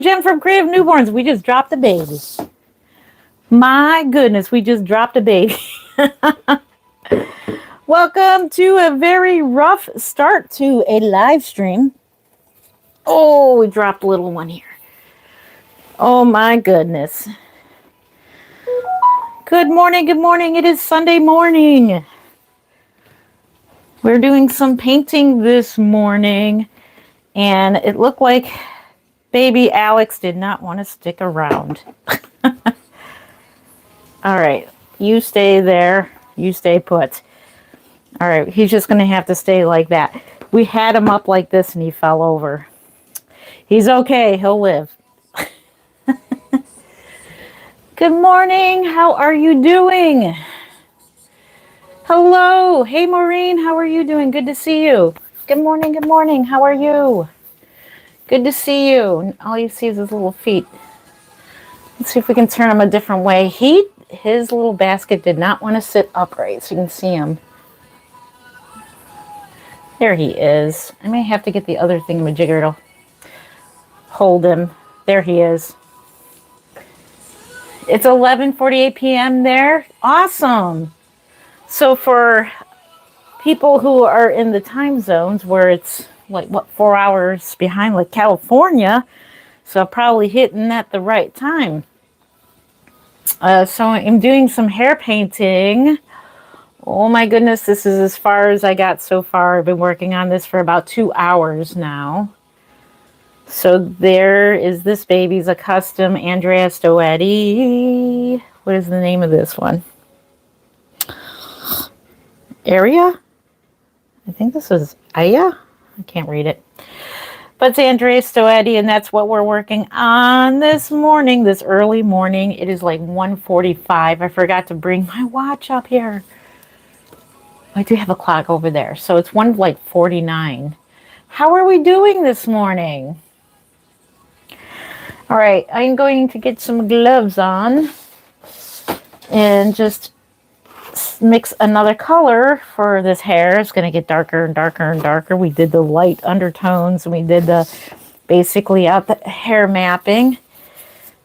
Jen from Creative Newborns. We just dropped a baby. My goodness, we just dropped a baby. Welcome to a very rough start to a live stream. Oh, we dropped a little one here. Oh my goodness. Good morning, good morning. It is Sunday morning. We're doing some painting this morning, and it looked like baby Alex did not want to stick around. All right, you stay there. You stay put. All right, he's just going to have to stay like that. We had him up like this and he fell over. He's okay. He'll live. Good morning. How are you doing? Hello. Hey, Maureen. How are you doing? Good to see you. Good morning. Good morning. How are you? Good to see you. All you see is his little feet. Let's see if we can turn him a different way. His little basket did not want to sit upright, so you can see him. There he is. I may have to get the other thingamajigger to hold him. There he is. It's 11:48 p.m. there. Awesome. So for people who are in the time zones where it's like, 4 hours behind, like California, so probably hitting at the right time. So I'm doing some hair painting. Oh my goodness, this is as far as I got so far. I've been working on this for about 2 hours now. So there is this baby's a custom Andrea Stoetti. What is the name of this one? Area? I think this is Aya. I can't read it. But it's Andrea Stoetti, and that's what we're working on this morning, this early morning. It is like 1:45. I forgot to bring my watch up here. I do have a clock over there. So it's 1:49. How are we doing this morning? All right, I'm going to get some gloves on and just mix another color for this hair. It's going to get darker and darker and darker. We did the light undertones and we did the basically out the hair mapping.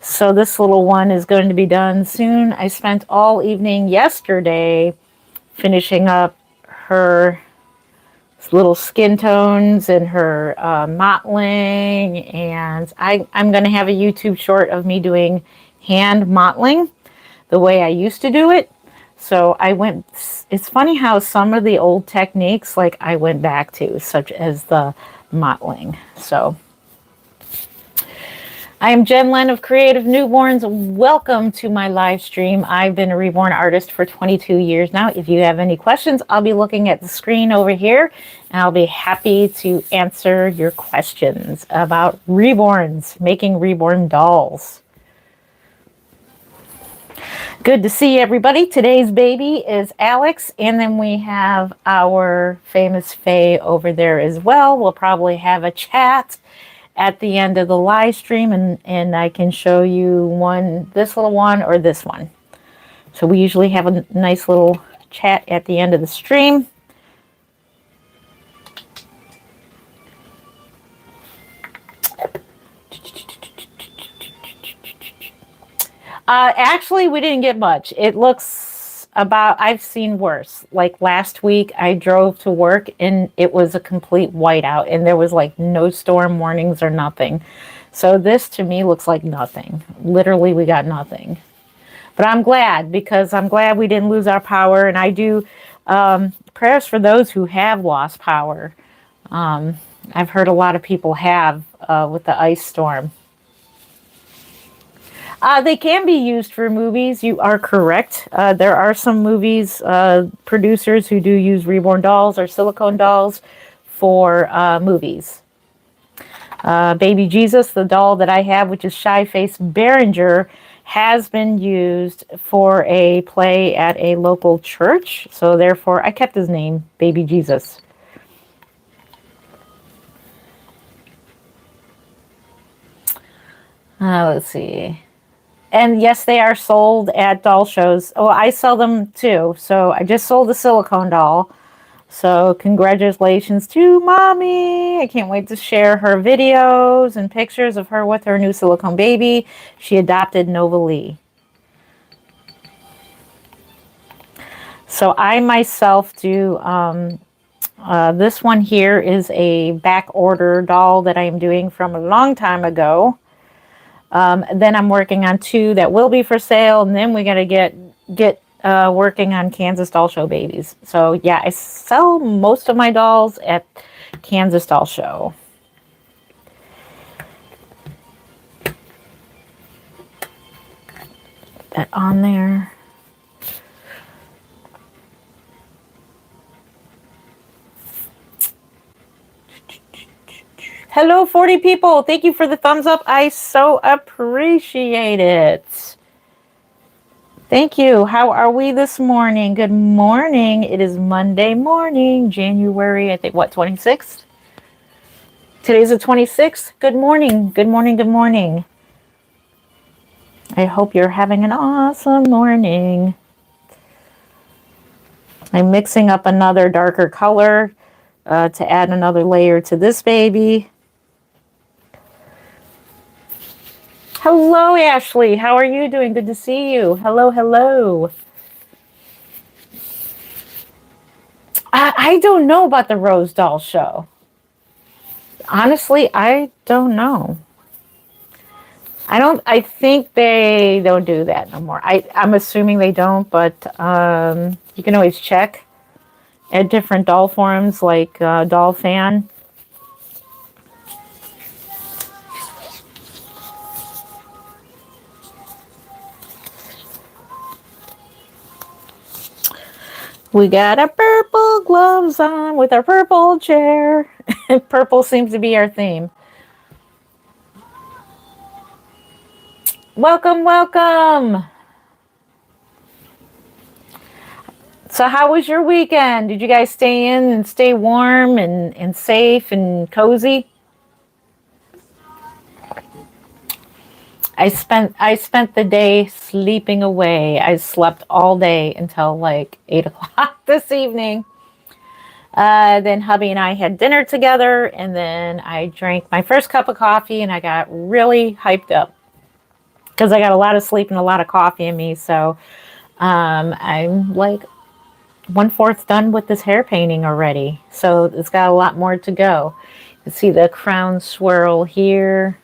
So this little one is going to be done soon. I spent all evening yesterday finishing up her little skin tones and her mottling, and I'm going to have a YouTube short of me doing hand mottling the way I used to do it. So it's funny how some of the old techniques, like I went back to, such as the mottling. So I am JenLen of Creative Newborns. Welcome to my live stream. I've been a Reborn artist for 22 years now. If you have any questions, I'll be looking at the screen over here, and I'll be happy to answer your questions about Reborns, making Reborn dolls. Good to see everybody. Today's baby is Alex, and then we have our famous Faye over there as well. We'll probably have a chat at the end of the live stream, and I can show you this little one or this one. So we usually have a nice little chat at the end of the stream. Actually, we didn't get much. It looks I've seen worse. Like last week, I drove to work and it was a complete whiteout and there was like no storm warnings or nothing. So this to me looks like nothing. Literally, we got nothing. But I'm glad, because I'm glad we didn't lose our power. And I do prayers for those who have lost power. I've heard a lot of people have with the ice storm. They can be used for movies. You are correct. There are some movies, producers who do use reborn dolls or silicone dolls for movies. Baby Jesus, the doll that I have, which is Shy Face Behringer, has been used for a play at a local church. So therefore, I kept his name, Baby Jesus. Let's see. And yes, they are sold at doll shows. Oh, I sell them too. So I just sold a silicone doll. So congratulations to mommy. I can't wait to share her videos and pictures of her with her new silicone baby. She adopted Nova Lee. So I myself do, this one here is a back order doll that I am doing from a long time ago. Then I'm working on 2 that will be for sale, and then we got to get working on Kansas Doll Show babies. So yeah, I sell most of my dolls at Kansas Doll Show. That on there. Hello, 40 people. Thank you for the thumbs up. I so appreciate it. Thank you. How are we this morning? Good morning. It is Monday morning, January, I think, what, 26th? Today's the 26th. Good morning. Good morning. Good morning. I hope you're having an awesome morning. I'm mixing up another darker color to add another layer to this baby. Hello, Ashley. How are you doing? Good to see you. Hello, hello. I don't know about the Rose Doll Show. Honestly, I don't know. I think they don't do that no more. I'm assuming they don't, but you can always check at different doll forums like Doll Fan. We got our purple gloves on with our purple chair. Purple seems to be our theme. Welcome, welcome. So how was your weekend? Did you guys stay in and stay warm and safe and cozy? I spent the day sleeping away. I slept all day until like 8 o'clock this evening. Then hubby and I had dinner together, and then I drank my first cup of coffee, and I got really hyped up because I got a lot of sleep and a lot of coffee in me. So I'm like 1/4 done with this hair painting already. So it's got a lot more to go. You can see the crown swirl here.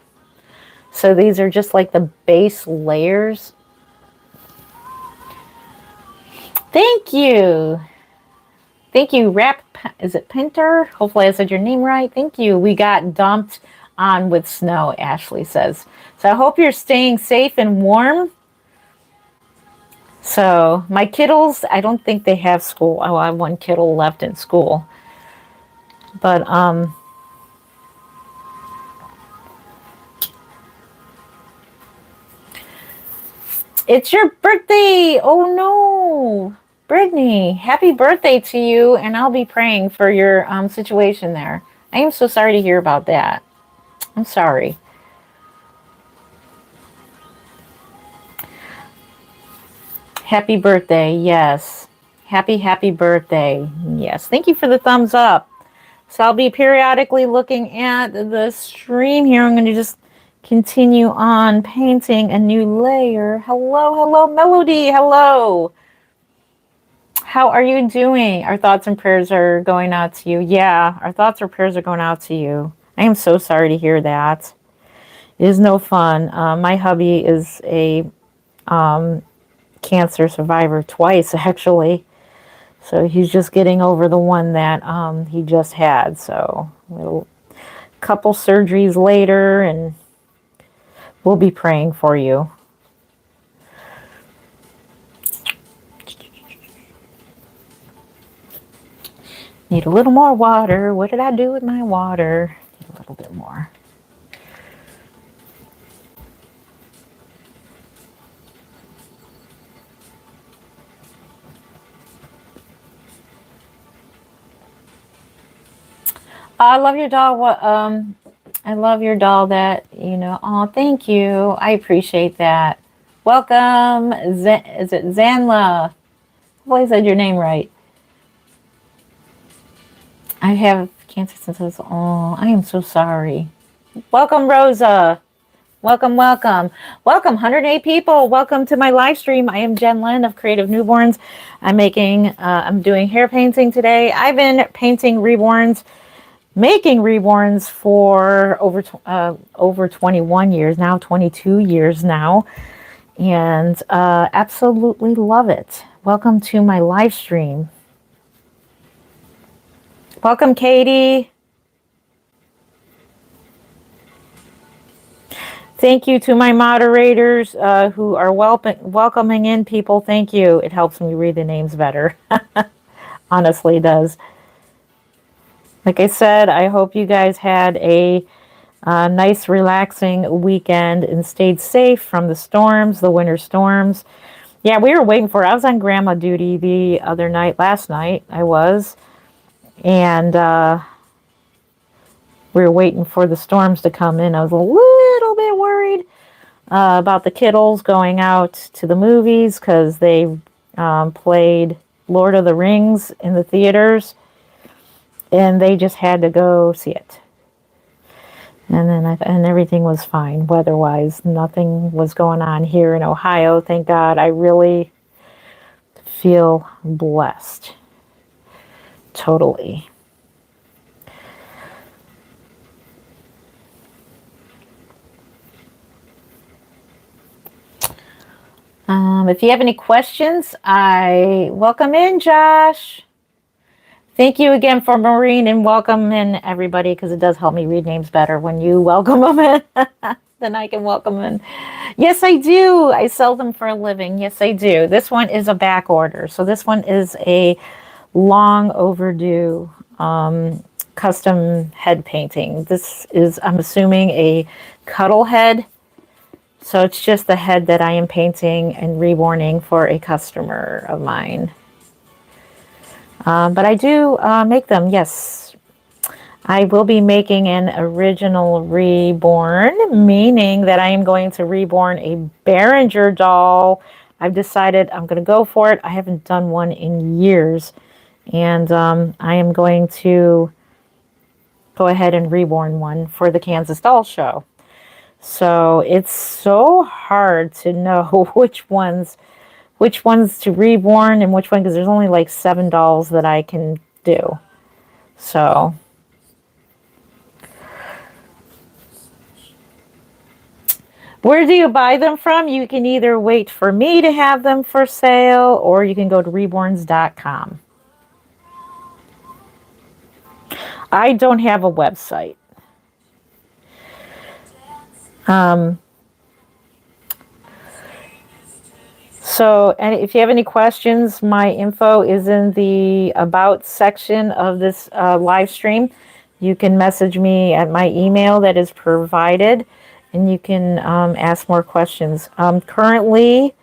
So these are just like the base layers. Thank you. Thank you, is it Pinter? Hopefully I said your name right. Thank you. We got dumped on with snow, Ashley says. So I hope you're staying safe and warm. So my kiddos, I don't think they have school. Oh, I have one kiddo left in school. But it's your birthday. Oh no. Brittany, happy birthday to you, and I'll be praying for your situation there. I am so sorry to hear about that. I'm sorry. Happy birthday, yes. Happy birthday. Yes, thank you for the thumbs up. So I'll be periodically looking at the stream here. I'm going to just continue on painting a new layer. Hello, Melody. Hello. How are you doing? Our thoughts and prayers are going out to you. Yeah, our thoughts and prayers are going out to you. I am so sorry to hear that. It is no fun. My hubby is a cancer survivor twice, actually. So he's just getting over the one that he just had. So a couple surgeries later, and we'll be praying for you. Need a little more water. What did I do with my water? Need a little bit more. I love your doll. I love your doll that, oh, thank you. I appreciate that. Welcome. Is it Zanla? Hopefully I said your name right. I have cancer since I was, oh, I am so sorry. Welcome, Rosa. Welcome, welcome. Welcome, 108 people. Welcome to my live stream. I am JenLen of Creative Newborns. I'm doing hair painting today. I've been painting reborns, making reborns for over 21 years now, 22 years now, and absolutely love it. Welcome to my live stream. Welcome, Katie. Thank you to my moderators who are welcoming in people. Thank you. It helps me read the names better. Honestly, it does. Like I said, I hope you guys had a nice, relaxing weekend and stayed safe from the storms, the winter storms. Yeah, we were waiting for, I was on grandma duty the other night, last night I was, and we were waiting for the storms to come in. I was a little bit worried about the kiddos going out to the movies because they played Lord of the Rings in the theaters, and they just had to go see it. And then and everything was fine weather-wise. Nothing was going on here in Ohio. Thank God. I really feel blessed. Totally. If you have any questions, I welcome in, Josh. Thank you again for Maureen, and welcome in everybody, because it does help me read names better when you welcome them in. Then I can welcome in. Yes, I do. I sell them for a living. Yes, I do. This one is a back order. So this one is a long overdue custom head painting. This is, I'm assuming, a cuddle head. So it's just the head that I am painting and reborning for a customer of mine. But I do make them, yes. I will be making an original reborn, meaning that I am going to reborn a Behringer doll. I've decided I'm going to go for it. I haven't done one in years. And I am going to go ahead and reborn one for the Kansas Doll Show. So it's so hard to know which ones to reborn and which one, because there's only like 7 dolls that I can do. So where do you buy them from? You can either wait for me to have them for sale, or you can go to reborns.com. I don't have a website. So, and if you have any questions, my info is in the About section of this live stream. You can message me at my email that is provided, and you can ask more questions. Currently,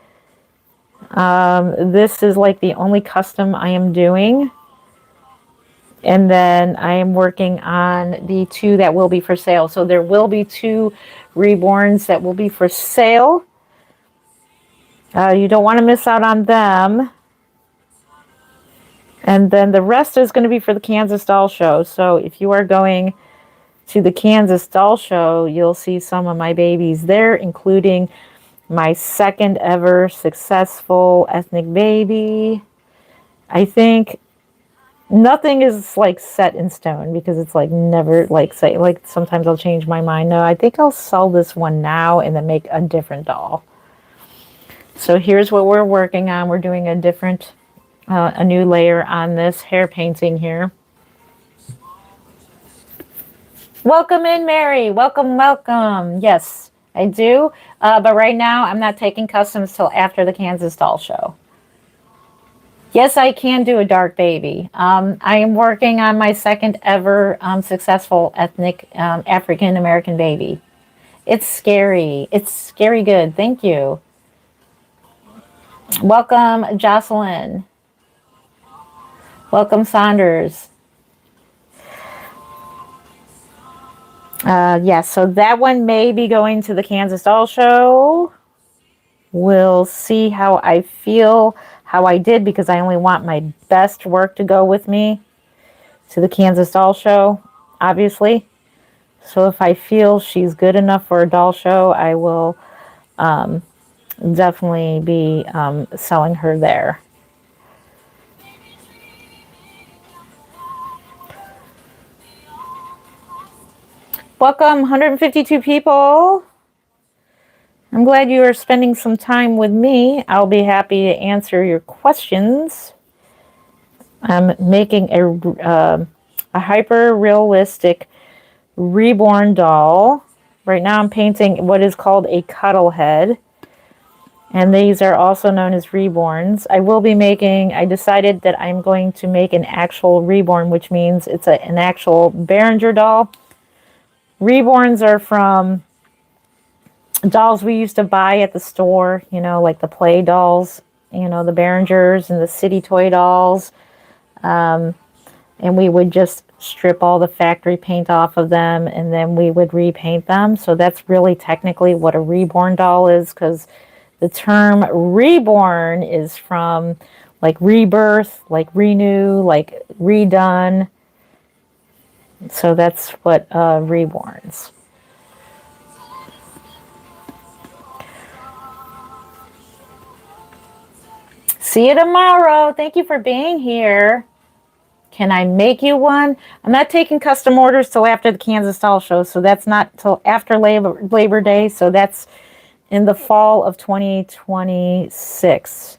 this is like the only custom I am doing. And then I am working on the 2 that will be for sale. So there will be 2 reborns that will be for sale. You don't want to miss out on them. And then the rest is going to be for the Kansas Doll Show. So if you are going to the Kansas Doll Show, you'll see some of my babies there, including my second ever successful ethnic baby. I think nothing is like set in stone, because it's like never like say, like sometimes I'll change my mind. No, I think I'll sell this one now and then make a different doll. So here's what we're working on. We're doing a new layer on this hair painting here. Welcome in, Mary. Welcome, welcome. Yes, I do. But right now, I'm not taking customs till after the Kansas Doll Show. Yes, I can do a dark baby. I am working on my second ever successful ethnic African American baby. It's scary. It's scary good. Thank you. Welcome, Jocelyn. Welcome, Saunders. Yes, so that one may be going to the Kansas Doll Show. We'll see how I feel, how I did, because I only want my best work to go with me. to the Kansas Doll Show, obviously. So if I feel she's good enough for a doll show, I will definitely be selling her there. Welcome, 152 people. I'm glad you are spending some time with me. I'll be happy to answer your questions. I'm making a hyper-realistic Reborn doll. Right now I'm painting what is called a cuddle head. And these are also known as Reborns. I decided that I'm going to make an actual Reborn, which means it's an actual Behringer doll. Reborns are from dolls we used to buy at the store, you know, like the play dolls, you know, the Behringers and the city toy dolls. And we would just strip all the factory paint off of them and then we would repaint them. So that's really technically what a Reborn doll is, because the term reborn is from like rebirth, like renew, like redone. So that's what reborns. See you tomorrow. Thank you for being here. Can I make you one? I'm not taking custom orders till after the Kansas Doll Show, so that's not till after Labor Day, so that's in the fall of 2026.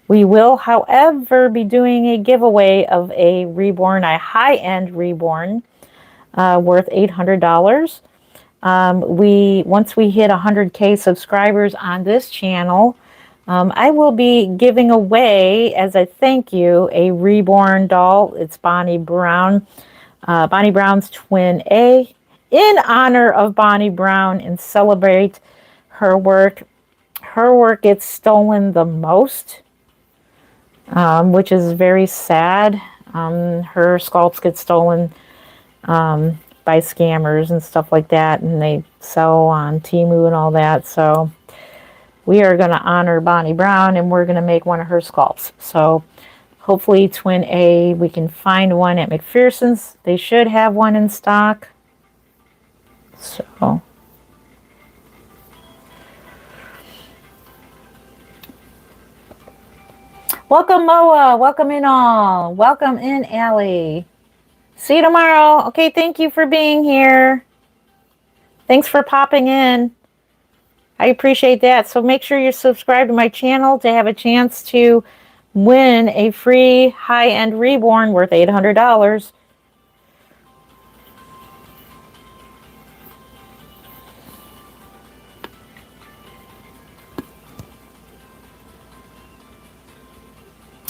We will, however, be doing a giveaway of a Reborn, a high-end Reborn, worth $800. Once we hit 100K subscribers on this channel, I will be giving away, as a thank you, a Reborn doll. It's Bonnie Brown, Bonnie Brown's twin A, in honor of Bonnie Brown and celebrate her work. Her work gets stolen the most, which is very sad. Her sculpts get stolen by scammers and stuff like that, and they sell on Temu and all that. So we are going to honor Bonnie Brown, and we're going to make one of her sculpts. So hopefully twin A, we can find one at McPherson's. They should have one in stock. So welcome, Moa. Welcome in all. Welcome in, Allie. See you tomorrow. Okay, thank you for being here. Thanks for popping in. I appreciate that. So make sure you're subscribed to my channel to have a chance to win a free high-end Reborn worth $800.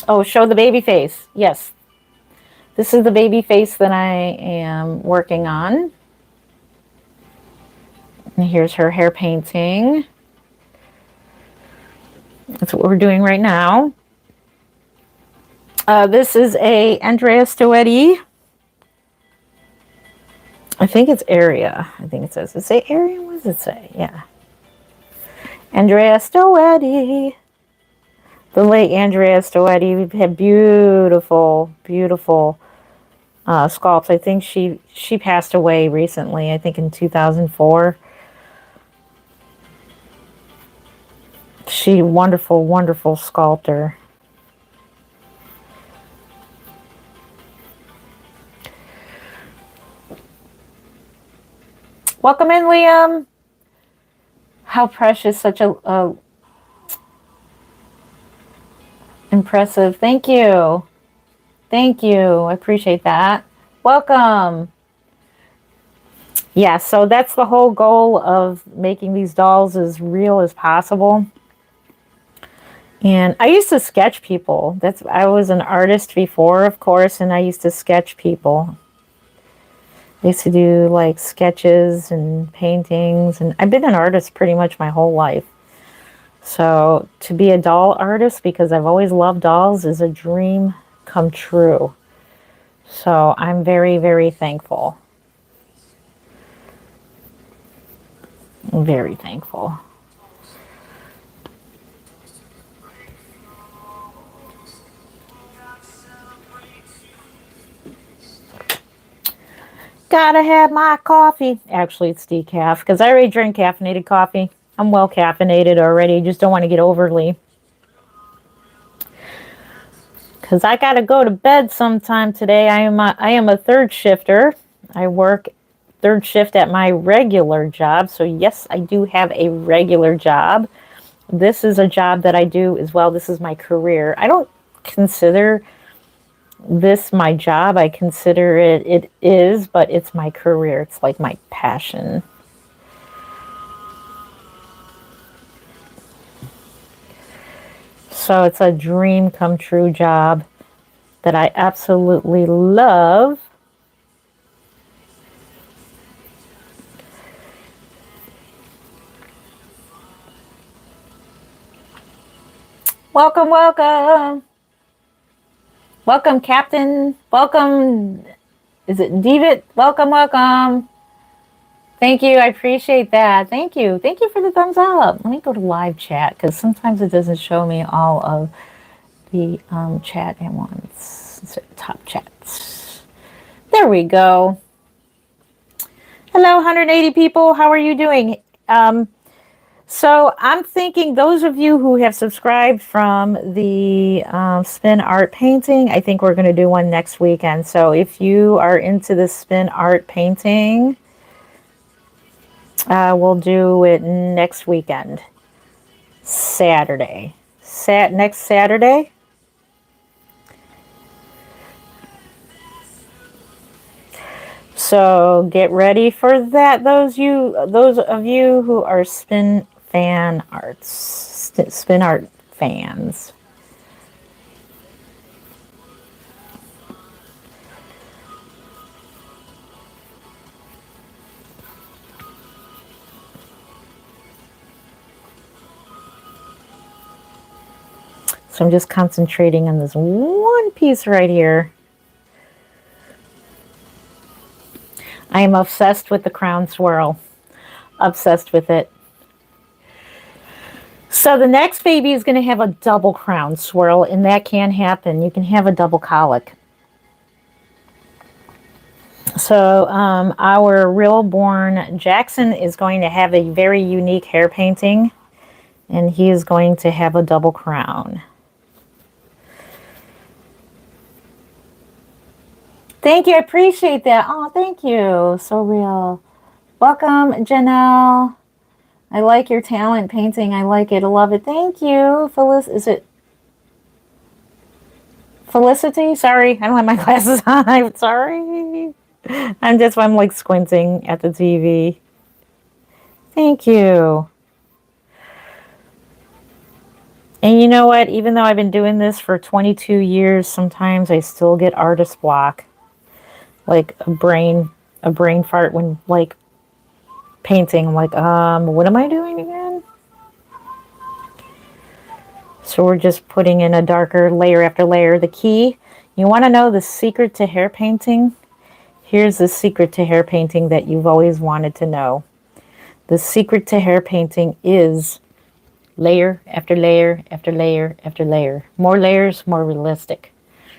Oh, show the baby face. Yes. This is the baby face that I am working on. And here's her hair painting. That's what we're doing right now. This is a Andrea Stoetti. I think it's area. I think it says. Does it say area? What does it say? Yeah. Andrea Stoetti. The late Andrea Stoetti had beautiful, beautiful sculpts. I think she passed away recently. I think in 2004. She wonderful, wonderful sculptor. Welcome in, Liam. How precious, such a impressive. Thank you. Thank you. I appreciate that. Welcome. Yeah, so that's the whole goal of making these dolls as real as possible. And I used to sketch people. I was an artist before, of course, and I used to sketch people. I used to do like sketches and paintings, and I've been an artist pretty much my whole life. So to be a doll artist, because I've always loved dolls, is a dream come true. So I'm very, very thankful. I'm very thankful. gotta have my coffee. Actually, it's decaf because I already drink caffeinated coffee. I'm well caffeinated already. Just don't want to get overly. Because I gotta go to bed sometime today. I am a third shifter. I work third shift at my regular job. So yes, I do have a regular job. This is a job that I do as well. This is my career. I don't consider this my job. I consider it is, but it's my career. It's like my passion. So it's a dream come true job that I absolutely love. Welcome, welcome. Welcome, Captain. Welcome. Is it David? Welcome, welcome. Thank you. I appreciate that. Thank you. Thank you for the thumbs up. Let me go to live chat because sometimes it doesn't show me all of the chat at once. Top chats. There we go. Hello, 180 people. How are you doing? So I'm thinking those of you who have subscribed from the spin art painting, I think we're going to do one next weekend. So if you are into the spin art painting, we'll do it next weekend. Saturday. Next Saturday. So get ready for that. Those of you who are spin art fans. So I'm just concentrating on this one piece right here. I am obsessed with the crown swirl. Obsessed with it. So the next baby is going to have a double crown swirl, and that can happen. You can have a double colic. So our Reborn Jackson is going to have a very unique hair painting, and he is going to have a double crown. Thank you. I appreciate that. Oh, thank you. So real. Welcome, Janelle. I like your talent painting. I like it. I love it. Thank you. Is it Felicity? Sorry, I don't have my glasses on. I'm sorry. I'm like squinting at the TV. Thank you. And you know what? Even though I've been doing this for 22 years, sometimes I still get artist block. Like a brain fart when like painting. I'm like, what am I doing again? So we're just putting in a darker layer after layer. The key, you want to know the secret to hair painting? Here's the secret to hair painting that you've always wanted to know. The secret to hair painting is layer after layer after layer after layer. More layers, more realistic.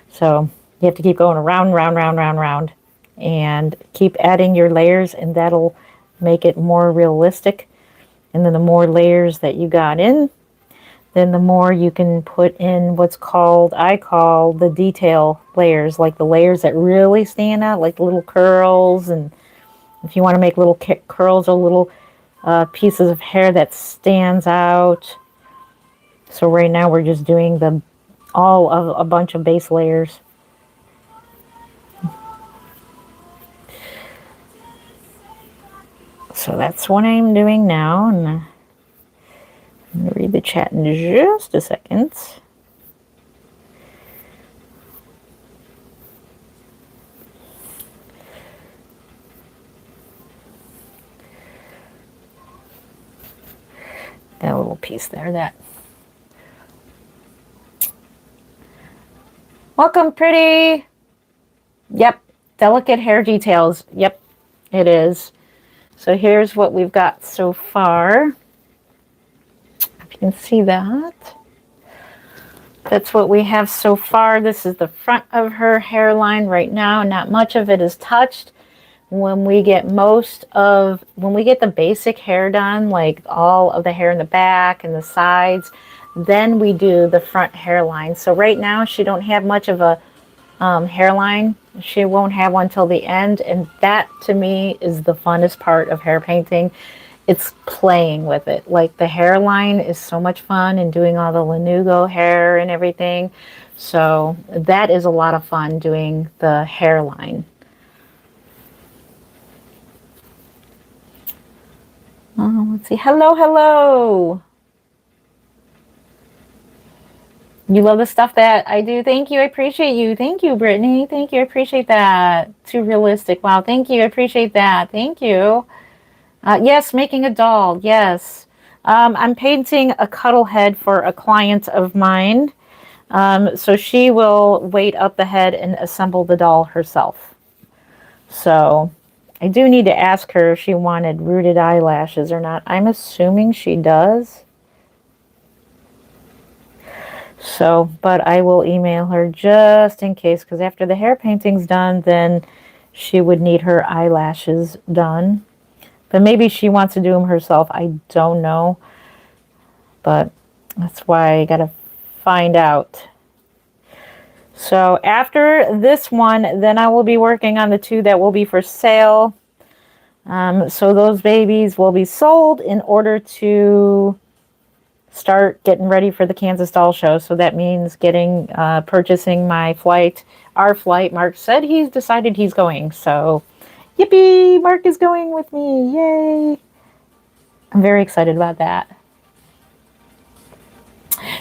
So you have to keep going around, round, and keep adding your layers, and that'll make it more realistic. And then the more layers that you got in, then the more you can put in I call the detail layers, like the layers that really stand out, like little curls. And if you want to make little curls or little pieces of hair that stands out. So right now we're just doing a bunch of base layers. So that's what I'm doing now, and I'm going to read the chat in just a second. That little piece there, that. Welcome, pretty. Yep, delicate hair details. Yep, it is. So here's what we've got so far. If you can see that. That's what we have so far. This is the front of her hairline right now. Not much of it is touched, when we get when we get the basic hair done, like all of the hair in the back and the sides, then we do the front hairline. So right now she don't have much of a hairline. She won't have one till the end, and that to me is the funnest part of hair painting. It's playing with it. Like the hairline is so much fun, and doing all the lanugo hair and everything. So that is a lot of fun, doing the hairline. Let's see. Hello, hello. You love the stuff that I do. Thank you. I appreciate you. Thank you, Brittany. Thank you. I appreciate that. Too realistic. Wow. Thank you. I appreciate that. Thank you. Yes, making a doll. Yes. I'm painting a cuddle head for a client of mine. So she will weight up the head and assemble the doll herself. So I do need to ask her if she wanted rooted eyelashes or not. I'm assuming she does. So, but I will email her just in case, because after the hair painting's done, then she would need her eyelashes done. But maybe she wants to do them herself. I don't know. But that's why I got to find out. So after this one, then I will be working on the two that will be for sale. So those babies will be sold in order to start getting ready for the Kansas Doll Show. So that means purchasing my flight, our flight. Mark said he's decided he's going. So yippee, Mark is going with me. Yay. I'm very excited about that.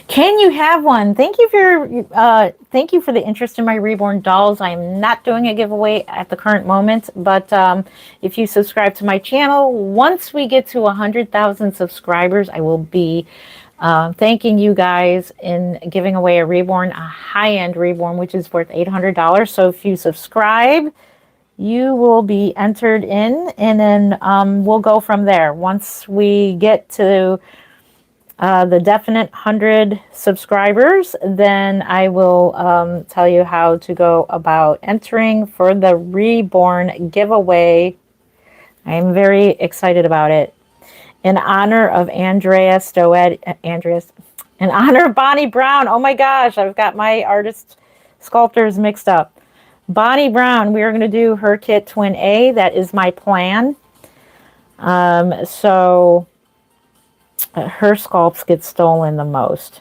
Can you have one? Thank you for the interest in my Reborn dolls. I am not doing a giveaway at the current moment, but if you subscribe to my channel, once we get to 100,000 subscribers, I will be thanking you guys in giving away a Reborn, a high-end Reborn, which is worth $800. So if you subscribe, you will be entered in, and then we'll go from there. Once we get to the definite 100 subscribers, then I will tell you how to go about entering for the Reborn giveaway. I am very excited about it. In honor of in honor of Bonnie Brown. Oh my gosh, I've got my artist sculptors mixed up. Bonnie Brown, we are going to do her kit Twin A. That is my plan. So her sculpts get stolen the most.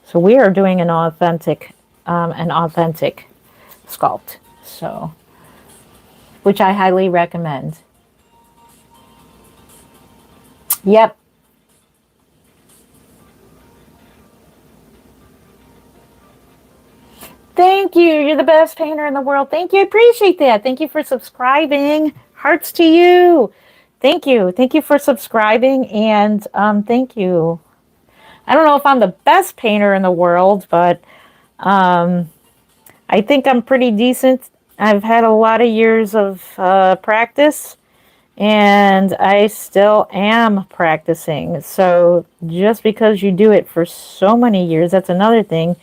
So we are doing an authentic sculpt. So, which I highly recommend. Yep. Thank you. You're the best painter in the world. Thank you. I appreciate that. Thank you for subscribing. Hearts to you. Thank you. Thank you for subscribing, and thank you. I don't know if I'm the best painter in the world, but I think I'm pretty decent. I've had a lot of years of practice, and I still am practicing. So just because you do it for so many years, that's another thing.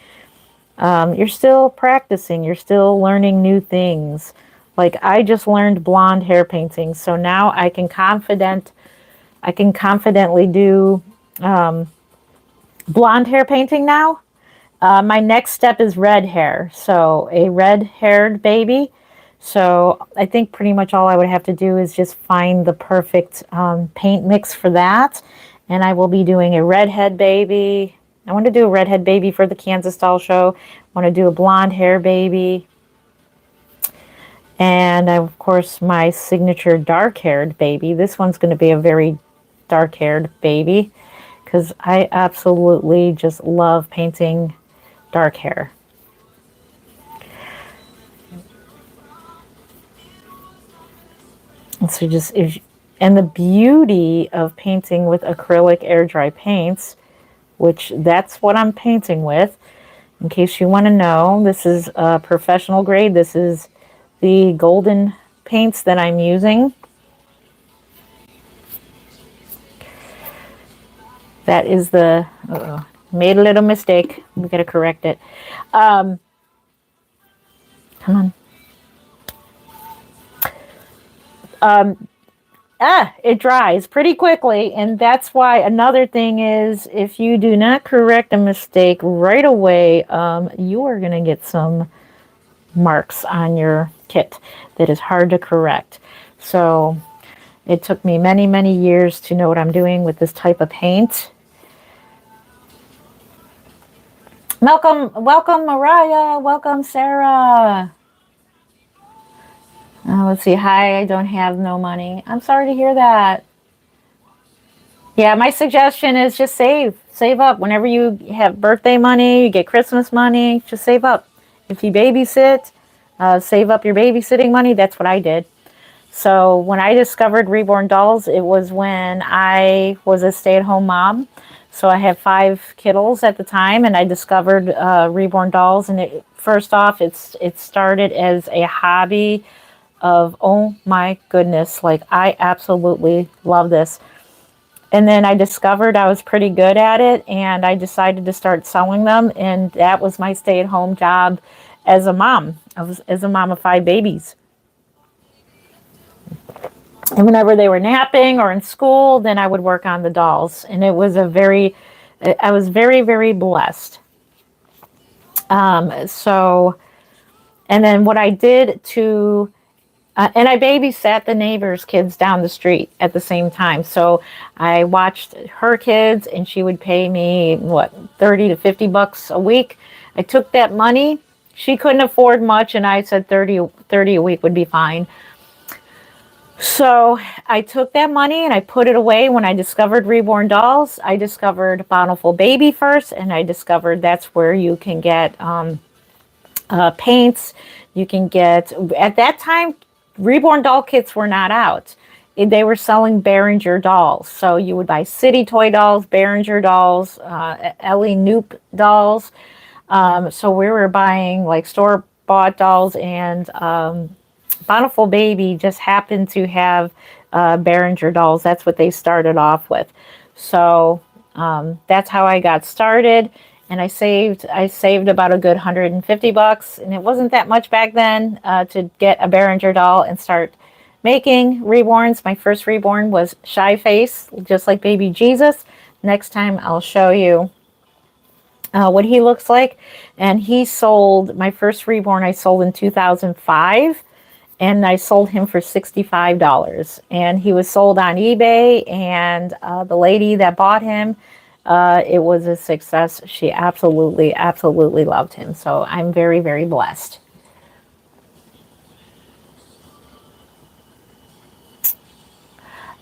You're still practicing. You're still learning new things. Like I just learned blonde hair painting, so now I can confidently do blonde hair painting now. My next step is red hair, so a red-haired baby. So I think pretty much all I would have to do is just find the perfect paint mix for that, and I will be doing a redhead baby. I want to do a redhead baby for the Kansas Doll Show. I want to do a blonde hair baby. And of course, my signature dark-haired baby. This one's going to be a very dark-haired baby because I absolutely just love painting dark hair. And so and the beauty of painting with acrylic air dry paints, which that's what I'm painting with. In case you want to know, this is a professional grade. This is the golden paints that I'm using. That is made a little mistake. We got to correct it. Come on. it dries pretty quickly. And that's why another thing is, if you do not correct a mistake right away, you are going to get some marks on your kit that is hard to correct. So it took me many, many years to know what I'm doing with this type of paint. Welcome, Mariah. Welcome, Sarah. Let's see. Hi, I don't have no money. I'm sorry to hear that. Yeah, my suggestion is just save. Save up. Whenever you have birthday money, you get Christmas money, just save up. If you babysit, save up your babysitting money. That's what I did. So when I discovered Reborn dolls, it was when I was a stay-at-home mom. So I had 5 kiddos at the time, and I discovered Reborn dolls. And first off, it started as a hobby of, oh my goodness, like I absolutely love this. And then I discovered I was pretty good at it, and I decided to start selling them. And that was my stay-at-home job as a mom. As a mom of 5 babies. And whenever they were napping or in school, then I would work on the dolls. And I was very, very blessed. And then what I did to, and I babysat the neighbor's kids down the street at the same time. So I watched her kids, and she would pay me, what, 30 to 50 bucks a week. I took that money. She couldn't afford much, and I said 30 a week would be fine. So I took that money and I put it away. When I discovered Reborn dolls, I discovered Bountiful Baby first, and I discovered that's where you can get paints. You can get, at that time, Reborn doll kits were not out. They were selling Behringer dolls. So you would buy City Toy dolls, Behringer dolls, Ellie Knoop dolls. So we were buying like store-bought dolls, and Bountiful Baby just happened to have Behringer dolls. That's what they started off with. So that's how I got started. And I saved about a good 150 bucks. And it wasn't that much back then to get a Behringer doll and start making reborns. My first reborn was Shy Face, just like baby Jesus. Next time I'll show you what he looks like. And he sold, my first reborn I sold in 2005. And I sold him for $65. And he was sold on eBay. And the lady that bought him, it was a success. She absolutely, absolutely loved him. So I'm very, very blessed.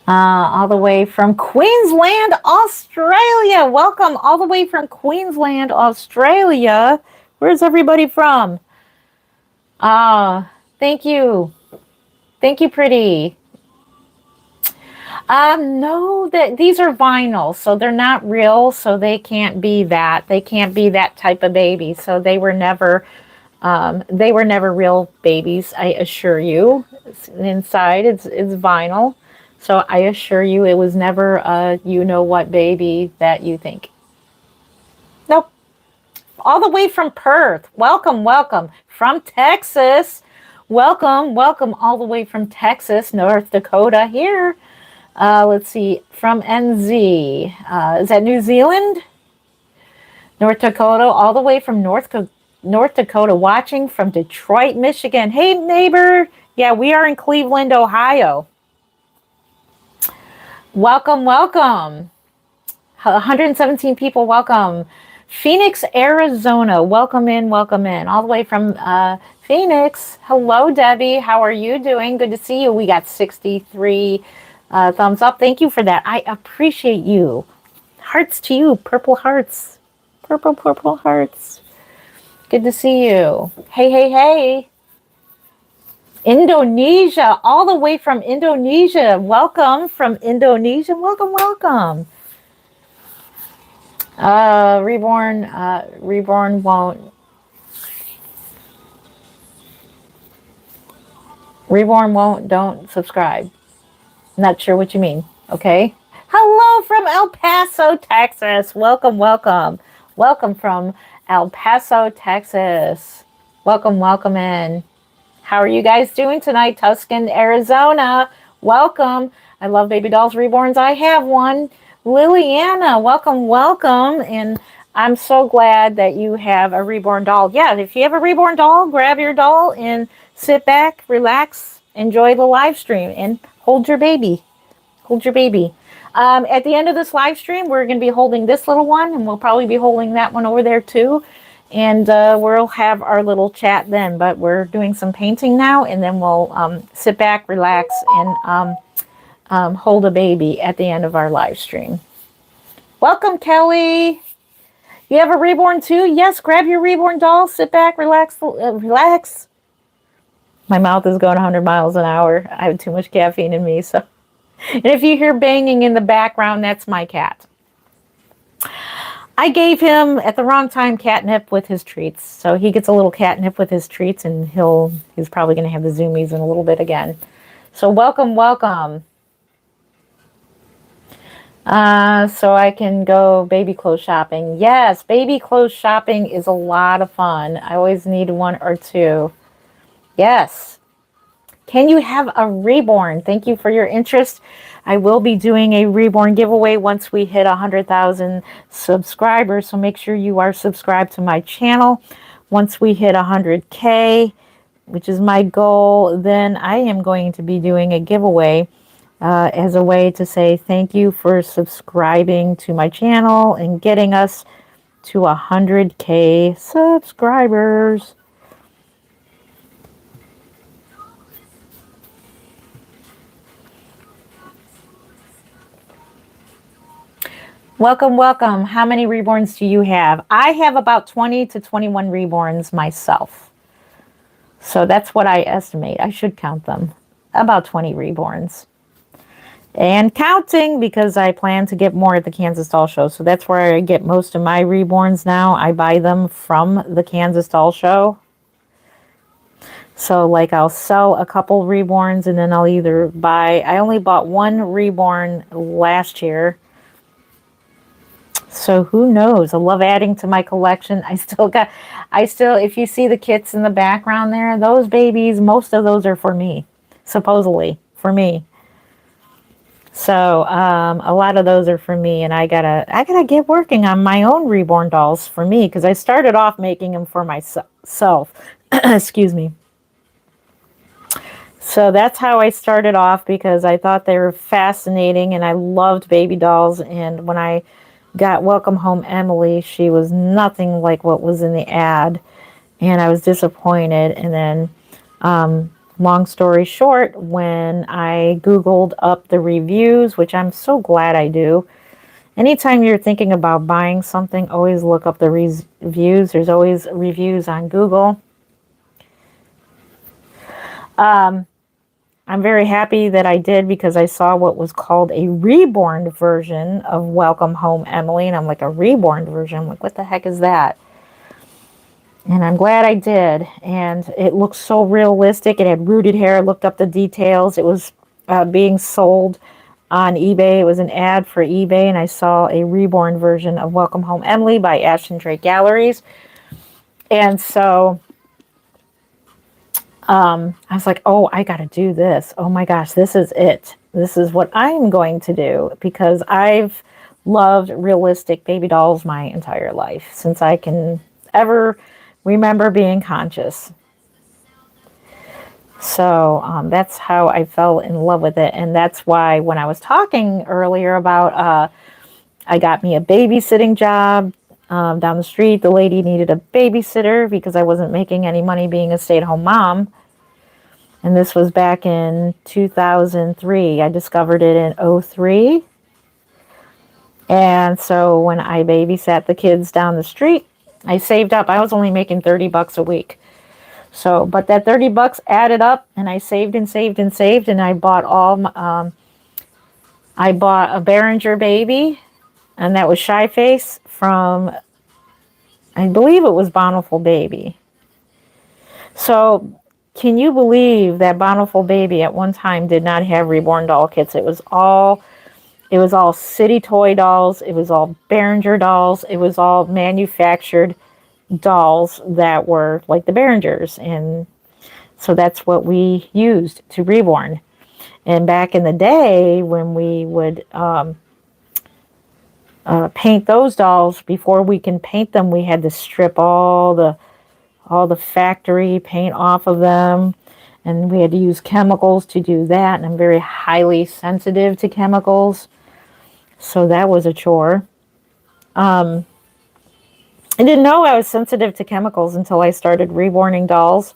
All the way from Queensland, Australia. Welcome all the way from Queensland, Australia. Where's everybody from? Thank you. Thank you, pretty. No, these are vinyl, so they're not real, so they can't be that. They can't be that type of baby. So they were never real babies, I assure you. Inside it's vinyl. So I assure you it was never a you-know-what baby that you think. Nope. All the way from Perth. Welcome, welcome. From Texas. Welcome, welcome all the way from Texas, North Dakota here. Let's see, from NZ. Is that New Zealand? North Dakota, all the way from North Dakota, watching from Detroit, Michigan. Hey, neighbor. Yeah, we are in Cleveland, Ohio. Welcome, welcome. 117 people, welcome. Phoenix, Arizona, welcome in, welcome in. All the way from Phoenix. Hello, Debbie. How are you doing? Good to see you. We got 63 thumbs up. Thank you for that. I appreciate you. Hearts to you. Purple hearts. Purple hearts. Good to see you. Hey, hey, hey. Indonesia, all the way from Indonesia. Welcome from Indonesia. Welcome, welcome. Reborn won't. Reborn won't, don't subscribe. Not sure what you mean. Okay. Hello from El Paso, Texas. Welcome, welcome. Welcome from El Paso, Texas. Welcome, welcome in. How are you guys doing tonight? Tucson, Arizona. Welcome. I love baby dolls reborns. I have one. Liliana, welcome, welcome. And I'm so glad that you have a reborn doll. Yeah, if you have a reborn doll, grab your doll and sit back, relax, enjoy the live stream, and hold your baby. Hold your baby. At the end of this live stream, we're going to be holding this little one, and we'll probably be holding that one over there too. And we'll have our little chat then. But we're doing some painting now, and then we'll sit back, relax, and hold a baby at the end of our live stream. Welcome, Kelly. You have a reborn too? Yes, grab your reborn doll, sit back, relax, relax. My mouth is going 100 miles an hour. I have too much caffeine in me, so. And if you hear banging in the background, that's my cat. I gave him at the wrong time catnip with his treats. So he gets a little catnip with his treats, and he's probably going to have the zoomies in a little bit again. So welcome, welcome. So I can go baby clothes shopping. Yes, baby clothes shopping is a lot of fun. I always need one or two. Yes. Can you have a reborn? Thank you for your interest. I will be doing a reborn giveaway once we hit 100,000 subscribers. So make sure you are subscribed to my channel. Once we hit 100K, which is my goal, then I am going to be doing a giveaway as a way to say thank you for subscribing to my channel and getting us to 100K subscribers. Welcome, welcome. How many reborns do you have? I have about 20 to 21 reborns myself. So that's what I estimate. I should count them. About 20 reborns. And counting, because I plan to get more at the Kansas Doll Show. So that's where I get most of my reborns now. I buy them from the Kansas Doll Show. So like I'll sell a couple reborns, and then I'll either buy... I only bought one reborn last year. So who knows? I love adding to my collection. If you see the kits in the background there, those babies, most of those are for me, supposedly for me. So a lot of those are for me, and I gotta get working on my own reborn dolls for me, because I started off making them for myself. Excuse me. So that's how I started off, because I thought they were fascinating, and I loved baby dolls. And when I got Welcome Home Emily, she was nothing like what was in the ad, and I was disappointed. And then long story short, when I Googled up the reviews, which I'm so glad I do, anytime you're thinking about buying something, always look up the reviews. There's always reviews on Google. I'm very happy that I did, because I saw what was called a reborn version of Welcome Home Emily. And I'm like, a reborn version? I'm like, what the heck is that? And I'm glad I did. And it looked so realistic. It had rooted hair. I looked up the details. It was being sold on eBay. It was an ad for eBay. And I saw a reborn version of Welcome Home Emily by Ashton Drake Galleries. And so... I was like, oh, I got to do this. Oh my gosh, this is it. This is what I'm going to do, because I've loved realistic baby dolls my entire life, since I can ever remember being conscious. So that's how I fell in love with it. And that's why when I was talking earlier about I got me a babysitting job down the street. The lady needed a babysitter because I wasn't making any money being a stay-at-home mom. And this was back in 2003. I discovered it in 2003. And so when I babysat the kids down the street, I saved up. I was only making $30 a week. So, but that $30 added up, and I saved and saved and saved, and I bought I bought a Behringer baby, and that was Shy Face from, I believe it was Bountiful Baby. So, can you believe that Bountiful Baby at one time did not have reborn doll kits? It was all City Toy dolls. It was all Behringer dolls. It was all manufactured dolls that were like the Behringers. And so that's what we used to reborn. And back in the day when we would paint those dolls, before we can paint them, we had to strip all the factory paint off of them. And we had to use chemicals to do that. And I'm very highly sensitive to chemicals. So that was a chore. I didn't know I was sensitive to chemicals until I started reborning dolls.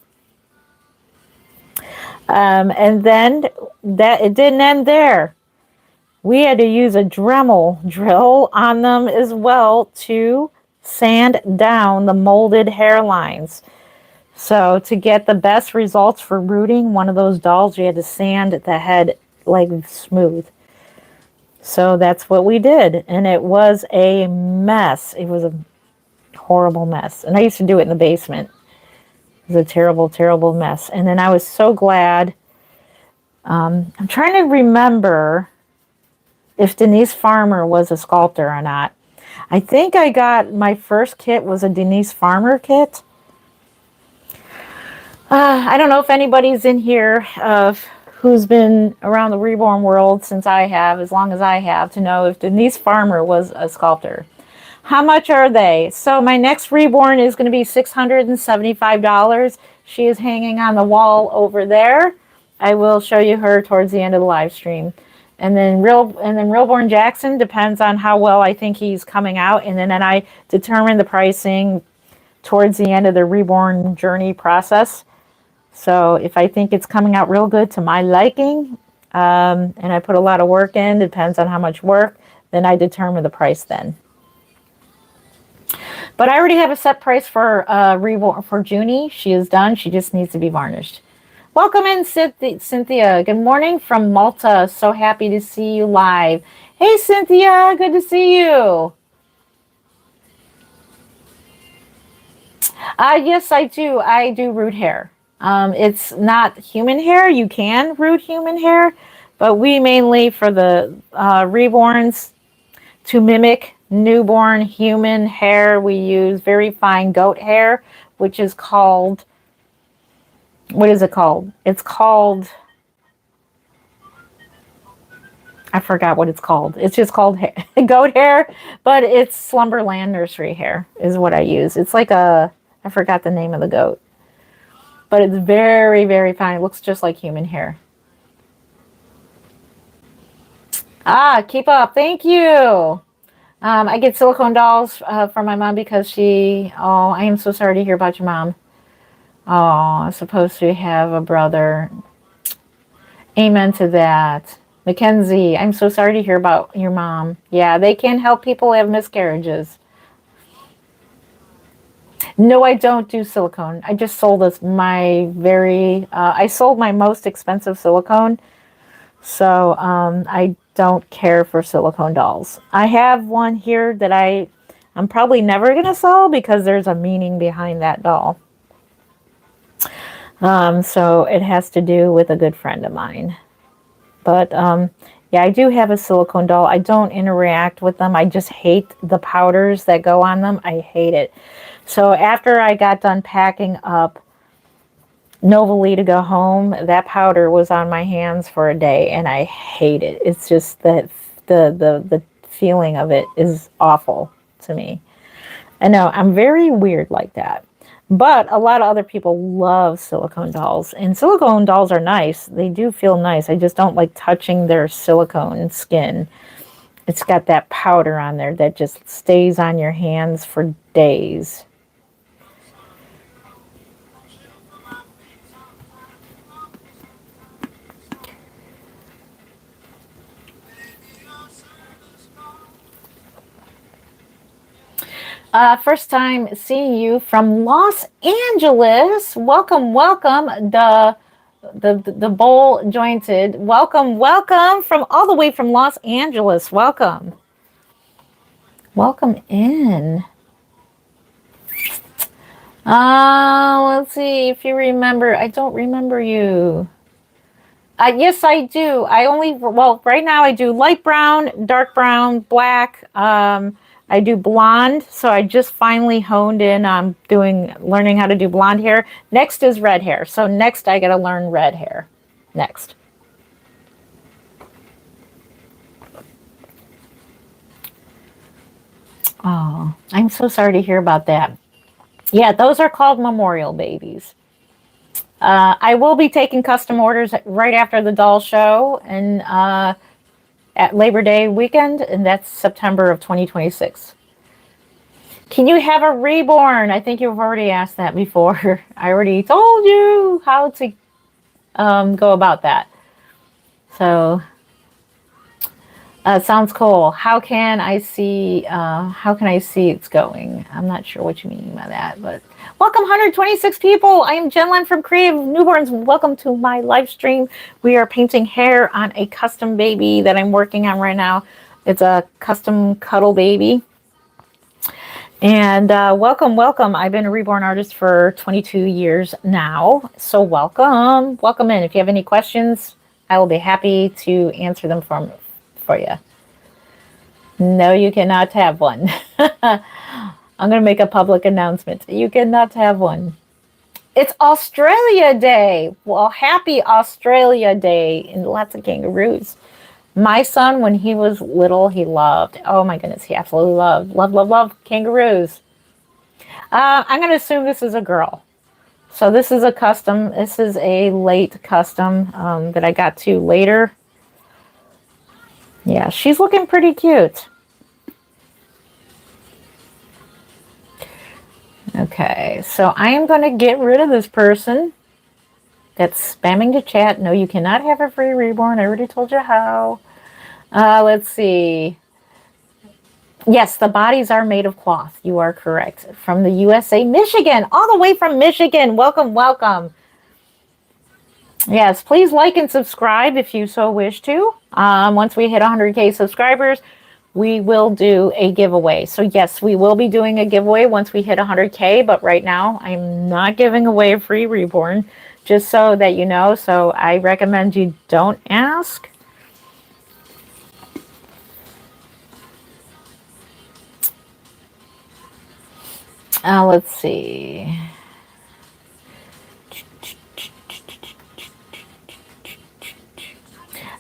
And then it didn't end there. We had to use a Dremel drill on them as well to sand down the molded hairlines. So to get the best results for rooting one of those dolls, you had to sand the head like smooth. So that's what we did. And it was a mess. It was a horrible mess. And I used to do it in the basement. It was a terrible, terrible mess. And then I was so glad. I'm trying to remember if Denise Farmer was a sculptor or not. I think I got my first kit was a Denise Farmer kit. I don't know if anybody's in here who's been around the Reborn world since I have, as long as I have, to know if Denise Farmer was a sculptor. How much are they? So my next Reborn is going to be $675. She is hanging on the wall over there. I will show you her towards the end of the live stream. And then Reborn Jackson depends on how well I think he's coming out. And then I determine the pricing towards the end of the Reborn journey process. So if I think it's coming out real good to my liking, and I put a lot of work in, depends on how much work, then I determine the price then. But I already have a set price for Reborn for Junie. She is done. She just needs to be varnished. Welcome in, Cynthia. Good morning from Malta. So happy to see you live. Hey, Cynthia. Good to see you. Yes, I do. I do root hair. It's not human hair. You can root human hair, but we mainly, for the reborns, to mimic newborn human hair, we use very fine goat hair, which is called, what is it called? It's called, I forgot what it's called. It's just called goat hair, but it's Slumberland nursery hair is what I use. It's like I forgot the name of the goat. But it's very, very fine. It looks just like human hair. Keep up. Thank you. I get silicone dolls for my mom because I am so sorry to hear about your mom. Oh, I'm supposed to have a brother. Amen to that. Mackenzie, I'm so sorry to hear about your mom. Yeah, they can help people have miscarriages. No, I don't do silicone. I just sold I sold my most expensive silicone. So I don't care for silicone dolls. I have one here that I'm probably never going to sell because there's a meaning behind that doll. So it has to do with a good friend of mine. But yeah, I do have a silicone doll. I don't interact with them. I just hate the powders that go on them. I hate it. So after I got done packing up Novalee to go home, that powder was on my hands for a day, and I hate it. It's just that the feeling of it is awful to me. I know, I'm very weird like that. But a lot of other people love silicone dolls, and silicone dolls are nice. They do feel nice. I just don't like touching their silicone skin. It's got that powder on there that just stays on your hands for days. First time seeing you from Los Angeles. Welcome, welcome. The bowl jointed. Welcome, welcome from all the way from Los Angeles. Welcome. Welcome in. Let's see if you remember. I don't remember you. Yes, I do. Right now I do light brown, dark brown, black. I do blonde, so I just finally honed in on learning how to do blonde hair. Next is red hair. So next I got to learn red hair. Next. Oh, I'm so sorry to hear about that. Yeah, those are called memorial babies. I will be taking custom orders right after the doll show and at Labor Day weekend, and that's September of 2026. Can you have a reborn? I think you've already asked that before. I already told you how to go about that. So sounds cool. How can I see? How can I see it's going? I'm not sure what you mean by that, but welcome, 126 people. I am JenLen from Creative Newborns. Welcome to my live stream. We are painting hair on a custom baby that I'm working on right now. It's a custom cuddle baby. And welcome, welcome. I've been a reborn artist for 22 years now. So welcome, welcome in. If you have any questions, I will be happy to answer them for you. No, you cannot have one. I'm going to make a public announcement. You cannot have one. It's Australia Day. Well, happy Australia Day and lots of kangaroos. My son, when he was little, he loved, oh my goodness, he absolutely loved kangaroos. I'm going to assume this is a girl. So this is a custom. This is a late custom that I got to later. Yeah, she's looking pretty cute. Okay, so I am going to get rid of this person that's spamming the chat. No, you cannot have a free reborn. I already told you how. Let's see. Yes, the bodies are made of cloth. You are correct. From the USA, Michigan, all the way from Michigan. Welcome, welcome. Yes, please like and subscribe if you so wish to. Once we hit 100K subscribers, we will do a giveaway. So yes, we will be doing a giveaway once we hit 100K, but right now I'm not giving away a free reborn, just so that you know. So I recommend you don't ask. Let's see.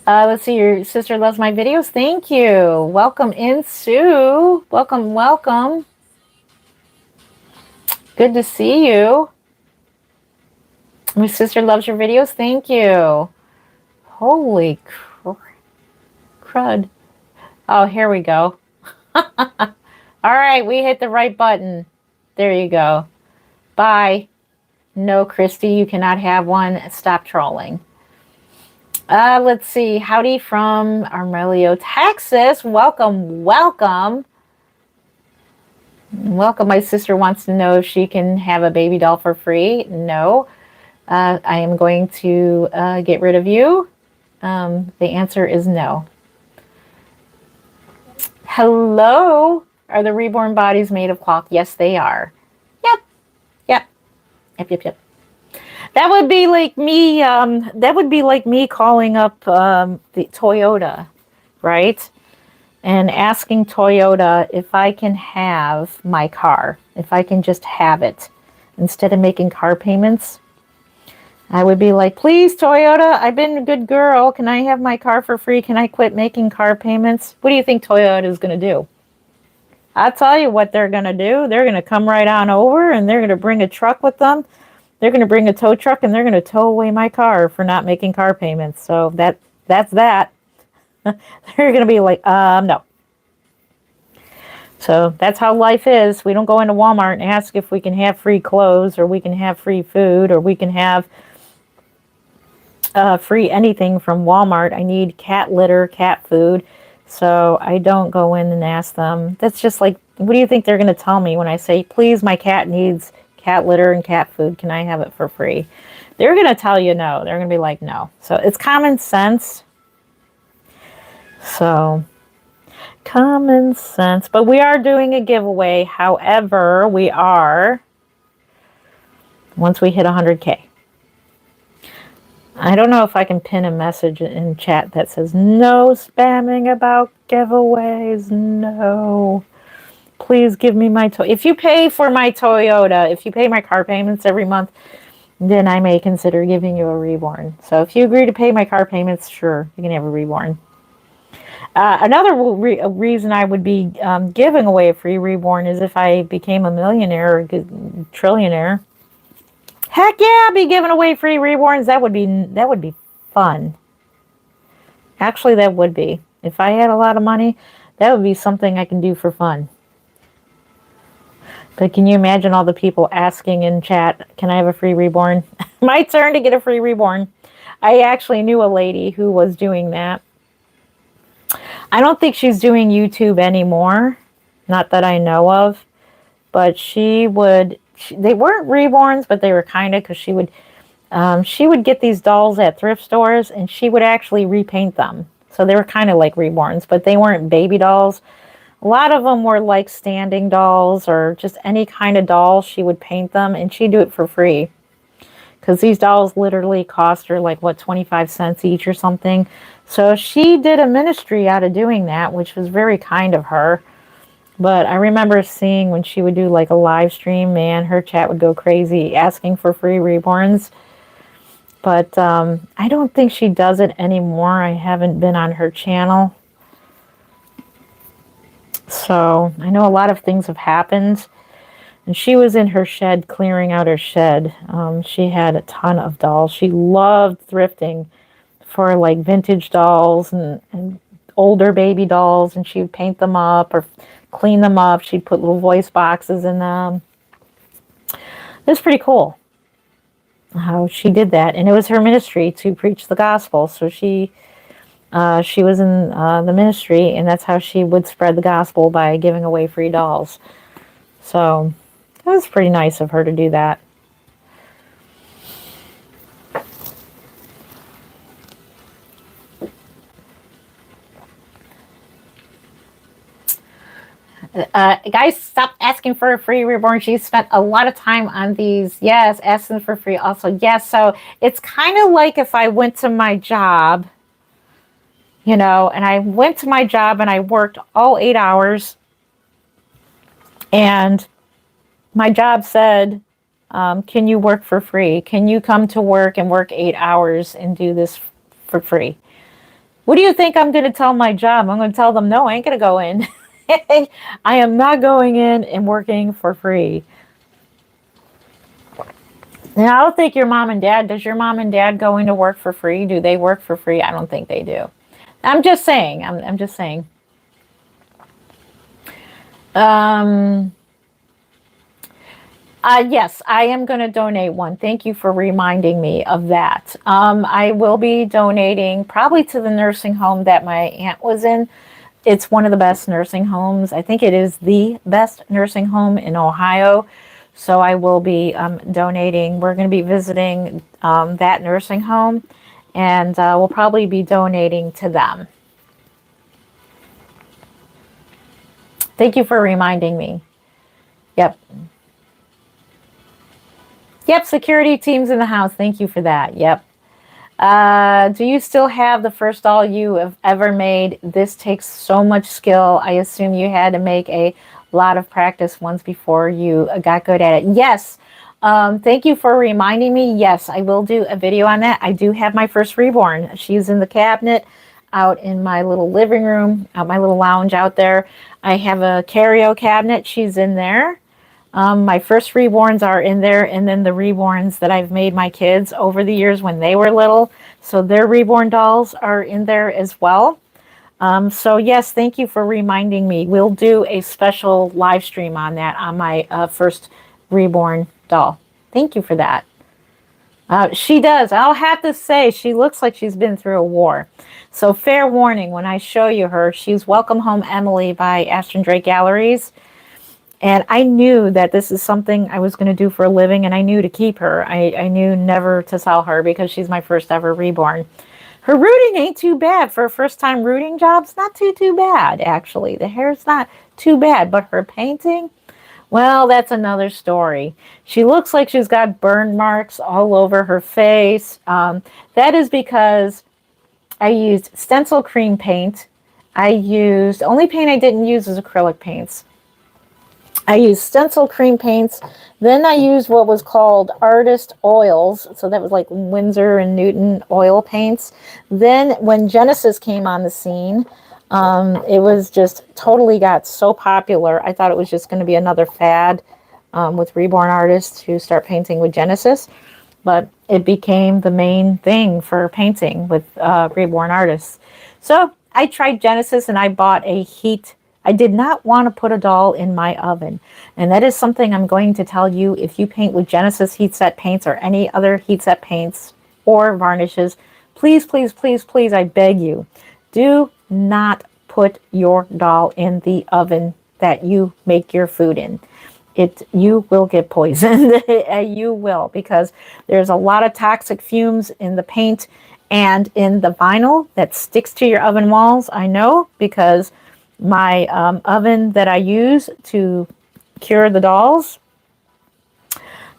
Let's see, your sister loves my videos. Thank you. Welcome in, Sue. Welcome, welcome. Good to see you. My sister loves your videos. Thank you. Holy crud. Oh, here we go. All right, we hit the right button. There you go. Bye. No, Christy, you cannot have one. Stop trolling. Let's see. Howdy from Armelio, Texas. Welcome, welcome. Welcome. My sister wants to know if she can have a baby doll for free. No. I am going to get rid of you. The answer is no. Hello. Are the reborn bodies made of cloth? Yes, they are. Yep. Yep. Yep, yep, yep. That would be like me. That would be like me calling up the Toyota, right? And asking Toyota if I can have my car, if I can just have it instead of making car payments. I would be like, please, Toyota, I've been a good girl. Can I have my car for free? Can I quit making car payments? What do you think Toyota is going to do? I'll tell you what they're going to do. They're going to come right on over and they're going to bring a truck with them. They're going to bring a tow truck and they're going to tow away my car for not making car payments. So that's that. They're going to be like, no. So that's how life is. We don't go into Walmart and ask if we can have free clothes or we can have free food or we can have free anything from Walmart. I need cat litter, cat food. So I don't go in and ask them. That's just like, what do you think they're going to tell me when I say, please, my cat needs cat litter and cat food. Can I have it for free? They're going to tell you no. They're going to be like, no. So it's common sense. So common sense. But we are doing a giveaway. However, we are, once we hit 100K. I don't know if I can pin a message in chat that says no spamming about giveaways. No. Please give me my Toyota. If you pay for my Toyota, if you pay my car payments every month, then I may consider giving you a reborn. So if you agree to pay my car payments, sure, you can have a reborn. Another reason I would be giving away a free reborn is if I became a millionaire or trillionaire. Heck yeah, I'd be giving away free reborns. That would be fun. Actually, that would be. If I had a lot of money, that would be something I can do for fun. But can you imagine all the people asking in chat, can I have a free reborn? My turn to get a free reborn. I actually knew a lady who was doing that. I don't think she's doing YouTube anymore. Not that I know of. But they weren't reborns, but they were kind of, because she would get these dolls at thrift stores, and she would actually repaint them. So they were kind of like reborns, but they weren't baby dolls. A lot of them were like standing dolls or just any kind of doll. She would paint them, and she'd do it for free. Because these dolls literally cost her like, what, 25 cents each or something. So she did a ministry out of doing that, which was very kind of her. But I remember seeing when she would do like a live stream, man, her chat would go crazy asking for free reborns. But I don't think she does it anymore. I haven't been on her channel. So I know a lot of things have happened. And she was in her shed, clearing out her shed. She had a ton of dolls. She loved thrifting for like vintage dolls and older baby dolls. And she would paint them up or clean them up. She'd put little voice boxes in them. It was pretty cool how she did that. And it was her ministry to preach the gospel. So she was in the ministry, and that's how she would spread the gospel, by giving away free dolls. So it was pretty nice of her to do that. Guys, stop asking for a free reborn. She spent a lot of time on these. Yes, asking for free also. Yes, so it's kind of like if I went to my job, and I went to my job and I worked all 8 hours, and my job said, can you work for free? Can you come to work and work 8 hours and do this for free? What do you think I'm going to tell my job? I'm going to tell them, no, I ain't going to go in. I am not going in and working for free. And I don't think your mom and dad, does your mom and dad go into work for free? Do they work for free? I don't think they do. I'm just saying. I'm just saying. Yes, I am going to donate one. Thank you for reminding me of that. I will be donating probably to the nursing home that my aunt was in. It's one of the best nursing homes. I think it is the best nursing home in Ohio. So I will be donating. We're going to be visiting that nursing home, and we'll probably be donating to them. Thank you for reminding me. Yep. Yep, security team's in the house. Thank you for that. Yep. Do you still have the first doll you have ever made? This takes so much skill. I assume you had to make a lot of practice ones before you got good at it. Yes. Thank you for reminding me. Yes, I will do a video on that. I do have my first reborn. She's in the cabinet out in my little living room, my little lounge out there. I have a carry-out cabinet. She's in there. My first reborns are in there, and then the reborns that I've made my kids over the years when they were little. So their reborn dolls are in there as well. So yes, thank you for reminding me. We'll do a special live stream on that, on my first reborn doll. Thank you for that. She does. I'll have to say, she looks like she's been through a war. So fair warning, when I show you her, she's Welcome Home Emily by Ashton Drake Galleries. And I knew that this is something I was going to do for a living, and I knew to keep her. I knew never to sell her because she's my first ever reborn. Her rooting ain't too bad. For a first-time rooting job, it's not too bad, actually. The hair's not too bad, but her painting, well, that's another story. She looks like she's got burn marks all over her face. That is because I used stencil cream paint. The only paint I didn't use was acrylic paints. I used stencil cream paints. Then I used what was called artist oils. So that was like Winsor and Newton oil paints. Then when Genesis came on the scene, It was just totally got so popular. I thought it was just going to be another fad with Reborn artists who start painting with Genesis, but it became the main thing for painting with Reborn artists. So I tried Genesis and I bought a heat. I did not want to put a doll in my oven. And that is something I'm going to tell you. If you paint with Genesis heat set paints or any other heat set paints or varnishes, please, please, please, please, I beg you, do not put your doll in the oven that you make your food in. You will get poisoned. You will, because there's a lot of toxic fumes in the paint and in the vinyl that sticks to your oven walls. I know, because my oven that I use to cure the dolls,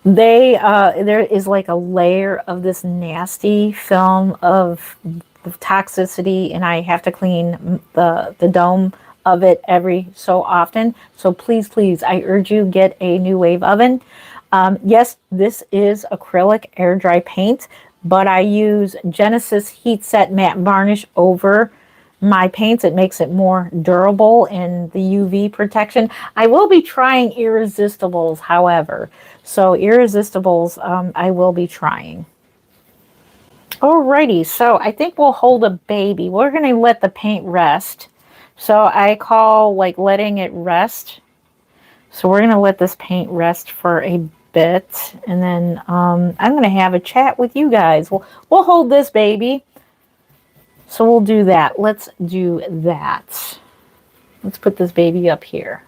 there is like a layer of this nasty film of toxicity, and I have to clean the dome of it every so often. So please, please, I urge you, get a new wave oven. Yes, this is acrylic air dry paint, but I use Genesis heat set matte varnish over my paints. It makes it more durable in the UV protection. I will be trying Irresistibles, however. So Irresistibles, I will be trying. Alrighty, so I think we'll hold a baby. We're going to let the paint rest. So I call like letting it rest. So we're going to let this paint rest for a bit. And then I'm going to have a chat with you guys. We'll hold this baby. So we'll do that. Let's do that. Let's put this baby up here.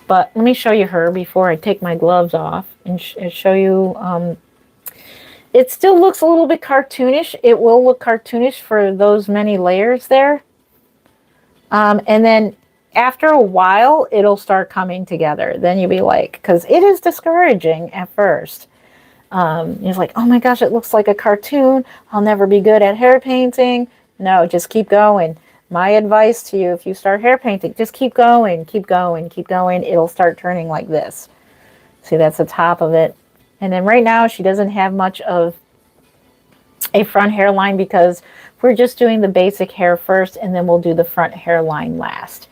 But let me show you her before I take my gloves off and show you. It still looks a little bit cartoonish. It will look cartoonish for those many layers there. And then after a while, it'll start coming together. Then you'll be like, because it is discouraging at first. It's like, oh my gosh, it looks like a cartoon. I'll never be good at hair painting. No, just keep going. My advice to you, if you start hair painting, just keep going, keep going, keep going. It'll start turning like this. See, that's the top of it. And then right now, she doesn't have much of a front hairline because we're just doing the basic hair first, and then we'll do the front hairline last.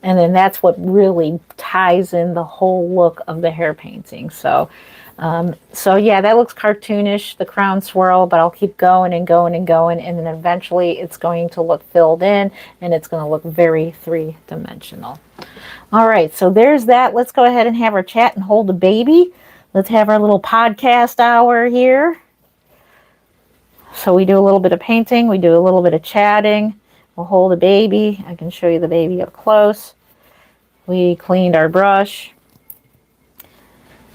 And then that's what really ties in the whole look of the hair painting. So yeah, that looks cartoonish, the crown swirl, but I'll keep going and going and going. And then eventually it's going to look filled in, and it's going to look very three-dimensional. All right, so there's that. Let's go ahead and have our chat and hold the baby. Let's have our little podcast hour here. So we do a little bit of painting. We do a little bit of chatting. We'll hold the baby. I can show you the baby up close. We cleaned our brush.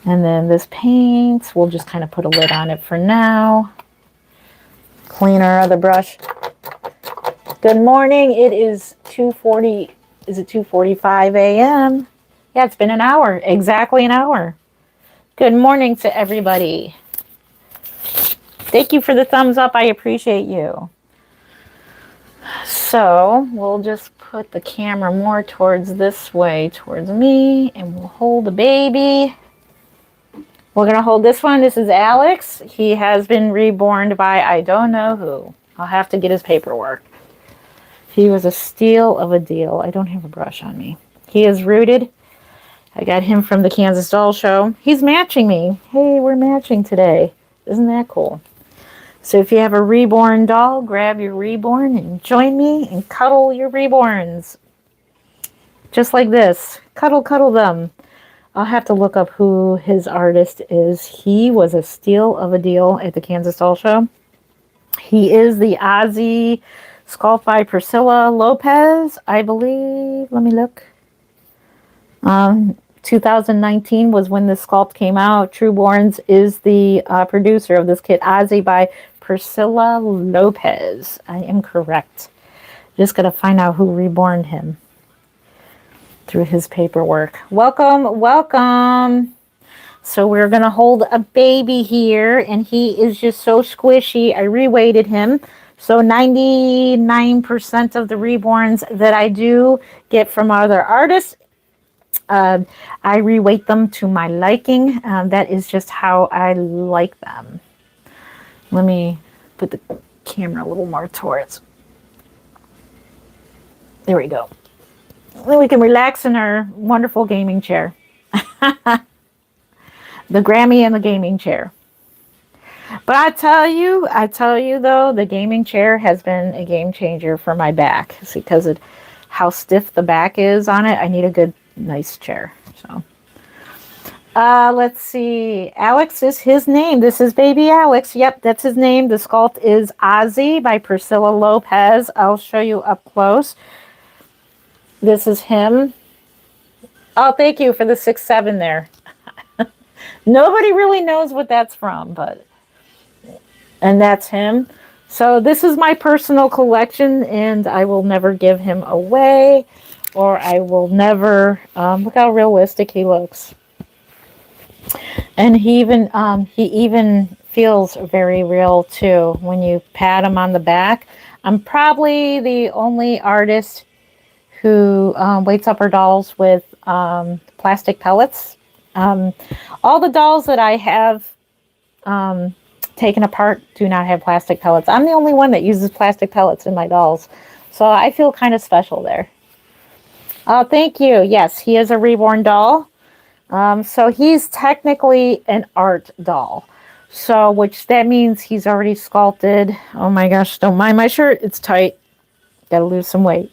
And then this paint, we'll just kind of put a lid on it for now. Clean our other brush. Good morning. It is 2:40. Is it 2:45 a.m.? Yeah, it's been an hour. Exactly an hour. Good morning to everybody. Thank you for the thumbs up. I appreciate you. So we'll just put the camera more towards this way, towards me, and we'll hold the baby. We're going to hold this one. This is Alex. He has been reborn by I don't know who. I'll have to get his paperwork. He was a steal of a deal. I don't have a brush on me. He is rooted. I got him from the Kansas Doll Show. He's matching me. Hey, we're matching today. Isn't that cool? So if you have a reborn doll, grab your reborn and join me and cuddle your reborns. Just like this. Cuddle, cuddle them. I'll have to look up who his artist is. He was a steal of a deal at the Kansas Doll Show. He is the Ozzy sculpt by Priscilla Lopez, I believe. Let me look. 2019 was when this sculpt came out. Newborns is the producer of this kit. Ozzy by Priscilla Lopez. I am correct. Just got to find out who reborn him through his paperwork. Welcome, welcome. So we're going to hold a baby here, and he is just so squishy. I reweighted him. So 99% of the reborns that I do get from other artists, I reweight them to my liking. That is just how I like them. Let me put the camera a little more towards. There we go. Then we can relax in our wonderful gaming chair. The Grammy and the gaming chair. But I tell you though, the gaming chair has been a game changer for my back. It's because of how stiff the back is on it. I need a good, nice chair. So, let's see. Alex is his name. This is baby Alex. Yep, that's his name. The sculpt is Ozzy by Priscilla Lopez. I'll show you up close. This is him. Oh, thank you for the 6'7" there. Nobody really knows what that's from, and that's him. So this is my personal collection, and I will never give him away, or I will never, look how realistic he looks. And he even feels very real too when you pat him on the back. I'm probably the only artist who weights up her dolls with plastic pellets. All the dolls that I have taken apart do not have plastic pellets. I'm the only one that uses plastic pellets in my dolls. So I feel kind of special there. Oh, thank you. Yes, he is a Reborn doll. So he's technically an art doll. So, which that means he's already sculpted. Oh my gosh, don't mind my shirt. It's tight. Gotta lose some weight.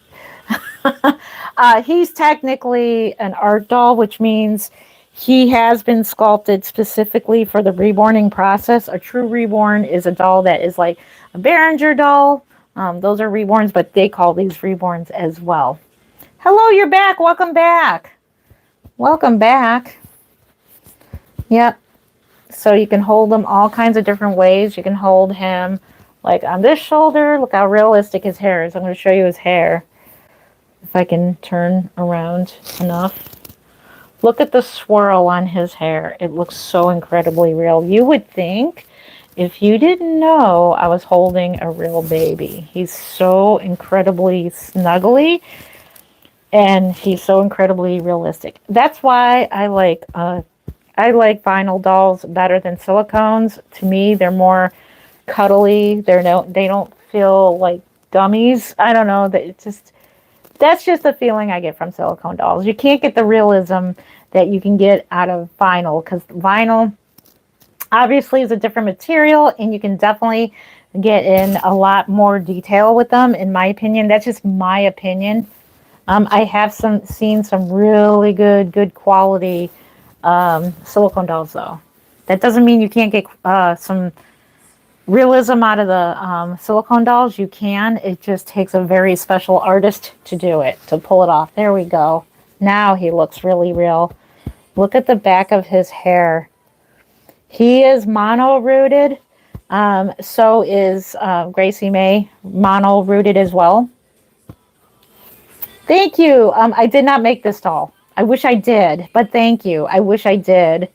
He's technically an art doll, which means he has been sculpted specifically for the reborning process. A true reborn is a doll that is like a Behringer doll. Those are reborns, but they call these reborns as well. Hello, you're back. Welcome back. Welcome back. Yep. So you can hold him all kinds of different ways. You can hold him like on this shoulder. Look how realistic his hair is. I'm going to show you his hair. If I can turn around enough. Look at the swirl on his hair. It looks so incredibly real. You would think, if you didn't know, I was holding a real baby. He's so incredibly snuggly, and he's so incredibly realistic. That's why I like vinyl dolls better than silicones. To me, they're more cuddly. They don't feel like dummies. I don't know. That's just the feeling I get from silicone dolls. You can't get the realism that you can get out of vinyl, because vinyl obviously is a different material, and you can definitely get in a lot more detail with them, in my opinion. That's just my opinion. I have seen some really good quality silicone dolls, though. That doesn't mean you can't get some realism out of the silicone dolls. You can. It just takes a very special artist to do it, to pull it off. There we go. Now he looks really real. Look at the back of his hair. He is mono-rooted. So is Gracie May, mono-rooted as well. Thank you. I did not make this doll. I wish I did, but thank you. I wish I did.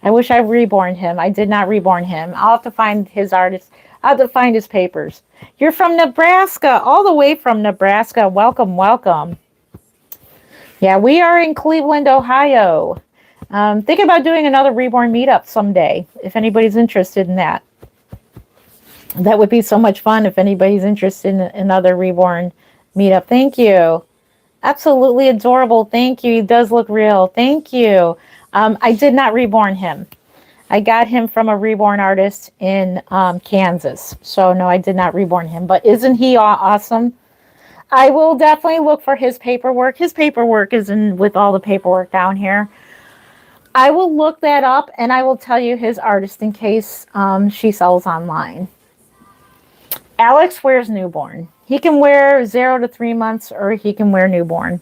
I wish I reborn him. I did not reborn him. I'll have to find his artist. I'll have to find his papers. You're from Nebraska, all the way from Nebraska. Welcome, welcome. Yeah, we are in Cleveland, Ohio. Thinking about doing another reborn meetup someday, if anybody's interested in that. That would be so much fun if anybody's interested in another reborn meetup. Thank you. Absolutely adorable. Thank you. He does look real. Thank you. I did not reborn him. I got him from a reborn artist in Kansas. So no, I did not reborn him. But isn't he awesome? I will definitely look for his paperwork. His paperwork is in with all the paperwork down here. I will look that up, and I will tell you his artist in case she sells online. Alex wears newborn. He can wear 0 to 3 months, or he can wear newborn.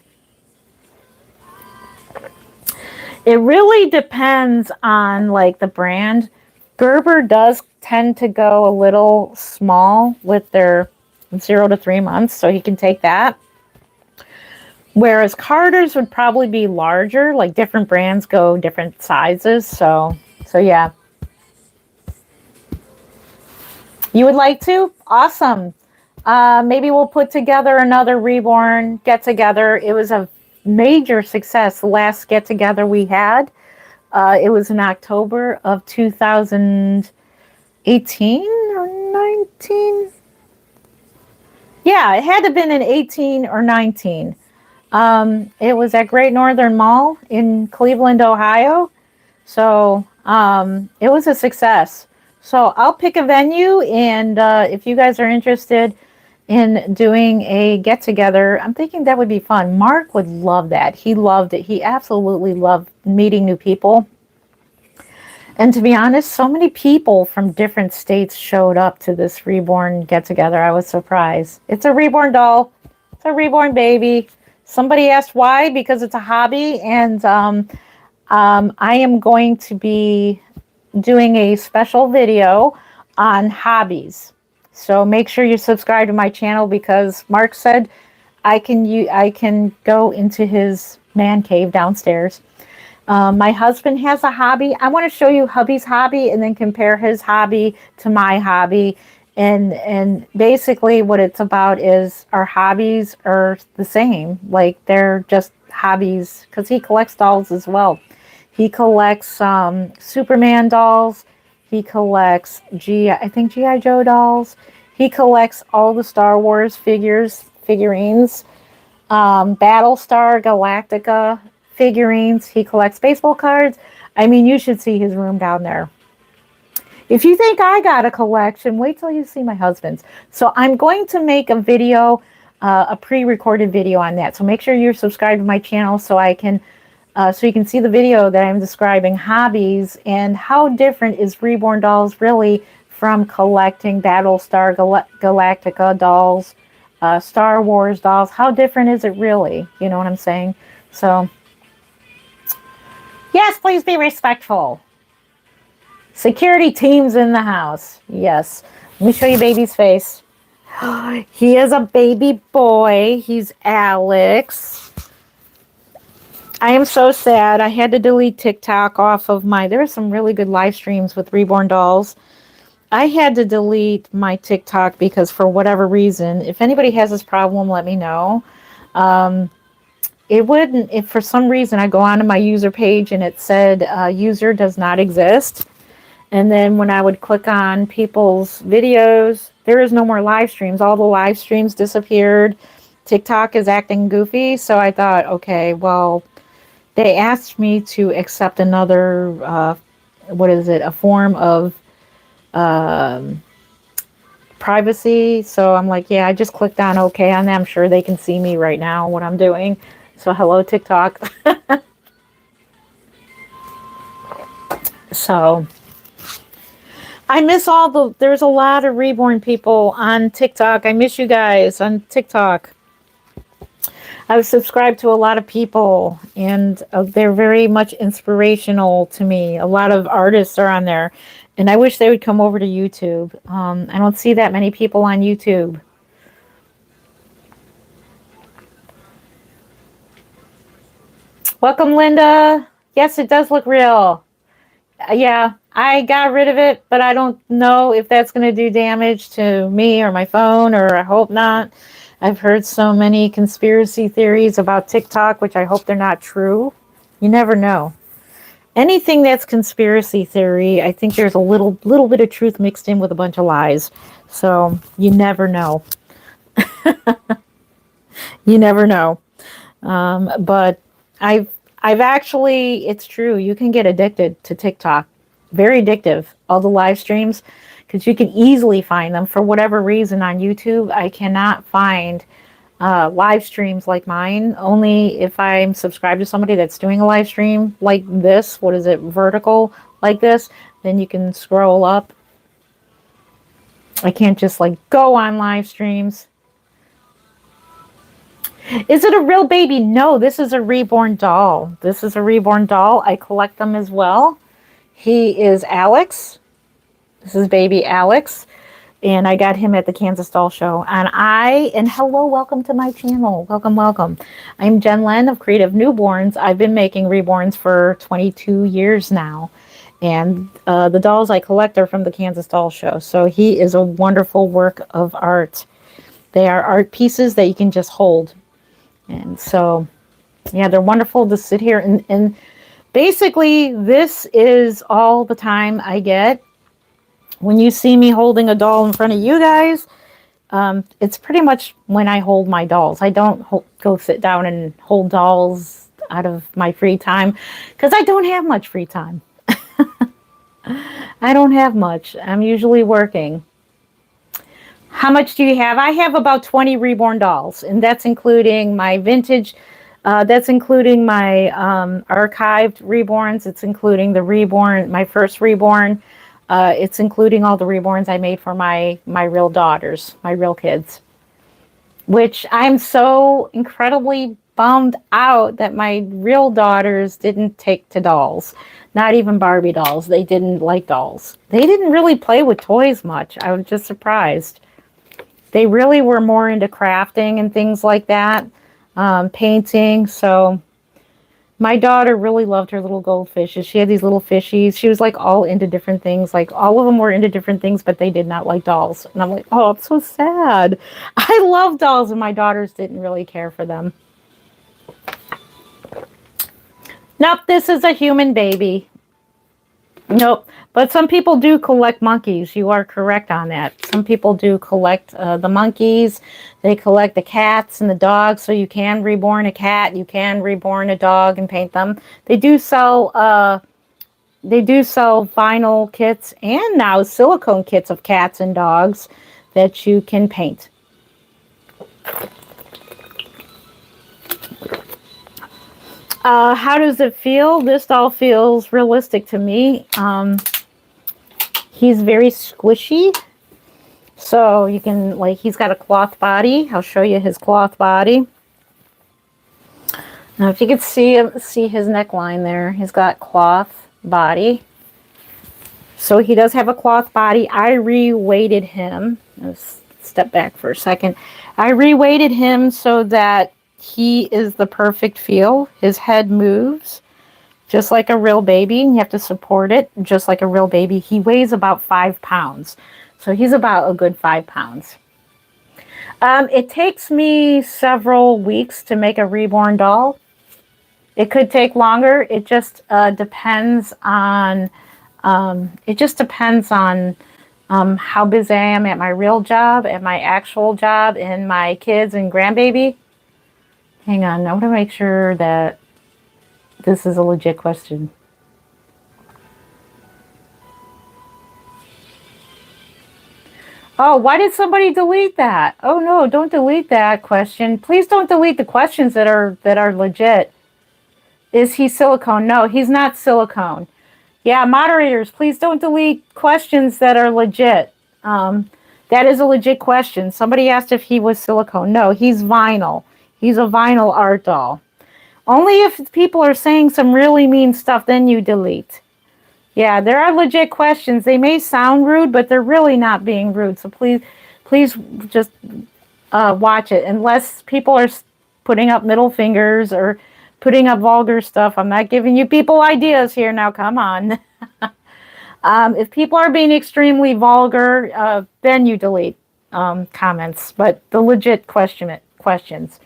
It really depends on like the brand. Gerber does tend to go a little small with their 0 to 3 months, so he can take that. Whereas Carter's would probably be larger. Like different brands go different sizes. So yeah. You would like to? Awesome. Maybe we'll put together another reborn get together. It was a major success. The last get together we had, it was in October of 2018 or 19. Yeah, it had to have been in 18 or 19. It was at Great Northern Mall in Cleveland, Ohio. So it was a success. So I'll pick a venue, and if you guys are interested in doing a get together, I'm thinking that would be fun. Mark would love that. He loved it. He absolutely loved meeting new people. And to be honest, so many people from different states showed up to this Reborn get together. I was surprised. It's a Reborn doll. It's a Reborn baby. Somebody asked why, because it's a hobby, and I am going to be doing a special video on hobbies. So make sure you subscribe to my channel, because Mark said I can go into his man cave downstairs. My husband has a hobby. I want to show you hubby's hobby and then compare his hobby to my hobby. And basically what it's about is our hobbies are the same. Like, they're just hobbies, because he collects dolls as well. He collects Superman dolls. He collects I think G.I. Joe dolls. He collects all the Star Wars figurines, Battlestar Galactica figurines. He collects baseball cards. I mean, you should see his room down there. If you think I got a collection, wait till you see my husband's. So I'm going to make a video, a pre-recorded video on that. So make sure you're subscribed to my channel so I can, so you can see the video that I'm describing hobbies and how different is Reborn dolls really from collecting Battlestar Galactica dolls, Star Wars dolls. How different is it really? You know what I'm saying? So, yes, please be respectful. Security teams in the house. Yes. Let me show you baby's face. He is a baby boy. He's Alex. I am so sad. I had to delete TikTok off of there are some really good live streams with Reborn dolls. I had to delete my TikTok because for whatever reason, if anybody has this problem, let me know. It wouldn't, if for some reason I go onto my user page and it said user does not exist. And then when I would click on people's videos, there is no more live streams. All the live streams disappeared. TikTok is acting goofy. So I thought, okay, well, they asked me to accept another, a form of privacy. So I'm like, yeah, I just clicked on okay on that. I'm sure they can see me right now, what I'm doing. So hello, TikTok. So I miss there's a lot of Reborn people on TikTok. I miss you guys on TikTok. I've subscribed to a lot of people, and they're very much inspirational to me. A lot of artists are on there, and I wish they would come over to YouTube. I don't see that many people on YouTube. Welcome, Linda. Yes, it does look real. Yeah, I got rid of it, but I don't know if that's going to do damage to me or my phone, or I hope not. I've heard so many conspiracy theories about TikTok, which I hope they're not true. You never know. Anything that's conspiracy theory, I think there's a little bit of truth mixed in with a bunch of lies. So you never know. You never know. But I've actually, it's true. You can get addicted to TikTok. Very addictive. All the live streams, because you can easily find them. For whatever reason on YouTube, I cannot find live streams like mine. Only if I'm subscribed to somebody that's doing a live stream like this. What is it? Vertical like this. Then you can scroll up. I can't just like go on live streams. Is it a real baby? No, this is a Reborn doll. This is a Reborn doll. I collect them as well. He is Alex. This is baby Alex. And I got him at the Kansas Doll Show. And hello, welcome to my channel. Welcome, welcome. I'm JenLen of Creative Newborns. I've been making Reborns for 22 years now. And the dolls I collect are from the Kansas Doll Show. So he is a wonderful work of art. They are art pieces that you can just hold. And so, yeah, they're wonderful to sit here. And basically, this is all the time I get. When you see me holding a doll in front of you guys, It's pretty much when I hold my dolls. I don't go sit down and hold dolls out of my free time because I don't have much free time. I don't have much. I'm usually working. How much do you have? I have about 20 reborn dolls, and that's including my vintage. That's including my archived reborns. It's including the reborn, my first reborn. It's including all the reborns I made for my real daughters, my real kids. Which I'm so incredibly bummed out that my real daughters didn't take to dolls. Not even Barbie dolls. They didn't like dolls. They didn't really play with toys much. I was just surprised. They really were more into crafting and things like that, painting. So my daughter really loved her little goldfishes. She had these little fishies. She was like all into different things. Like all of them were into different things, but they did not like dolls. And I'm like, oh, I'm so sad. I love dolls, and my daughters didn't really care for them. Nope, this is a human baby. Nope. But some people do collect monkeys. You are correct on that. Some people do collect the monkeys. They collect the cats and the dogs. So you can reborn a cat. You can reborn a dog and paint them. They do sell vinyl kits and now silicone kits of cats and dogs that you can paint. How does it feel? This doll feels realistic to me. He's very squishy. So you can, like, he's got a cloth body. I'll show you his cloth body. Now, if you could see his neckline there, he's got cloth body. So he does have a cloth body. I re-weighted him. Let's step back for a second. I re-weighted him so that he is the perfect feel. His head moves just like a real baby. You have to support it just like a real baby. He weighs about 5 pounds. So he's about a good 5 pounds. It takes me several weeks to make a reborn doll. It could take longer. It just depends on how busy I am at my real job, at my actual job, and my kids and grandbaby. Hang on, I want to make sure that this is a legit question. Oh, why did somebody delete that? Oh no, don't delete that question. Please don't delete the questions that are legit. Is he silicone? No, he's not silicone. Yeah, moderators, please don't delete questions that are legit. That is a legit question. Somebody asked if he was silicone. No, he's vinyl. He's a vinyl art doll. Only if people are saying some really mean stuff, then you delete. Yeah, there are legit questions. They may sound rude, but they're really not being rude. So please just watch it. Unless people are putting up middle fingers or putting up vulgar stuff. I'm not giving you people ideas here. Now, come on. If people are being extremely vulgar, then you delete comments. But the legit questions.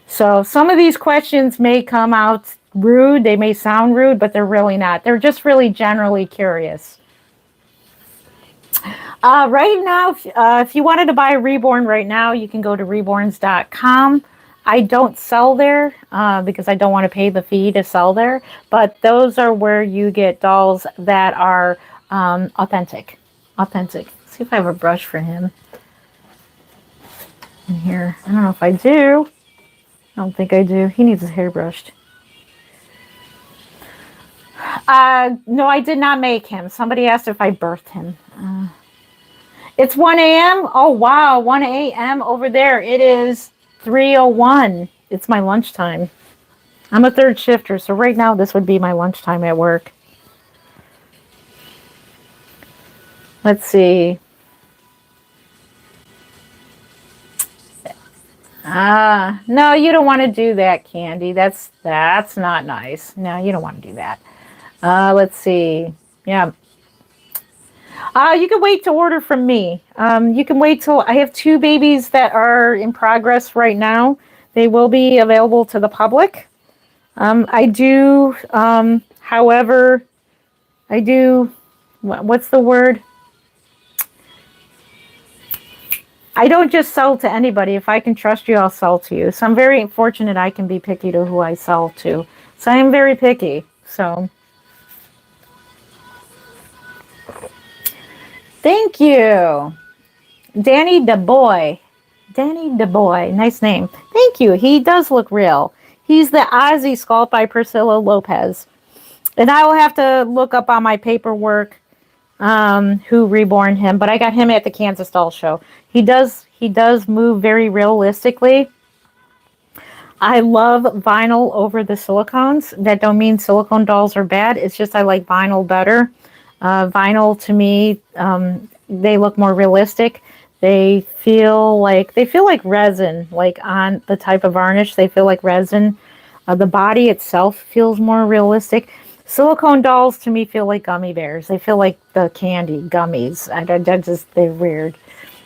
So some of these questions may come out rude. They may sound rude, but they're really not. They're just really generally curious. Right now, if you wanted to buy a Reborn right now, you can go to reborns.com. I don't sell there because I don't want to pay the fee to sell there. But those are where you get dolls that are authentic. Authentic. Let's see if I have a brush for him in here. I don't know if I do. I don't think I do. He needs his hair brushed. No, I did not make him. Somebody asked if I birthed him. It's 1 a.m. Oh, wow. 1 a.m. over there. It is 3:01. It's my lunchtime. I'm a third shifter, so right now this would be my lunchtime at work. Let's see. No, you don't want to do that, Candy. That's not nice. No, you don't want to do that. Let's see. Yeah. You can wait to order from me. You can wait till I have 2 babies that are in progress right now. They will be available to the public. However, what's the word? I don't just sell to anybody. If I can trust you, I'll sell to you. So I'm very fortunate I can be picky to who I sell to. So I am very picky. So thank you. Danny DeBoy. Danny DeBoy. Nice name. Thank you. He does look real. He's the Ozzy sculpt by Priscilla Lopez. And I will have to look up on my paperwork who reborn him, but I got him at the Kansas Doll Show. He does move very realistically. I love vinyl over the silicones. That don't mean silicone dolls are bad. It's just I like vinyl better. Vinyl to me, they look more realistic. They feel like resin, like on the type of varnish. They feel like resin. The body itself feels more realistic. Silicone dolls to me feel like gummy bears. They feel like the candy gummies. They're weird.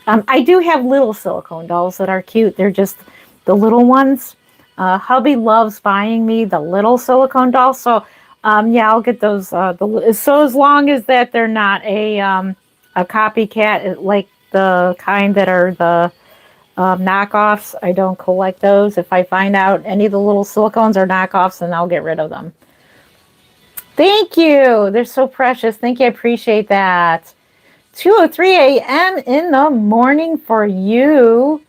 I do have little silicone dolls that are cute. They're just the little ones. Hubby loves buying me the little silicone dolls. So yeah, I'll get those. So as long as that they're not a copycat, like the kind that are the knockoffs, I don't collect those. If I find out any of the little silicones are knockoffs, then I'll get rid of them. Thank you. They're so precious. Thank you. I appreciate that. 2:03 a.m. in the morning for you.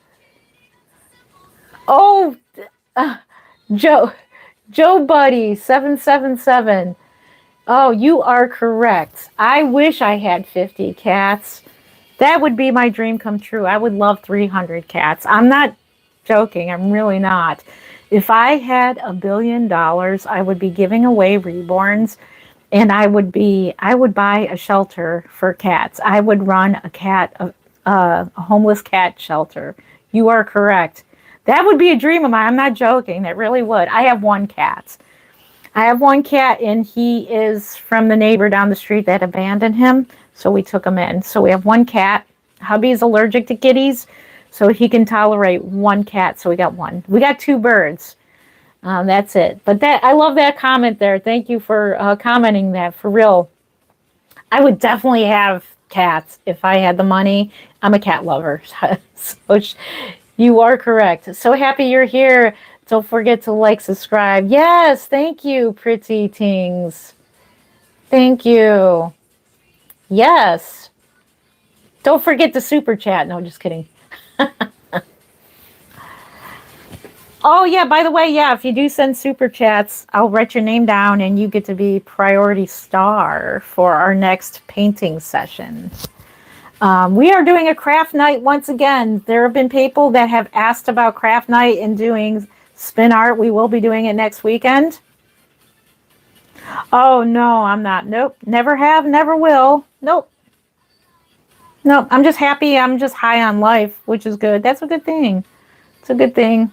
Oh, Joe Buddy 777. Oh, you are correct. I wish I had 50 cats. That would be my dream come true. I would love 300 cats. I'm not joking. I'm really not. If I had $1 billion, I would be giving away reborns, and I would buy a shelter for cats. I would run a homeless cat shelter. You are correct. That would be a dream of mine. I'm not joking. That really would. I have one cat. And he is from the neighbor down the street that abandoned him. So we took him in. So we have one cat. Hubby's allergic to kitties, so he can tolerate one cat. So we got one. We got 2 birds. That's it. But I love that comment there. Thank you for commenting that. For real, I would definitely have cats if I had the money. I'm a cat lover. So you are correct. So happy you're here. Don't forget to like, subscribe. Yes, thank you, pretty things. Thank you. Yes. Don't forget to super chat. No, just kidding. Oh, yeah, by the way, yeah, if you do send super chats, I'll write your name down and you get to be priority star for our next painting session. We are doing a craft night once again. There have been people that have asked about craft night and doing spin art. We will be doing it next weekend. Oh, no, I'm not. Nope. Never have, never will. Nope. Nope. I'm just happy. I'm just high on life, which is good. That's a good thing. It's a good thing.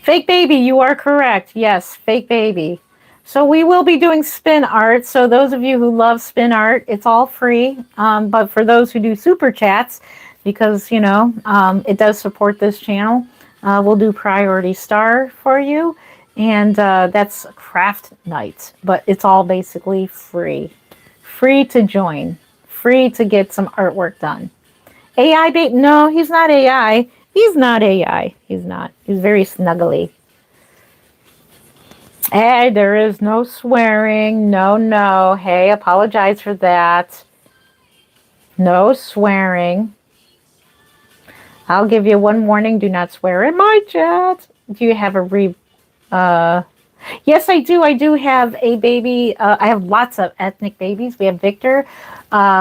Fake baby, you are correct. Yes, fake baby. So we will be doing spin art. So those of you who love spin art, it's all free. But for those who do super chats, because, you know, it does support this channel, we'll do priority star for you. And that's craft night. But it's all basically free. Free to join. Free to get some artwork done. AI bait? No, he's not AI. He's not AI. He's not. He's very snuggly. Hey, there is no swearing. No, no. Hey, apologize for that. No swearing. I'll give you one warning. Do not swear in my chat. Do you have a Yes, I do. I do have a baby. I have lots of ethnic babies. We have Victor.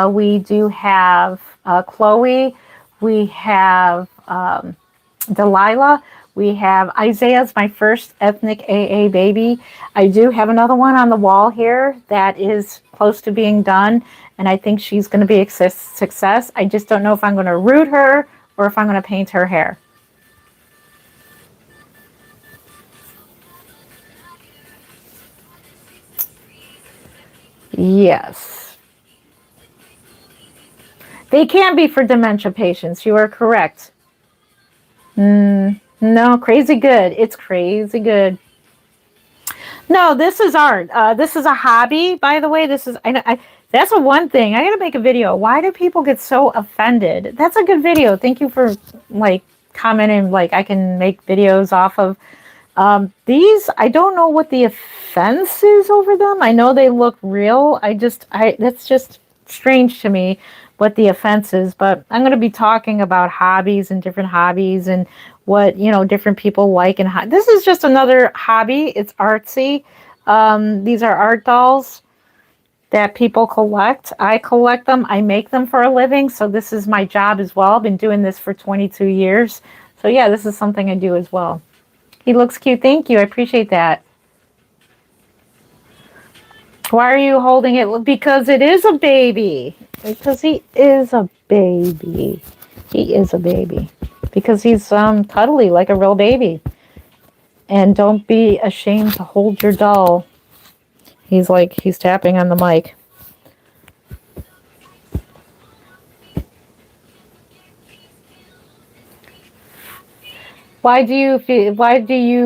We do have Chloe. We have Delilah. We have Isaiah's my first ethnic AA baby. I do have another one on the wall here that is close to being done, and I think she's going to be a success. I just don't know if I'm going to root her or if I'm going to paint her hair. Yes. They can be for dementia patients. You are correct. No, crazy good. It's crazy good. No, this is art. This is a hobby, by the way. This is That's a one thing. I gotta make a video. Why do people get so offended? That's a good video. Thank you for like commenting. Like I can make videos off of these. I don't know what the offense is over them. I know they look real. That's just strange to me what the offense is. But I'm gonna be talking about hobbies and different hobbies and what different people like and this is just another hobby. It's artsy. These are art dolls that people collect. I collect them. I make them for a living. So this is my job as well. I've been doing this for 22 years. So yeah, this is something I do as well. He looks cute. Thank you. I appreciate that. Why are you holding it? Because it is a baby. Because he is a baby. He is a baby. Because he's cuddly like a real baby. And don't be ashamed to hold your doll. He's tapping on the mic. Why do you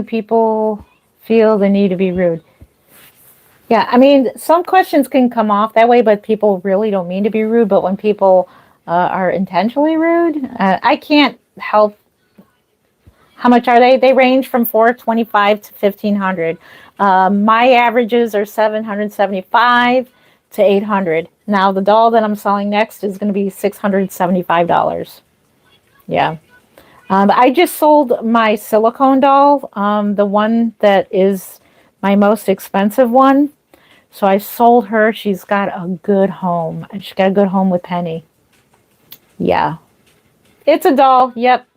people feel the need to be rude? Yeah, I mean, some questions can come off that way, but people really don't mean to be rude. But when people are intentionally rude, I can't help. How much are they? They range from $425 to $1,500. My averages are $775 to $800. Now the doll that I'm selling next is going to be $675. Yeah. I just sold my silicone doll, the one that is my most expensive one. So I sold her. She's got a good home. She's got a good home with Penny. Yeah. It's a doll. Yep.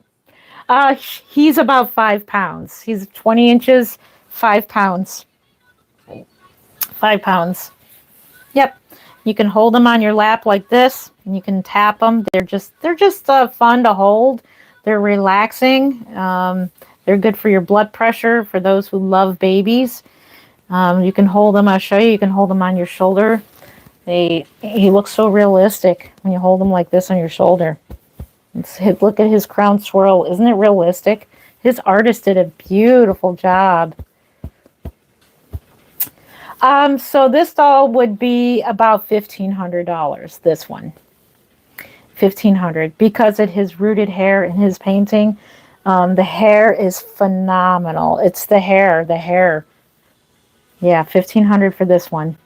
He's about 5 pounds. He's 20 inches, 5 pounds. 5 pounds. Yep. You can hold them on your lap like this, and you can tap them. They're just fun to hold. They're relaxing. They're good for your blood pressure. For those who love babies, you can hold them. I'll show you. You can hold them on your shoulder. He looks so realistic when you hold them like this on your shoulder. Look at his crown swirl. Isn't it realistic? His artist did a beautiful job. So this doll would be about $1,500. This one, $1,500, because of his rooted hair in his painting. The hair is phenomenal. It's the hair. Yeah, $1,500 for this one.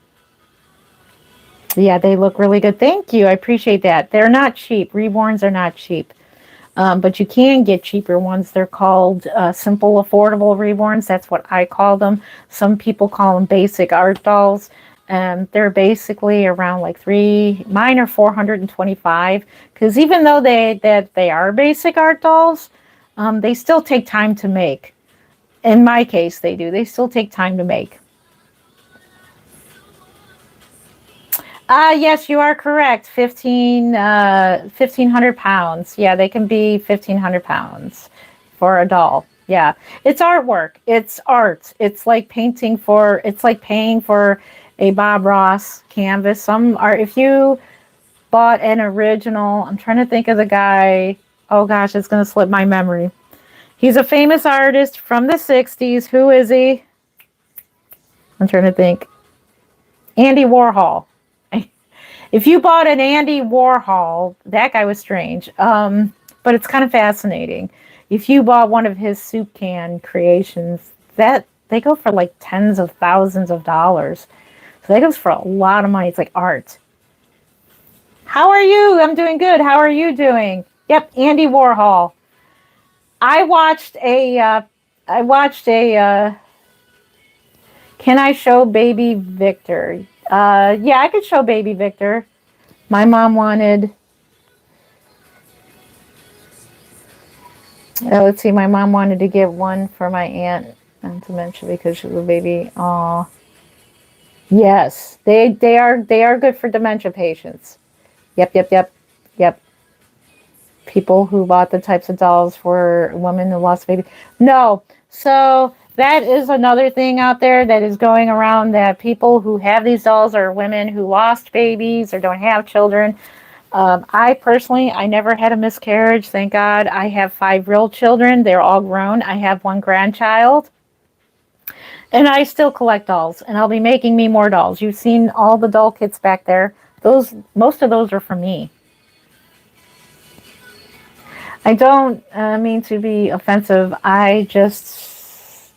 Yeah, they look really good. Thank you. I appreciate that. They're not cheap. Reborns are not cheap. But you can get cheaper ones. They're called simple, affordable reborns. That's what I call them. Some people call them basic art dolls. They're basically around like mine are $425. Because even though they are basic art dolls, they still take time to make. In my case, they do. They still take time to make. Yes, you are correct. 1,500 pounds. Yeah, they can be 1,500 pounds for a doll. Yeah, it's artwork. It's art. It's like paying for a Bob Ross canvas. If you bought an original, I'm trying to think of the guy. Oh gosh, it's going to slip my memory. He's a famous artist from the 60s. Who is he? I'm trying to think. Andy Warhol. If you bought an Andy Warhol, that guy was strange, but it's kind of fascinating. If you bought one of his soup can creations, they go for like tens of thousands of dollars. So that goes for a lot of money. It's like art. How are you? I'm doing good. How are you doing? Yep, Andy Warhol. I watched a. Can I show baby Victor? Yeah, I could show baby Victor. My mom wanted. Let's see. My mom wanted to get one for my aunt on dementia because she was a baby. Aw. Yes, they are good for dementia patients. Yep. People who bought the types of dolls for women who lost babies. No, so. That is another thing out there that is going around, that people who have these dolls are women who lost babies or don't have children. I personally, I never had a miscarriage. Thank God. I have 5 real children. They're all grown. I have 1 grandchild. And I still collect dolls. And I'll be making me more dolls. You've seen all the doll kits back there. Most of those are for me. I don't mean to be offensive. I just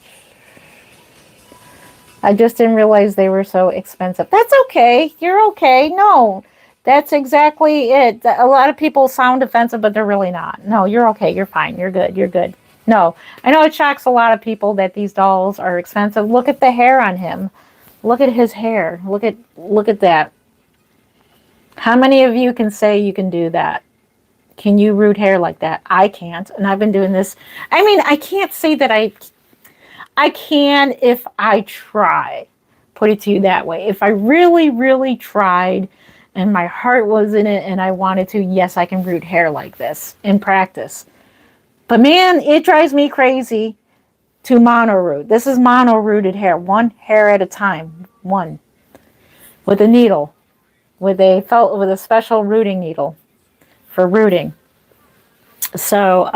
didn't realize they were so expensive. That's okay. You're okay. No, that's exactly it. A lot of people sound offensive, but they're really not. No, you're okay. You're fine. You're good. You're good. No, I know it shocks a lot of people that these dolls are expensive. Look at the hair on him. Look at his hair. Look at that. How many of you can say you can do that? Can you root hair like that? I can't, and I've been doing this. I mean, I can't say that I can if I try. Put it to you that way. If I really, really tried and my heart was in it and I wanted to, yes, I can root hair like this in practice. But man, it drives me crazy to mono root. This is mono rooted hair, one hair at a time, one, with a needle, with a special rooting needle for rooting. So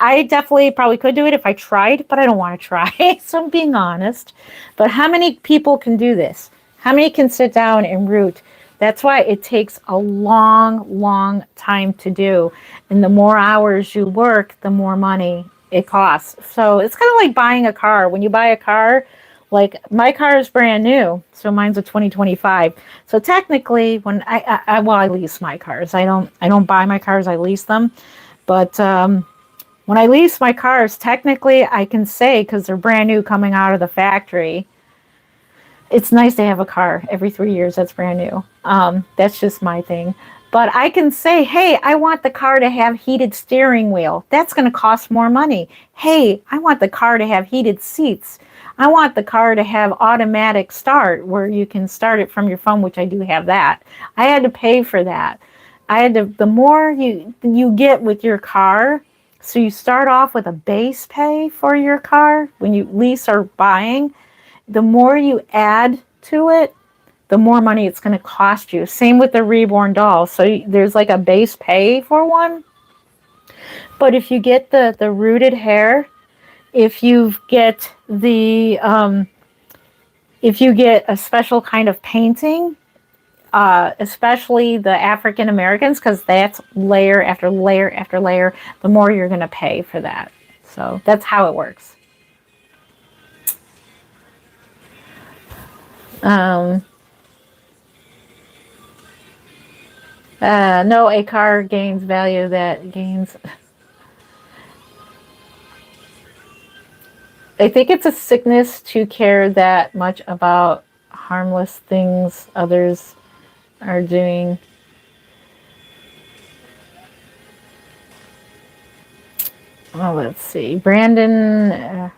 I definitely probably could do it if I tried, but I don't want to try. So I'm being honest. But how many people can do this? How many can sit down and root? That's why it takes a long, long time to do. And the more hours you work, the more money it costs. So it's kind of like buying a car. When you buy a car, like my car is brand new, so mine's a 2025. So technically, when I lease my cars. I don't buy my cars. I lease them. But when I lease my cars, technically I can say, because they're brand new coming out of the factory, it's nice to have a car every 3 years that's brand new. That's just my thing. But I can say, hey, I want the car to have heated steering wheel. That's going to cost more money. Hey, I want the car to have heated seats. I want the car to have automatic start where you can start it from your phone, which I do have that. I had to pay for that. The more you get with your car, so you start off with a base pay for your car when you lease or buying. The more you add to it, the more money it's going to cost you. Same with the Reborn doll. So there's like a base pay for one. But if you get the rooted hair, if you get a special kind of painting, especially the African Americans, because that's layer after layer after layer, the more you're going to pay for that. So that's how it works. No, a car gains value that gains. I think it's a sickness to care that much about harmless things others are doing. Oh, let's see. Brandon,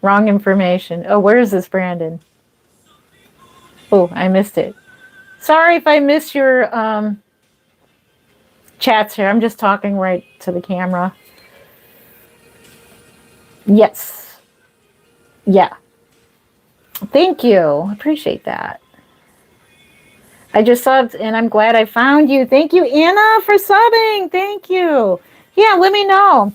wrong information. Oh, where is this, Brandon? Oh, I missed it. Sorry if I missed your chats here. I'm just talking right to the camera. Yes. Yeah. Thank you. Appreciate that. I just subbed and I'm glad I found you. Thank you, Anna, for subbing. Thank you. Yeah, let me know.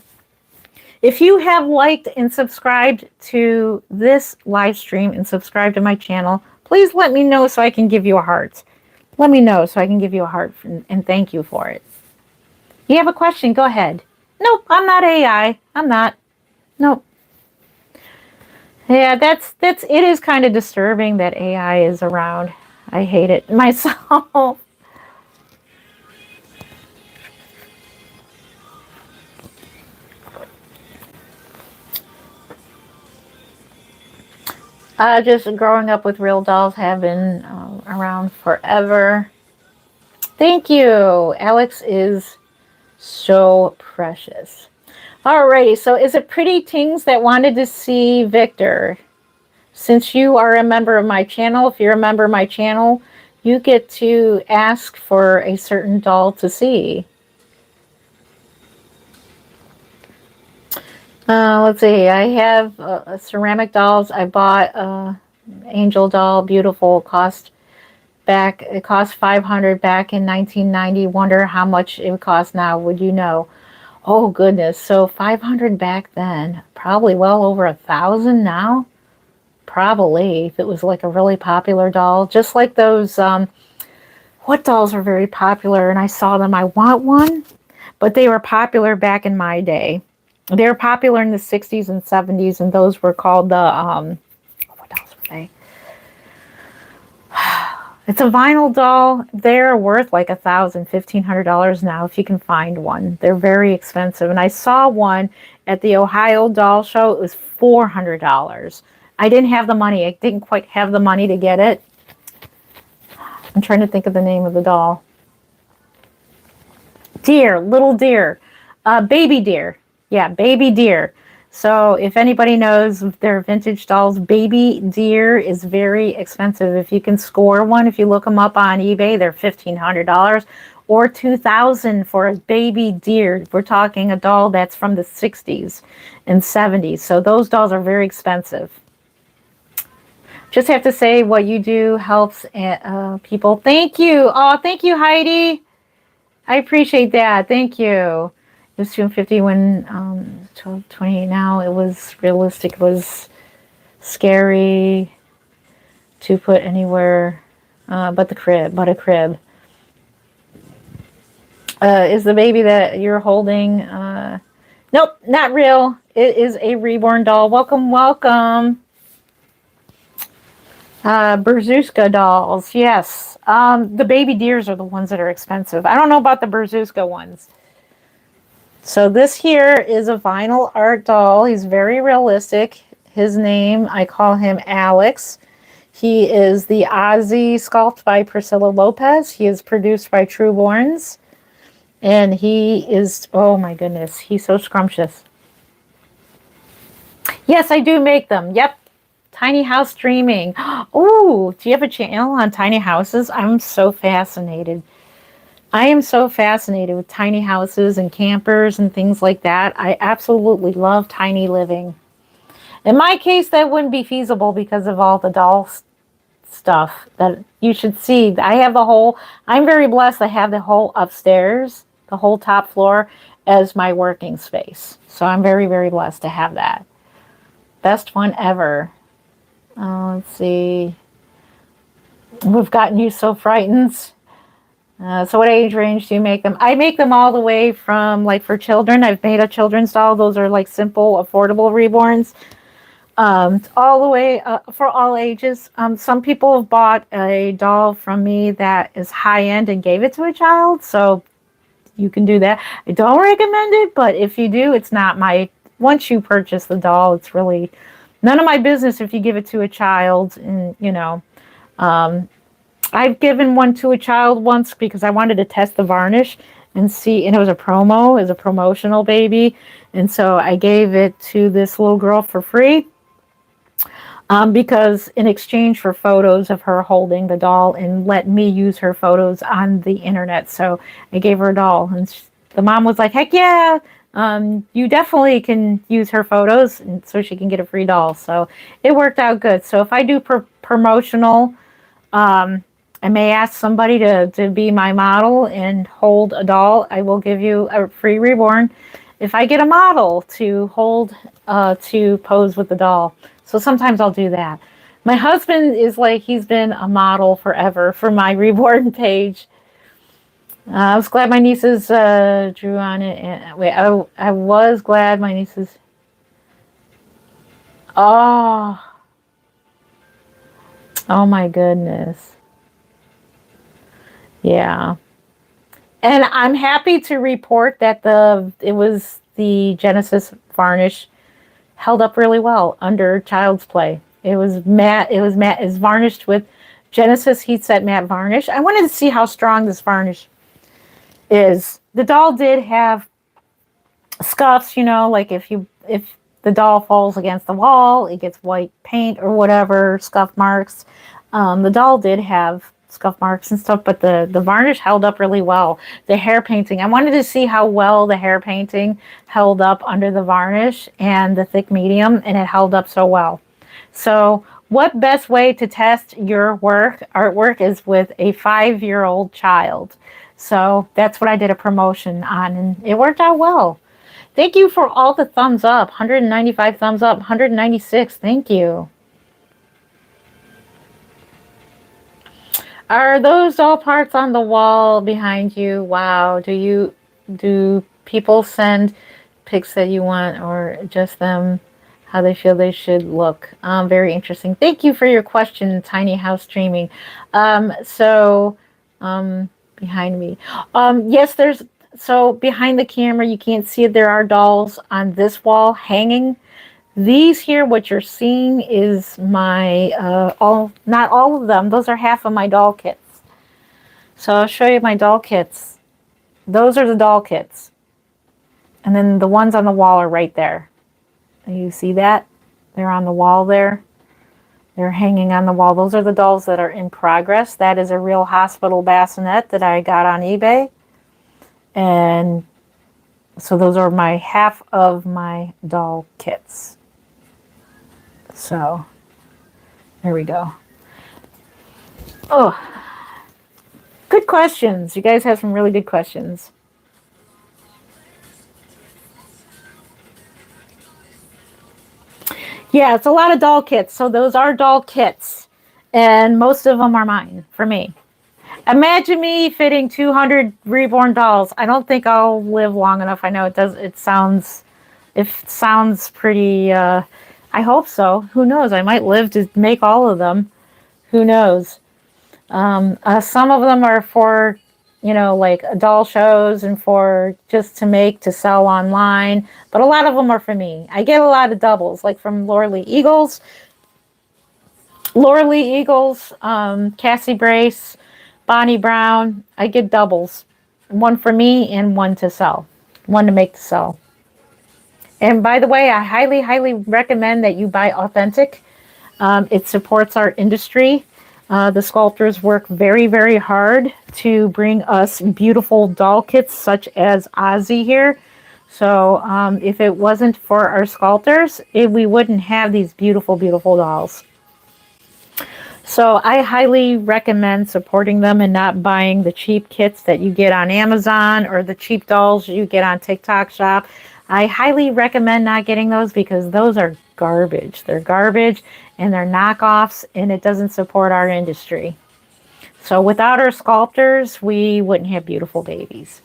If you have liked and subscribed to this live stream and subscribed to my channel, please let me know so I can give you a heart. Let me know so I can give you a heart and thank you for it. You have a question? Go ahead. Nope, I'm not AI. I'm not. Nope. Yeah, it is kind of disturbing that AI is around. I hate it myself. Just growing up with real dolls have been around forever. Thank you. Alex is so precious. Alrighty, so is it Pretty Tings that wanted to see Victor? Since you are a member of my channel, if you're a member of my channel, you get to ask for a certain doll to see. Let's see. I have ceramic dolls. I bought angel doll, beautiful. It cost $500 back in 1990. Wonder how much it would cost now. Would you know? Oh goodness. So $500 back then, probably well over $1,000 now. Probably, if it was like a really popular doll, just like those what dolls are very popular, and I saw them. I want one, but they were popular back in my day. They were popular in the 60s and 70s, and those were called the, what dolls were they? It's a vinyl doll. They're worth like $1,000, $1,500 now if you can find one. They're very expensive. And I saw one at the Ohio Doll Show. It was $400. I didn't have the money. I didn't quite have the money to get it. I'm trying to think of the name of the doll. Deer, little deer, baby deer. Yeah, baby deer. So if anybody knows their vintage dolls, baby deer is very expensive. If you can score one, if you look them up on eBay, they're $1,500 or $2,000 for a baby deer. We're talking a doll that's from the 60s and 70s. So those dolls are very expensive. Just have to say what you do helps people. Thank you. Oh, thank you, Heidi. I appreciate that. Thank you. It was 250 when 1228 now. It was realistic. It was scary to put anywhere but the crib, but a crib. Is the baby that you're holding? Nope, not real. It is a reborn doll. Welcome, welcome. Berzuska dolls, yes. The baby deers are the ones that are expensive. I don't know about the Berzuska ones. So this here is a vinyl art doll. He's very realistic. His name, I call him Alex. He is the Ozzy sculpt by Priscilla Lopez. He is produced by Newborns. And he is, oh my goodness, he's so scrumptious. Yes, I do make them. Yep. Tiny House Dreaming. Oh, do you have a channel on tiny houses? I'm so fascinated. I am so fascinated with tiny houses and campers and things like that. I absolutely love tiny living. In my case, that wouldn't be feasible because of all the doll stuff that you should see. I have the whole, I'm very blessed. I have the whole upstairs, the whole top floor as my working space. So I'm very, very blessed to have that. Best one ever. Let's see. We've gotten you so frightened. So what age range do you make them? I make them all the way from, like, for children. I've made a children's doll. Those are like simple, affordable reborns. All the way for all ages. Some people have bought a doll from me that is high-end and gave it to a child. So you can do that. I don't recommend it, but if you do, it's not my... Once you purchase the doll, it's really none of my business if you give it to a child. And, you know... I've given one to a child once because I wanted to test the varnish and see, and it was a promo, it was a promotional baby. And so I gave it to this little girl for free because in exchange for photos of her holding the doll and let me use her photos on the internet. So I gave her a doll and the mom was like, heck yeah, you definitely can use her photos and so she can get a free doll. So it worked out good. So if I do promotional, I may ask somebody to be my model and hold a doll. I will give you a free reborn if I get a model to hold, to pose with the doll. So sometimes I'll do that. My husband is like, he's been a model forever for my reborn page. I was glad my nieces drew on it. And, wait, I was glad my nieces... Oh my goodness. Yeah. And I'm happy to report that it was the Genesis varnish held up really well under Child's Play. It was matte. It was matte. It's varnished with Genesis Heat Set Matte Varnish. I wanted to see how strong this varnish is. The doll did have scuffs, you know, like if the doll falls against the wall, it gets white paint or whatever, scuff marks. The doll did have scuff marks and stuff, but the varnish held up really well. The hair painting, I wanted to see how well the hair painting held up under the varnish and the thick medium, and it held up so well. So what best way to test your artwork is with a 5-year-old child. So that's what I did a promotion on, and it worked out well. Thank you for all the thumbs up. 195 thumbs up, 196. Thank you. Are those all parts on the wall behind you? Wow. Do people send pics that you want, or just them how they feel they should look? Very interesting. Thank you for your question, Tiny House Dreaming. So behind me. Yes, there's so behind the camera you can't see it. There are dolls on this wall hanging. These here, what you're seeing is my all not all of them. Those are half of my doll kits. So I'll show you my doll kits. Those are the doll kits. And then the ones on the wall are right there. You see that? They're on the wall there. They're hanging on the wall. Those are the dolls that are in progress. That is a real hospital bassinet that I got on eBay. And so those are my half of my doll kits. So there we go. Oh, good questions. You guys have some really good questions. Yeah, it's a lot of doll kits. So those are doll kits. And most of them are mine, for me. Imagine me fitting 200 reborn dolls. I don't think I'll live long enough. I know it sounds pretty, I hope so. Who knows? I might live to make all of them. Who knows? Some of them are for, like doll shows and for just to sell online. But a lot of them are for me. I get a lot of doubles, like from Laura Lee Eagles, Cassie Brace, Bonnie Brown. I get doubles. One for me and one to sell. One to make to sell. And by the way, I highly, highly recommend that you buy authentic. It supports our industry. The sculptors work very, very hard to bring us beautiful doll kits such as Ozzy here. So if it wasn't for our sculptors, we wouldn't have these beautiful, beautiful dolls. So I highly recommend supporting them and not buying the cheap kits that you get on Amazon or the cheap dolls you get on TikTok Shop. I highly recommend not getting those because those are garbage. They're garbage and they're knockoffs and it doesn't support our industry. So without our sculptors, we wouldn't have beautiful babies.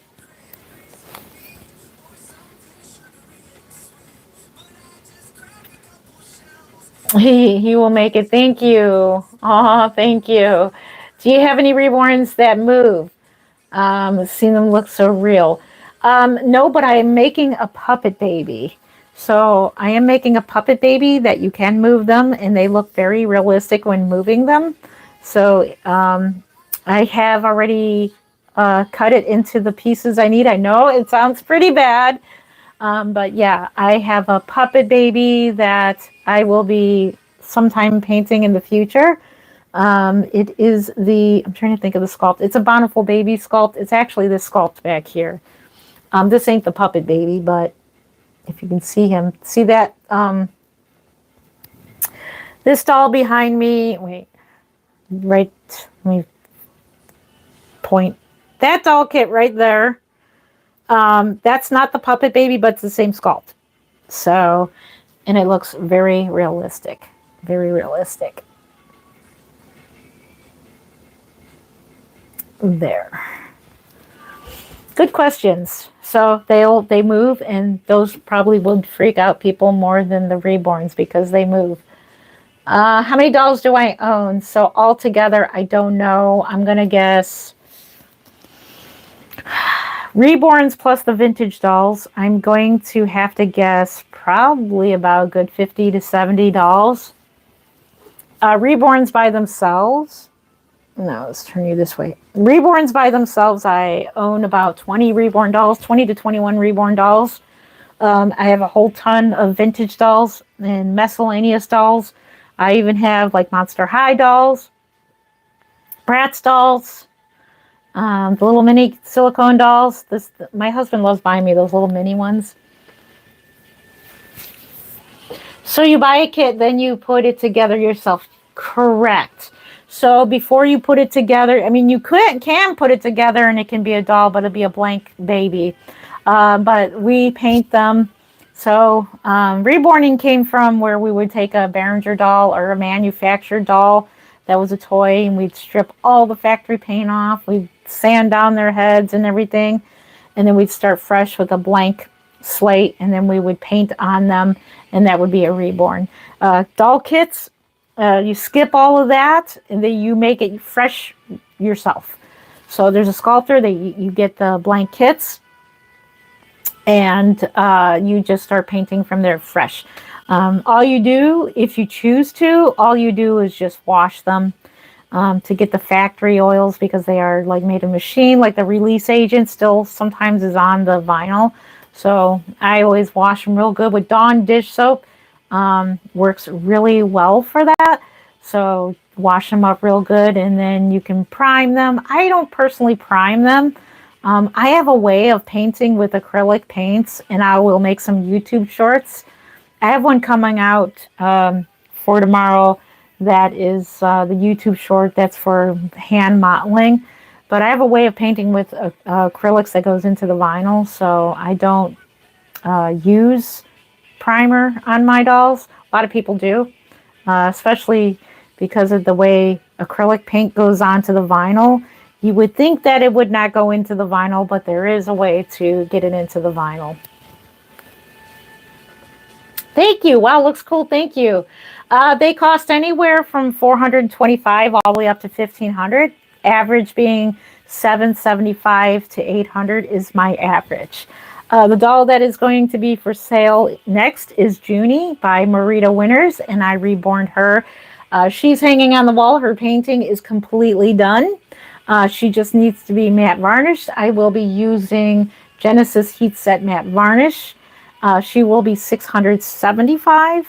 He will make it. Thank you. Oh, thank you. Do you have any reborns that move? Seeing them look so real. No, but I am making a puppet baby. So I am making a puppet baby that you can move them, and they look very realistic when moving them. So I have already cut it into the pieces I need. I know it sounds pretty bad, but yeah, I have a puppet baby that I will be sometime painting in the future. It is I'm trying to think of the sculpt. It's a Bountiful Baby sculpt. It's actually this sculpt back here. This ain't the puppet baby, but if you can see him, see that, this doll behind me, wait, right, let me point, that doll kit right there, that's not the puppet baby, but it's the same sculpt. So, and it looks very realistic, very realistic. There. Good questions. So they move, and those probably would freak out people more than the reborns because they move. How many dolls do I own? So altogether, I don't know. I'm gonna guess reborns plus the vintage dolls. I'm going to have to guess probably about a good 50 to 70 dolls. Reborns by themselves. No, let's turn you this way. Reborns by themselves, I own about 20 reborn dolls, 20 to 21 reborn dolls. I have a whole ton of vintage dolls and miscellaneous dolls. I even have like Monster High dolls, Bratz dolls, the little mini silicone dolls. My husband loves buying me those little mini ones. So you buy a kit, then you put it together yourself. Correct. So before you put it together, I mean, you can put it together and it can be a doll, but it'll be a blank baby. But we paint them. So reborning came from where we would take a Behringer doll or a manufactured doll that was a toy, and we'd strip all the factory paint off. We'd sand down their heads and everything, and then we'd start fresh with a blank slate, and then we would paint on them, and that would be a reborn. Doll kits, you skip all of that, and then you make it fresh yourself. So there's a sculptor that you get the blank kits, and you just start painting from there fresh. All you do, if you choose to, all you do is just wash them to get the factory oils, because they are like made in machine. Like the release agent still sometimes is on the vinyl. So I always wash them real good with Dawn dish soap. Works really well for that. So wash them up real good, and then you can prime them. I don't personally prime them. I have a way of painting with acrylic paints, and I will make some YouTube shorts. I have one coming out for tomorrow that is the YouTube short that's for hand modeling. But I have a way of painting with acrylics that goes into the vinyl, so I don't use primer on my dolls. A lot of people do, especially because of the way acrylic paint goes onto the vinyl. You would think that it would not go into the vinyl, but there is a way to get it into the vinyl. Thank you. Wow, looks cool. Thank you. They cost anywhere from $425 all the way up to $1,500. Average being $775 to $800 is my average. The doll that is going to be for sale next is Junie by Marita Winters, and I reborned her. She's hanging on the wall. Her painting is completely done. She just needs to be matte varnished. I will be using Genesis Heat Set Matte Varnish. She will be $675.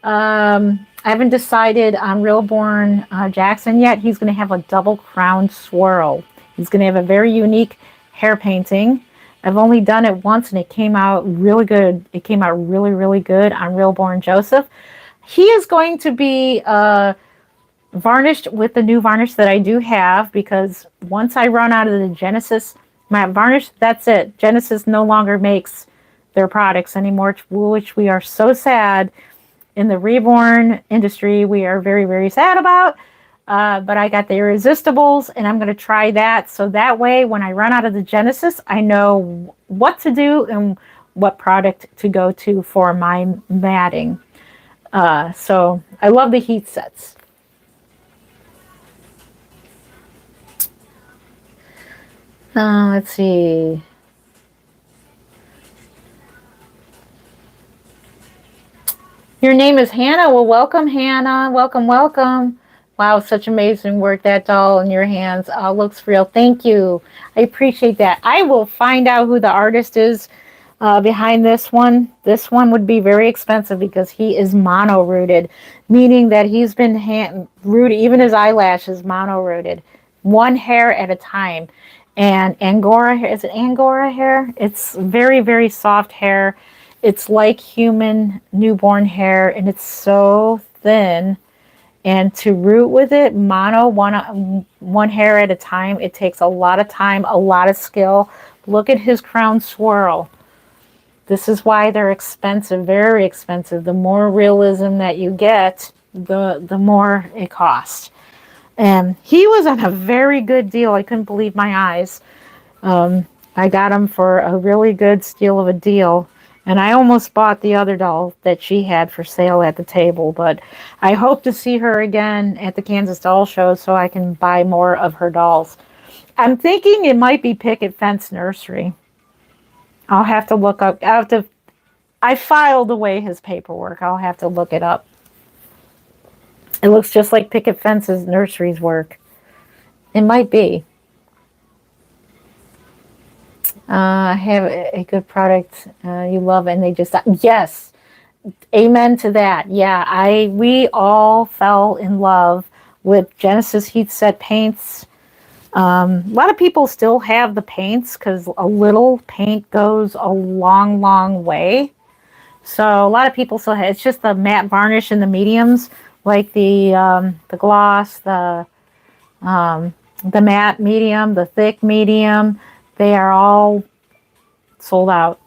I haven't decided on Reborn Jackson yet. He's going to have a double crown swirl. He's going to have a very unique hair painting. I've only done it once, and it came out really good. It came out really, really good on Reborn Joseph. He is going to be varnished with the new varnish that I do have, because once I run out of the Genesis matte varnish, that's it. Genesis no longer makes their products anymore, which we are so sad. In the Reborn industry, we are very, very sad about. But I got the Irresistibles, and I'm going to try that. So that way, when I run out of the Genesis, I know what to do and what product to go to for my matting. So I love the heat sets. Let's see. Your name is Hannah. Well, welcome, Hannah. Welcome, welcome. Wow, such amazing work. That doll in your hands looks real. Thank you. I appreciate that. I will find out who the artist is behind this one. This one would be very expensive because he is mono-rooted, meaning that he's been rooted, even his eyelash is mono-rooted, one hair at a time. And Angora hair, is it Angora hair? It's very, very soft hair. It's like human newborn hair, and it's so thin. And to root with it, mono, one hair at a time, it takes a lot of time, a lot of skill. Look at his crown swirl. This is why they're expensive, very expensive. The more realism that you get, the more it costs. And he was on a very good deal. I couldn't believe my eyes. I got him for a really good steal of a deal. And I almost bought the other doll that she had for sale at the table. But I hope to see her again at the Kansas Doll Show so I can buy more of her dolls. I'm thinking it might be Picket Fence Nursery. I'll have to look up. I filed away his paperwork. I'll have to look it up. It looks just like Picket Fence's Nursery's work. It might be. Have a good product you love, and they just, yes, amen to that. Yeah, we all fell in love with Genesis Heat Set paints. A lot of people still have the paints because a little paint goes a long, long way. So a lot of people still have, it's just the matte varnish and the mediums, like the gloss, the matte medium, the thick medium. They are all sold out.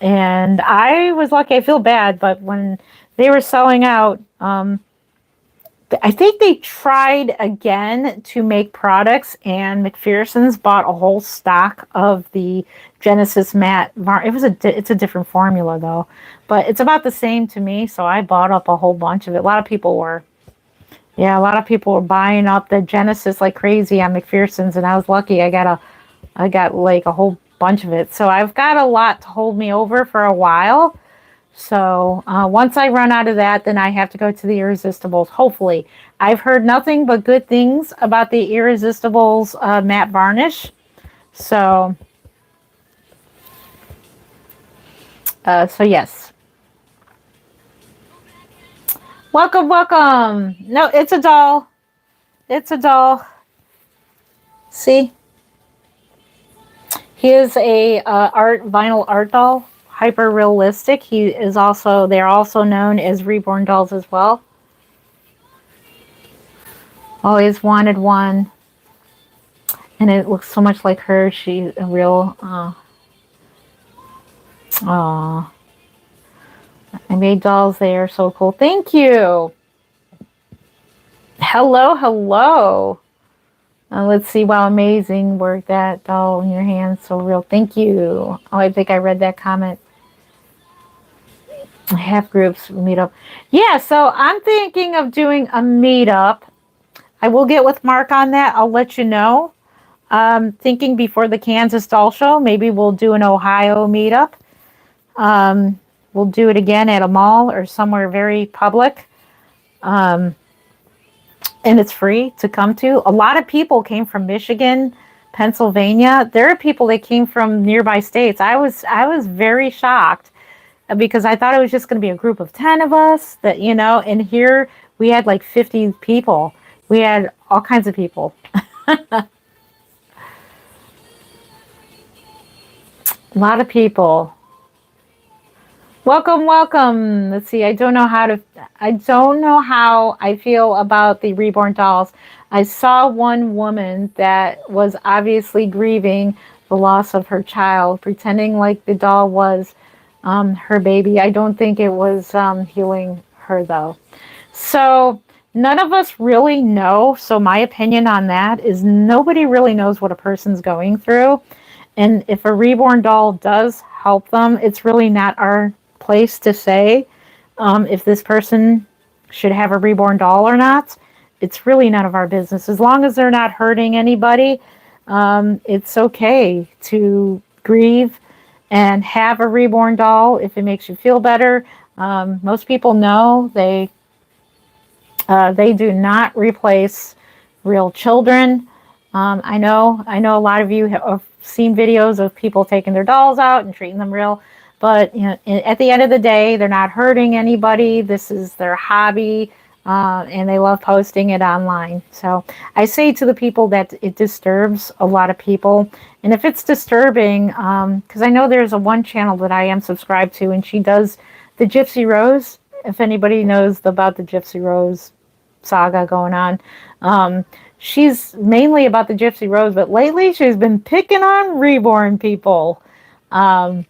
And I was lucky. I feel bad, but when they were selling out, I think they tried again to make products, and McPherson's bought a whole stock of the Genesis matte. It's a different formula though, but it's about the same to me. So I bought up a whole bunch of it. A lot of people were, yeah, a lot of people were buying up the Genesis like crazy on McPherson's, and I was lucky. I got like a whole bunch of it. So I've got a lot to hold me over for a while. So once I run out of that, then I have to go to the Irresistibles. Hopefully, I've heard nothing but good things about the Irresistibles matte varnish. So, so yes. Welcome, welcome. No, it's a doll. It's a doll. See, he is a vinyl art doll. Hyper realistic. They're also known as Reborn dolls as well. Always wanted one, and it looks so much like her. She's a real I made dolls. They are so cool. Thank you. Hello. Let's see. Wow, amazing work. That doll in your hand, so real. Thank you. Oh, I think I read that comment. Have groups meetup. Yeah, so I'm thinking of doing a meetup. I will get with Mark on that. I'll let you know. Thinking before the Kansas Doll Show, maybe we'll do an Ohio meetup. We'll do it again at a mall or somewhere very public. And it's free to come to. A lot of people came from Michigan, Pennsylvania. There are people that came from nearby states. I was very shocked, because I thought it was just going to be a group of 10 of us that, and here we had like 50 people. We had all kinds of people. A lot of people. Welcome. Let's see. I don't know how I feel about the Reborn dolls. I saw one woman that was obviously grieving the loss of her child, pretending like the doll was her baby. I don't think it was healing her though. So none of us really know. So my opinion on that is nobody really knows what a person's going through. And if a Reborn doll does help them, it's really not our place to say if this person should have a Reborn doll or not. It's really none of our business. As long as they're not hurting anybody, it's okay to grieve and have a Reborn doll if it makes you feel better. Most people know they do not replace real children. I know a lot of you have seen videos of people taking their dolls out and treating them real, but at the end of the day, they're not hurting anybody. This is their hobby, and they love posting it online. So I say to the people that it disturbs a lot of people. And if it's disturbing, because I know there's one channel that I am subscribed to, and she does the Gypsy Rose. If anybody knows about the Gypsy Rose saga going on, she's mainly about the Gypsy Rose, but lately she's been picking on Reborn people. And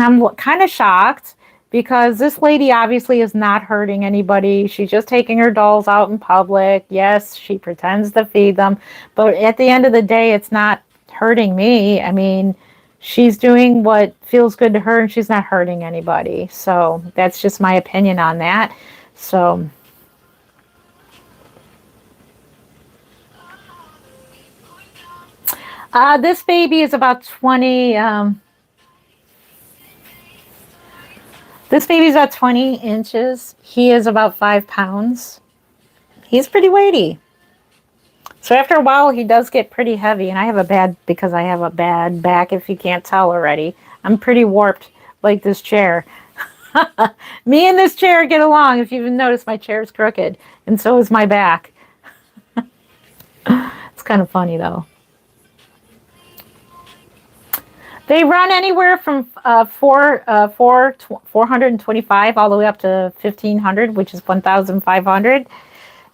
I'm kind of shocked, because this lady obviously is not hurting anybody. She's just taking her dolls out in public. Yes, she pretends to feed them, but at the end of the day, it's not hurting me. I mean, she's doing what feels good to her, and she's not hurting anybody. So that's just my opinion on that. So this baby is about 20. This baby's about 20 inches. He is about 5 pounds. He's pretty weighty. So after a while, he does get pretty heavy. And because I have a bad back, if you can't tell already. I'm pretty warped like this chair. Me and this chair get along. If you've noticed, my chair is crooked. And so is my back. It's kind of funny, though. They run anywhere from 425 all the way up to 1,500, which is 1,500.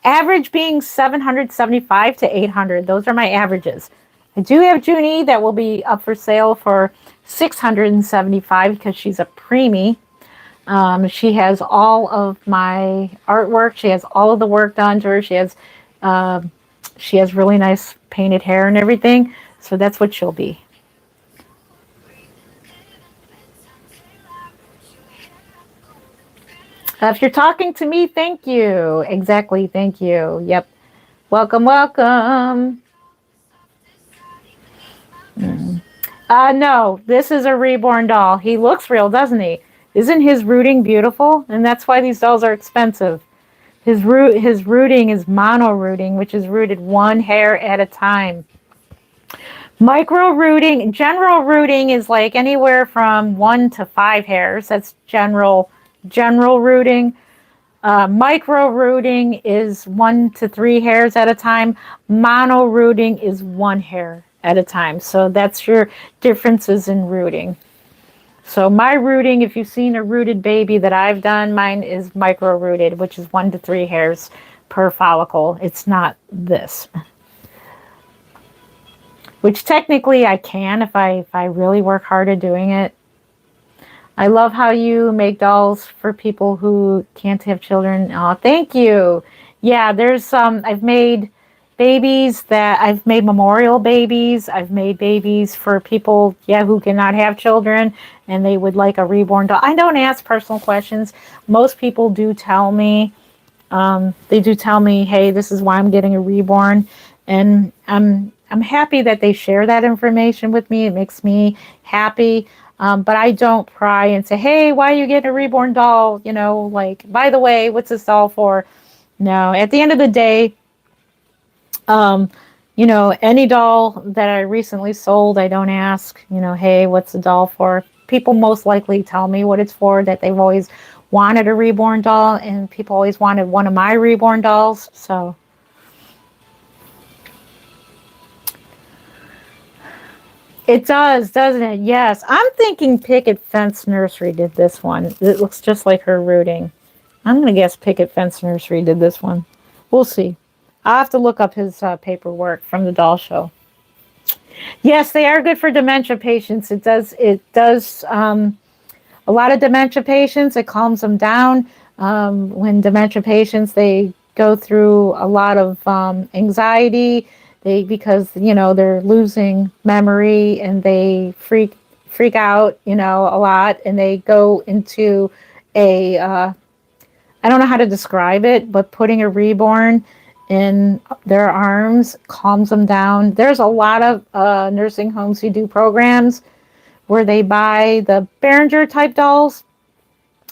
Average being 775 to 800. Those are my averages. I do have Junie that will be up for sale for 675 because she's a preemie. She has all of my artwork. She has all of the work done to her. She has really nice painted hair and everything. So that's what she'll be. If you're talking to me, thank you. Exactly, thank you. Yep. Welcome, welcome. No, this is a reborn doll. He looks real, doesn't he? Isn't his rooting beautiful? And that's why these dolls are expensive. His rooting is mono rooting, which is rooted one hair at a time. Micro rooting, general rooting is like anywhere from 1 to 5 hairs. That's general rooting. Micro rooting is 1 to 3 hairs at a time. Mono rooting is 1 hair at a time. So that's your differences in rooting. So my rooting, if you've seen a rooted baby that I've done, mine is micro rooted, which is 1 to 3 hairs per follicle. It's not this. Which technically I can if I really work hard at doing it. I love how you make dolls for people who can't have children. Oh, thank you. Yeah, there's I've made babies I've made memorial babies. I've made babies for people, who cannot have children and they would like a reborn doll. I don't ask personal questions. Most people do tell me, they do tell me, hey, this is why I'm getting a reborn. And I'm happy that they share that information with me. It makes me happy. But I don't pry and say, hey, why are you getting a reborn doll? Like, by the way, what's this doll for? No, at the end of the day, any doll that I recently sold, I don't ask, hey, what's the doll for? People most likely tell me what it's for, that they've always wanted a reborn doll, and people always wanted one of my reborn dolls. So it does, doesn't it? Yes. I'm thinking Picket Fence Nursery did this one. It looks just like her rooting. I'm going to guess Picket Fence Nursery did this one. We'll see. I'll have to look up his paperwork from the doll show. Yes, they are good for dementia patients. It does a lot of dementia patients, it calms them down. When dementia patients, they go through a lot of anxiety, because they're losing memory and they freak out, a lot, and they go into a I don't know how to describe it, but putting a reborn in their arms calms them down. There's a lot of nursing homes who do programs where they buy the Behringer type dolls.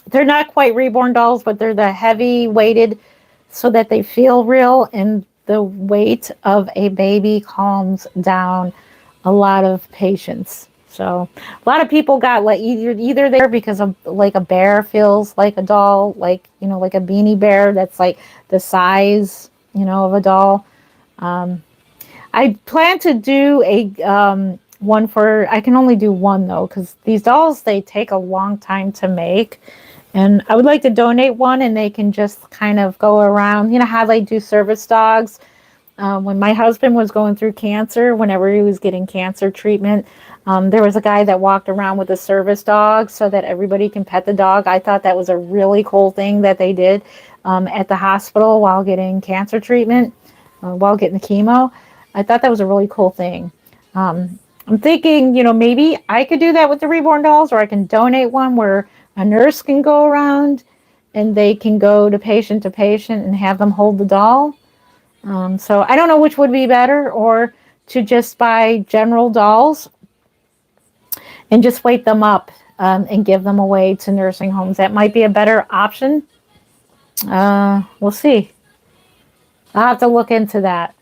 They're not quite reborn dolls, but they're the heavy weighted so that they feel real, and the weight of a baby calms down a lot of patients. So a lot of people got like either there because of like a bear feels like a doll, like like a beanie bear that's like the size of a doll. I plan to do a one for, I can only do one though, because these dolls, they take a long time to make. And I would like to donate one, and they can just kind of go around, how they do service dogs. When my husband was going through cancer, whenever he was getting cancer treatment, there was a guy that walked around with a service dog so that everybody can pet the dog. I thought that was a really cool thing that they did at the hospital while getting cancer treatment, while getting the chemo. I thought that was a really cool thing. I'm thinking, maybe I could do that with the reborn dolls, or I can donate one where a nurse can go around and they can go to patient and have them hold the doll. So I don't know which would be better, or to just buy general dolls and just weight them up and give them away to nursing homes. That might be a better option. We'll see. I'll have to look into that.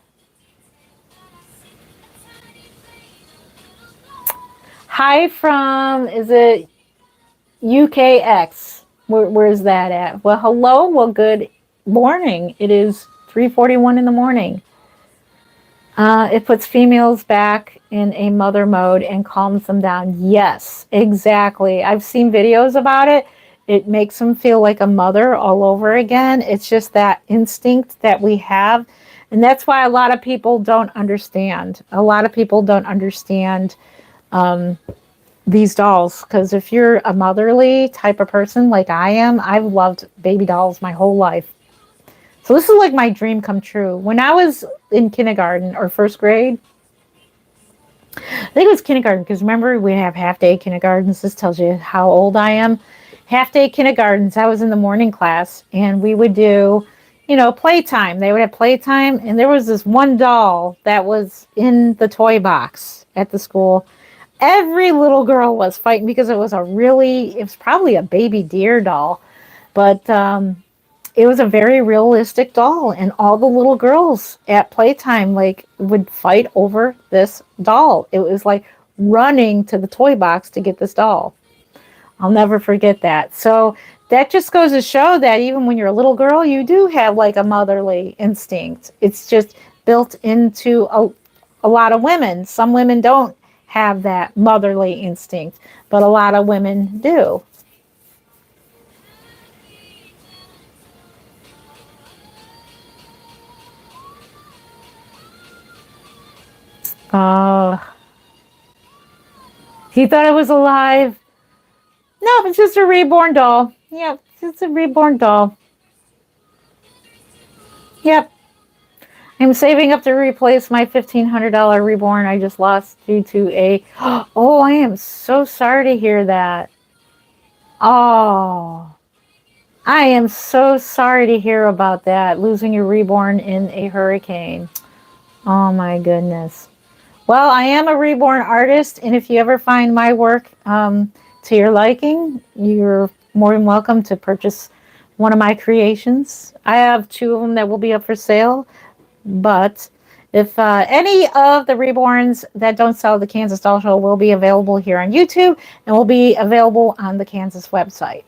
Hi from, is it UKX? Where's that at? Well, hello. Well, good morning. It is 3:41 in the morning. It puts females back in a mother mode and calms them down. Yes, exactly. I've seen videos about it. It makes them feel like a mother all over again. It's just that instinct that we have. And that's why a lot of people don't understand. A lot of people don't understand these dolls, because if you're a motherly type of person like I am, I've loved baby dolls my whole life. So this is like my dream come true. When I was in kindergarten or first grade, I think it was kindergarten, because remember we have half day kindergartens. This tells you how old I am. Half day kindergartens. I was in the morning class, and we would do, playtime. They would have playtime, and there was this one doll that was in the toy box at the school. Every little girl was fighting because it was probably a baby deer doll, but it was a very realistic doll, and all the little girls at playtime like would fight over this doll. It was like running to the toy box to get this doll. I'll never forget that. So that just goes to show that even when you're a little girl, you do have like a motherly instinct. It's just built into a lot of women. Some women don't have that motherly instinct, but a lot of women do. Uh, he thought it was alive. No, it's just a reborn doll. Yep, it's a reborn doll. Yep. I'm saving up to replace my $1,500 reborn I just lost due to a... Oh, I am so sorry to hear that. Oh, I am so sorry to hear about that, losing your reborn in a hurricane. Oh my goodness. Well, I am a reborn artist, and if you ever find my work to your liking, you're more than welcome to purchase one of my creations. I have 2 of them that will be up for sale, but if any of the reborns that don't sell at the Kansas Doll Show will be available here on YouTube and will be available on the Kansas website.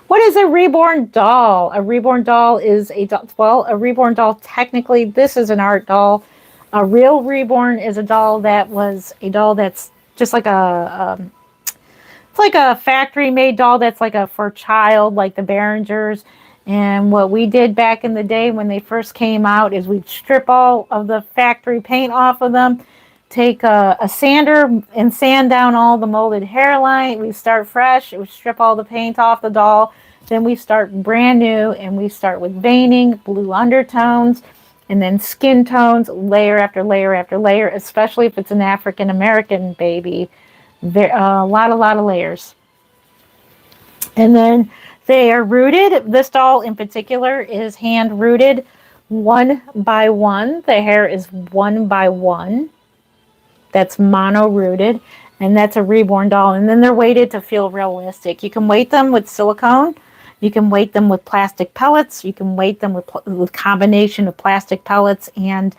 What is a reborn doll? A reborn doll is a reborn doll, technically, this is an art doll. A real reborn is a doll that's just like it's like a factory made doll that's like for a child, like the Behringers. And what we did back in the day when they first came out is we'd strip all of the factory paint off of them, take a sander and sand down all the molded hairline. We start fresh. We strip all the paint off the doll. Then we start brand new, and we start with veining, blue undertones, and then skin tones, layer after layer after layer, especially if it's an African American baby. A lot of layers. And then they are rooted. This doll in particular is hand rooted 1 by 1. The hair is 1 by 1. That's mono rooted, and that's a reborn doll. And then they're weighted to feel realistic. You can weight them with silicone. You can weight them with plastic pellets. You can weight them with combination of plastic pellets and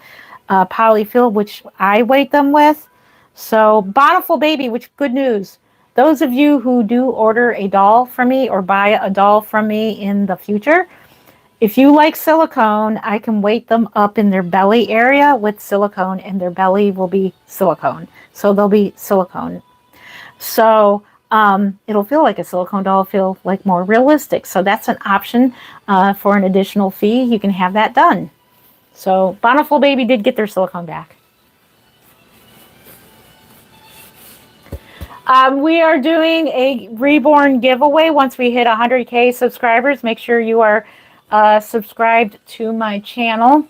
polyfill, which I weight them with. So, bountiful baby, which good news. Those of you who do order a doll from me or buy a doll from me in the future, if you like silicone, I can weight them up in their belly area with silicone, and their belly will be silicone. So they'll be silicone. So it'll feel like a silicone doll, feel like more realistic. So that's an option for an additional fee. You can have that done. So Bountiful Baby did get their silicone back. We are doing a reborn giveaway once we hit 100K subscribers. Make sure you are subscribed to my channel.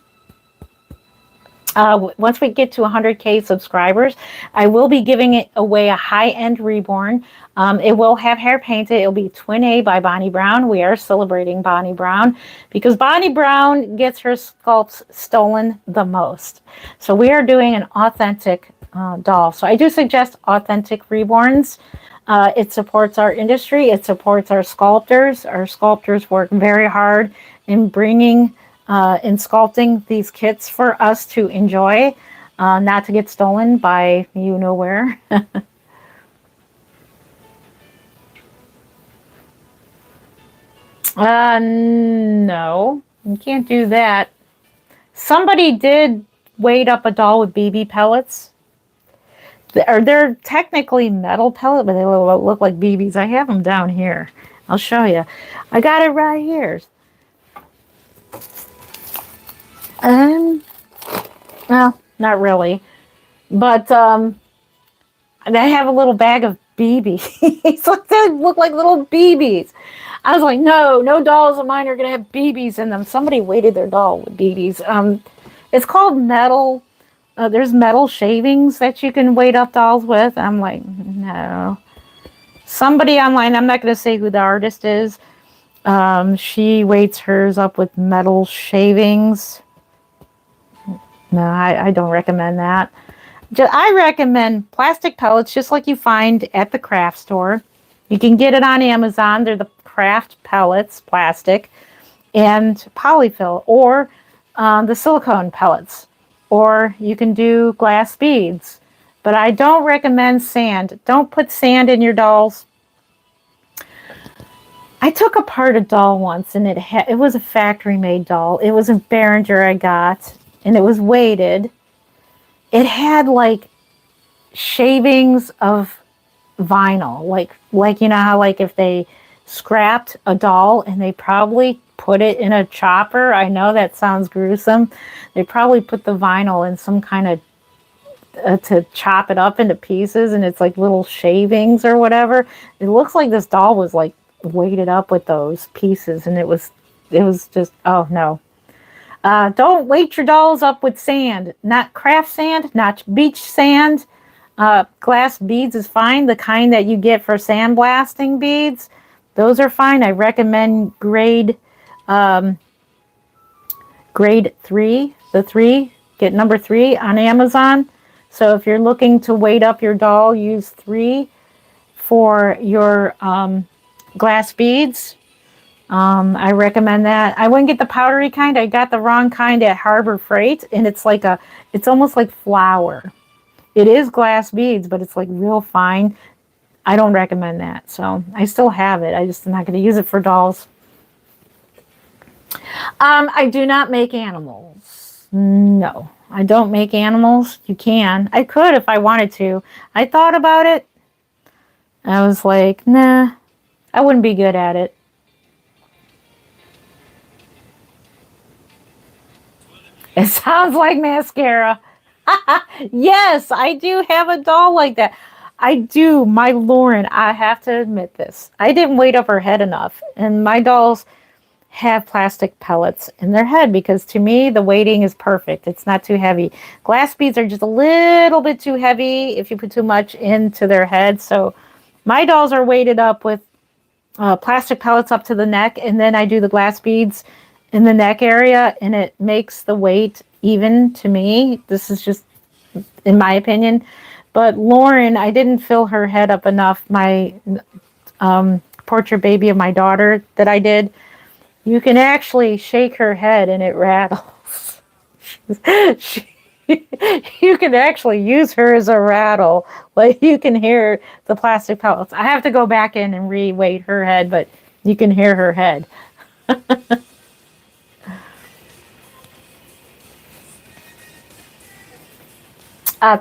Once we get to 100K subscribers, I will be giving it away a high-end reborn. It will have hair painted. It'll be Twin A by Bonnie Brown. We are celebrating Bonnie Brown because Bonnie Brown gets her sculpts stolen the most. So we are doing an authentic doll. So I do suggest authentic reborns. It supports our industry. It supports our sculptors. Our sculptors work very hard in bringing in sculpting these kits for us to enjoy, not to get stolen by you know where. No, you can't do that. Somebody did weight up a doll with BB pellets. They're technically metal pellet, but they look like BBs. I have them down here. I'll show you. I got it right here. Well, not really. But they have a little bag of BBs. Like they look like little BBs. I was like, no, no dolls of mine are gonna have BBs in them. Somebody weighted their doll with BBs. It's called metal. There's metal shavings that you can weight up dolls with. I'm like, no. Somebody online, I'm not gonna say who the artist is. She weights hers up with metal shavings. No, I don't recommend that. I recommend plastic pellets, just like you find at the craft store. You can get it on Amazon. They're the craft pellets, plastic, and polyfill, or the silicone pellets. Or you can do glass beads. But I don't recommend sand. Don't put sand in your dolls. I took apart a doll once, and it was a factory-made doll. It was a Behringer I got, and it was weighted. It had like shavings of vinyl, like you know how like if they scrapped a doll and they probably put it in a chopper. I know that sounds gruesome. They probably put the vinyl in some kind of to chop it up into pieces, and it's like little shavings or whatever. It looks like this doll was like weighted up with those pieces, and it was just, oh no. Don't weight your dolls up with sand. Not craft sand, not beach sand. Glass beads is fine. The kind that you get for sandblasting beads, those are fine. I recommend grade 3, the 3. Get number 3 on Amazon. So if you're looking to weight up your doll, use 3 for your glass beads. I recommend that. I wouldn't get the powdery kind. I got the wrong kind at Harbor Freight, and it's almost like flour. It is glass beads, but it's like real fine. I don't recommend that. So I still have it. I just am not going to use it for dolls. I do not make animals. No, I don't make animals. You can. I could if I wanted to. I thought about it. I was like, nah, I wouldn't be good at it. It sounds like mascara. Yes, I do have a doll like that. I do. My Lauren, I have to admit this. I didn't weight up her head enough. And my dolls have plastic pellets in their head because to me, the weighting is perfect. It's not too heavy. Glass beads are just a little bit too heavy if you put too much into their head. So my dolls are weighted up with plastic pellets up to the neck. And then I do the glass beads in the neck area, and it makes the weight even to me. This is just in my opinion. But Lauren, I didn't fill her head up enough. My portrait baby of my daughter that I did, you can actually shake her head and it rattles. You can actually use her as a rattle. Like you can hear the plastic pellets. I have to go back in and re-weight her head, but you can hear her head.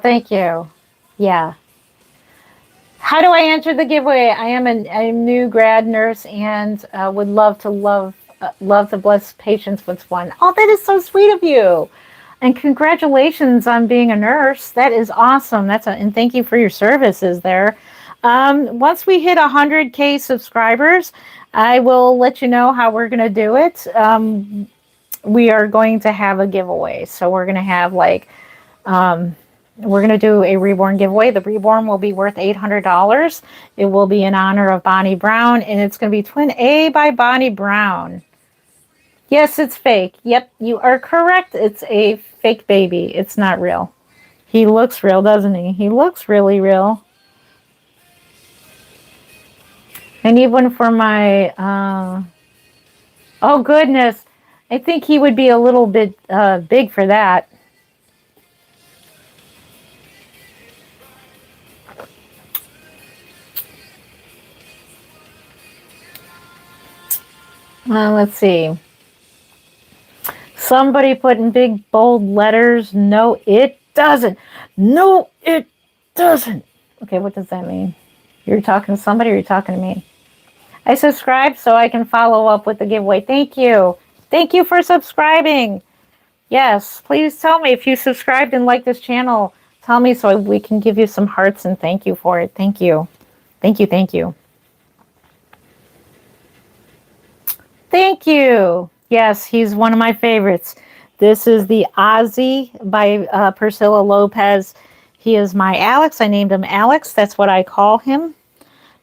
Thank you. Yeah. How do I enter the giveaway? I am a new grad nurse and would love to bless patients with one. Oh, that is so sweet of you. And congratulations on being a nurse. That is awesome. And thank you for your services there. Once we hit 100K subscribers, I will let you know how we're going to do it. We are going to have a giveaway. So we're going to have we're going to do a Reborn giveaway. The Reborn will be worth $800. It will be in honor of Bonnie Brown, and it's going to be Twin A by Bonnie Brown. Yes, it's fake. Yep, you are correct. It's a fake baby. It's not real. He looks real, doesn't he? He looks really real. I need one for my... oh, goodness. I think he would be a little bit big for that. Let's see. Somebody put in big bold letters. No, it doesn't. No, it doesn't. Okay, what does that mean? You're talking to somebody or you're talking to me? I subscribed so I can follow up with the giveaway. Thank you. Thank you for subscribing. Yes, please tell me if you subscribed and like this channel Tell me so we can give you some hearts and thank you for it. Thank you. Thank you. Thank you. Thank you. Yes, he's one of my favorites. This is the Ozzy by Priscilla Lopez. He is my Alex. I named him Alex. That's what I call him.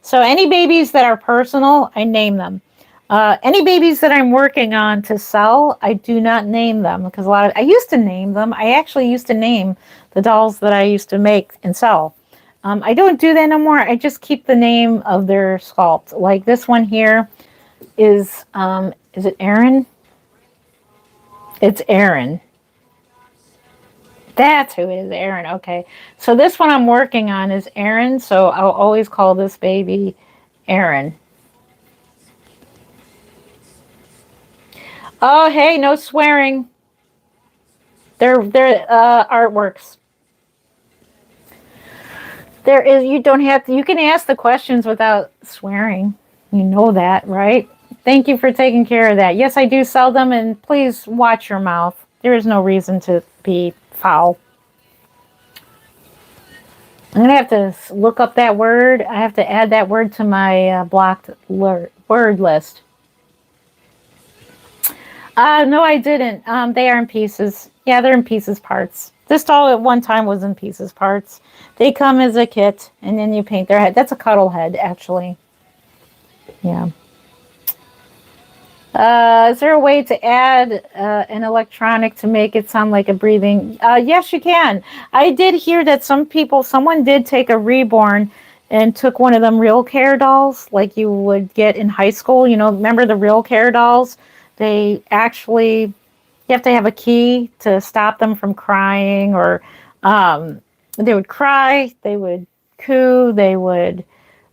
So any babies that are personal, I name them. Any babies that I'm working on to sell, I do not name them because I used to name them. I actually used to name the dolls that I used to make and sell. I don't do that no more. I just keep the name of their sculpt. Like this one here is it Aaron? It's Aaron. That's who it is, Aaron. Okay. So this one I'm working on is Aaron. So I'll always call this baby Aaron. Oh, hey, no swearing. They're artworks. There is, you don't have to, you can ask the questions without swearing. You know that, right? Thank you for taking care of that. Yes, I do sell them, and please watch your mouth. There is no reason to be foul. I'm going to have to look up that word. I have to add that word to my blocked word list. No, I didn't. They are in pieces. Yeah, they're in pieces parts. This doll at one time was in pieces parts. They come as a kit, and then you paint their head. That's a cuddle head, actually. Yeah. Is there a way to add an electronic to make it sound like a breathing? Yes, you can. I did hear that someone did take a Reborn and took one of them Real Care dolls like you would get in high school. You know, remember the Real Care dolls? They actually, you have to have a key to stop them from crying, or they would cry, they would coo, they would,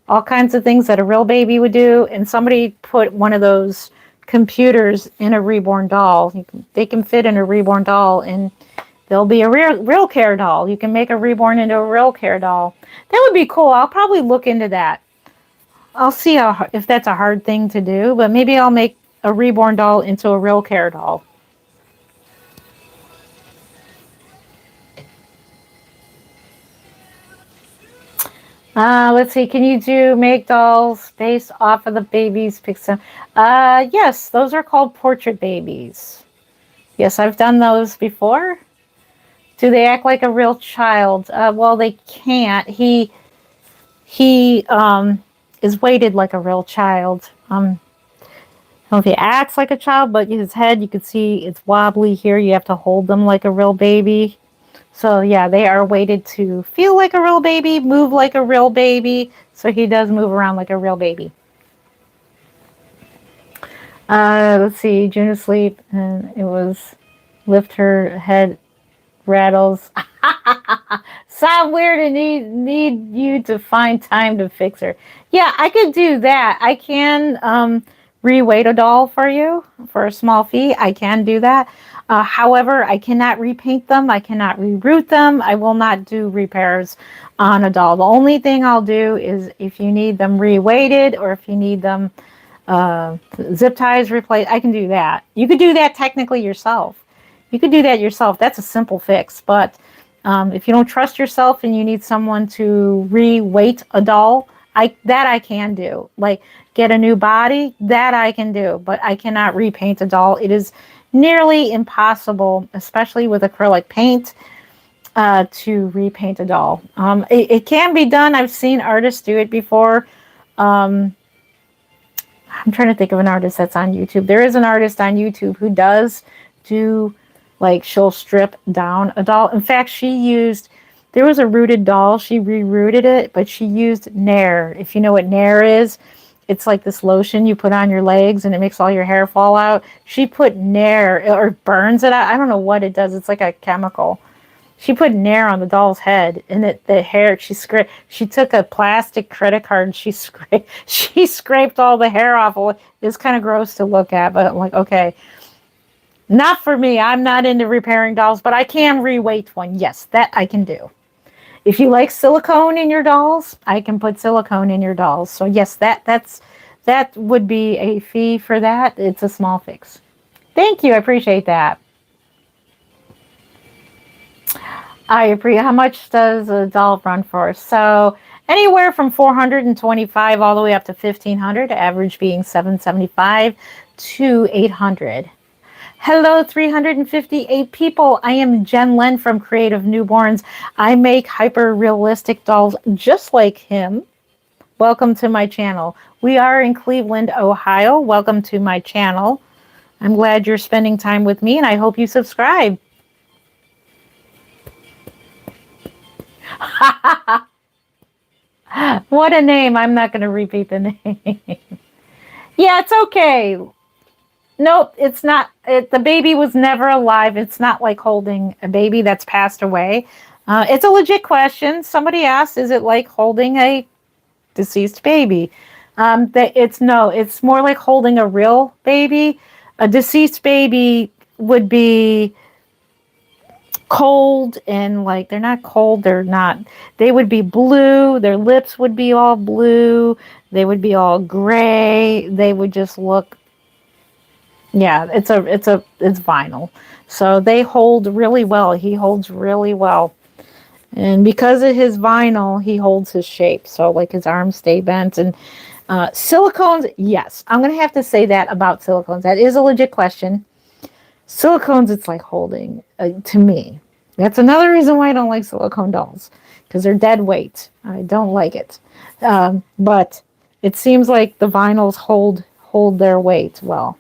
all kinds of things that a real baby would do. And somebody put one of those computers in a Reborn doll. They can fit in a Reborn doll, and they'll be a real Care doll. You can make a Reborn into a Real Care doll. That would be cool. I'll probably look into that. I'll see if that's a hard thing to do, but maybe I'll make a Reborn doll into a Real Care doll. Let's see. Can you make dolls based off of the baby's picture? Yes, those are called portrait babies. Yes, I've done those before. Do they act like a real child? Well, they can't. He is weighted like a real child. I don't know if he acts like a child, but his head, you can see it's wobbly here. You have to hold them like a real baby. So yeah, they are weighted to feel like a real baby, move like a real baby. So he does move around like a real baby. Let's see, June asleep, and it was lift her head, rattles. Sound weird and need you to find time to fix her. Yeah, I could do that. I can re-weight a doll for you for a small fee. I can do that. However, I cannot repaint them. I cannot reroute them. I will not do repairs on a doll. The only thing I'll do is if you need them re-weighted, or if you need them zip ties replaced, I can do that. You could do that technically yourself. You could do that yourself. That's a simple fix. But if you don't trust yourself and you need someone to re-weight a doll, I can do. Like get a new body, that I can do. But I cannot repaint a doll. It is nearly impossible, especially with acrylic paint, to repaint a doll. It can be done. I've seen artists do it before. I'm trying to think of an artist that's on YouTube. There is an artist on YouTube who does do, like, she'll strip down a doll. In fact, there was a rooted doll. She re-rooted it, but she used Nair. If you know what Nair is, it's like this lotion you put on your legs and it makes all your hair fall out. She put Nair, or burns it out. I don't know what it does. It's like a chemical. She put Nair on the doll's head, and the hair, she took a plastic credit card and she scraped all the hair off. It's kind of gross to look at, but I'm like, okay, not for me. I'm not into repairing dolls, but I can re-weight one. Yes, that I can do. If you like silicone in your dolls, I can put silicone in your dolls. So yes, that would be a fee for that. It's a small fix. Thank you. I appreciate that. I appreciate. How much does a doll run for? So anywhere from 425 all the way up to 1500. Average being 775 to 800. Hello, 358 people. I am JenLen from Creative Newborns. I make hyper realistic dolls just like him. Welcome to my channel. We are in Cleveland, Ohio. Welcome to my channel. I'm glad you're spending time with me, and I hope you subscribe. What a name. I'm not going to repeat the name. Yeah, it's okay. Nope, it's not. The baby was never alive. It's not like holding a baby that's passed away. It's a legit question. Somebody asked, is it like holding a deceased baby? It's more like holding a real baby. A deceased baby would be cold, and like they're not cold, they would be blue, their lips would be all blue, they would be all gray, they would just look, yeah, it's vinyl. So they hold really well. He holds really well. And because of his vinyl, he holds his shape. So like his arms stay bent. And silicones, yes, I'm going to have to say that about silicones. That is a legit question. Silicones, it's like holding, to me. That's another reason why I don't like silicone dolls, because they're dead weight. I don't like it. But it seems like the vinyls hold their weight well.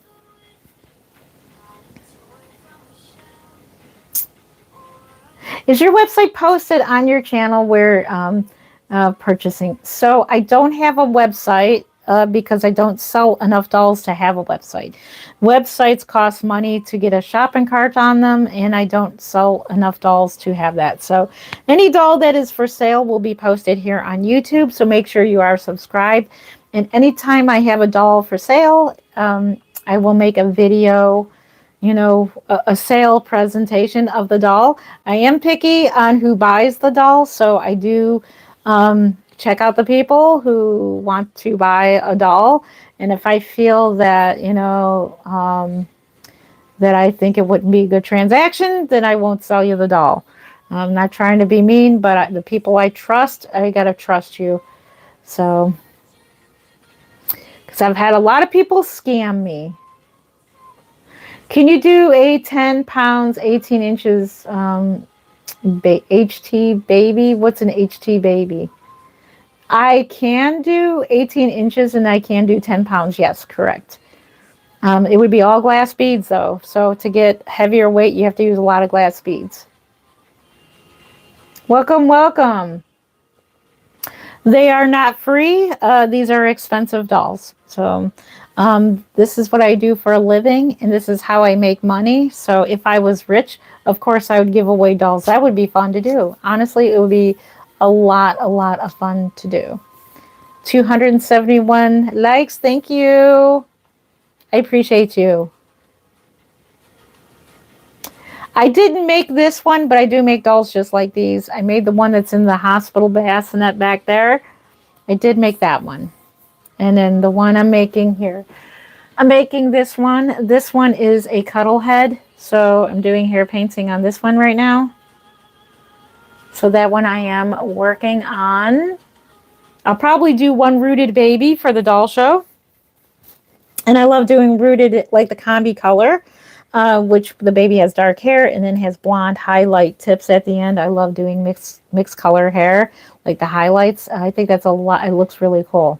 Is your website posted on your channel where purchasing? So I don't have a website because I don't sell enough dolls to have a website. Websites cost money to get a shopping cart on them, and I don't sell enough dolls to have that. So any doll that is for sale will be posted here on YouTube, so make sure you are subscribed. And anytime I have a doll for sale, I will make a video, a sale presentation of the doll. I am picky on who buys the doll, so I do check out the people who want to buy a doll. And if I feel that, that I think it wouldn't be a good transaction, then I won't sell you the doll. I'm not trying to be mean, but the people I trust, I got to trust you. So, because I've had a lot of people scam me. Can you do a 10 pounds, 18 inches HT baby? What's an HT baby? I can do 18 inches and I can do 10 pounds. Yes, correct. It would be all glass beads though. So to get heavier weight, you have to use a lot of glass beads. Welcome, welcome. They are not free. These are expensive dolls. So this is what I do for a living, and this is how I make money. So if I was rich, of course I would give away dolls. That would be fun to do. Honestly, it would be a lot of fun to do. 271 likes. Thank you. I appreciate you. I didn't make this one, but I do make dolls just like these. I made the one that's in the hospital bassinet back there. I did make that one. And then the one I'm making here. I'm making this one. This one is a cuddle head. So I'm doing hair painting on this one right now. So that one I am working on. I'll probably do one rooted baby for the doll show. And I love doing rooted like the combi color, which the baby has dark hair and then has blonde highlight tips at the end. I love doing mixed color hair, like the highlights. I think that's a lot. It looks really cool.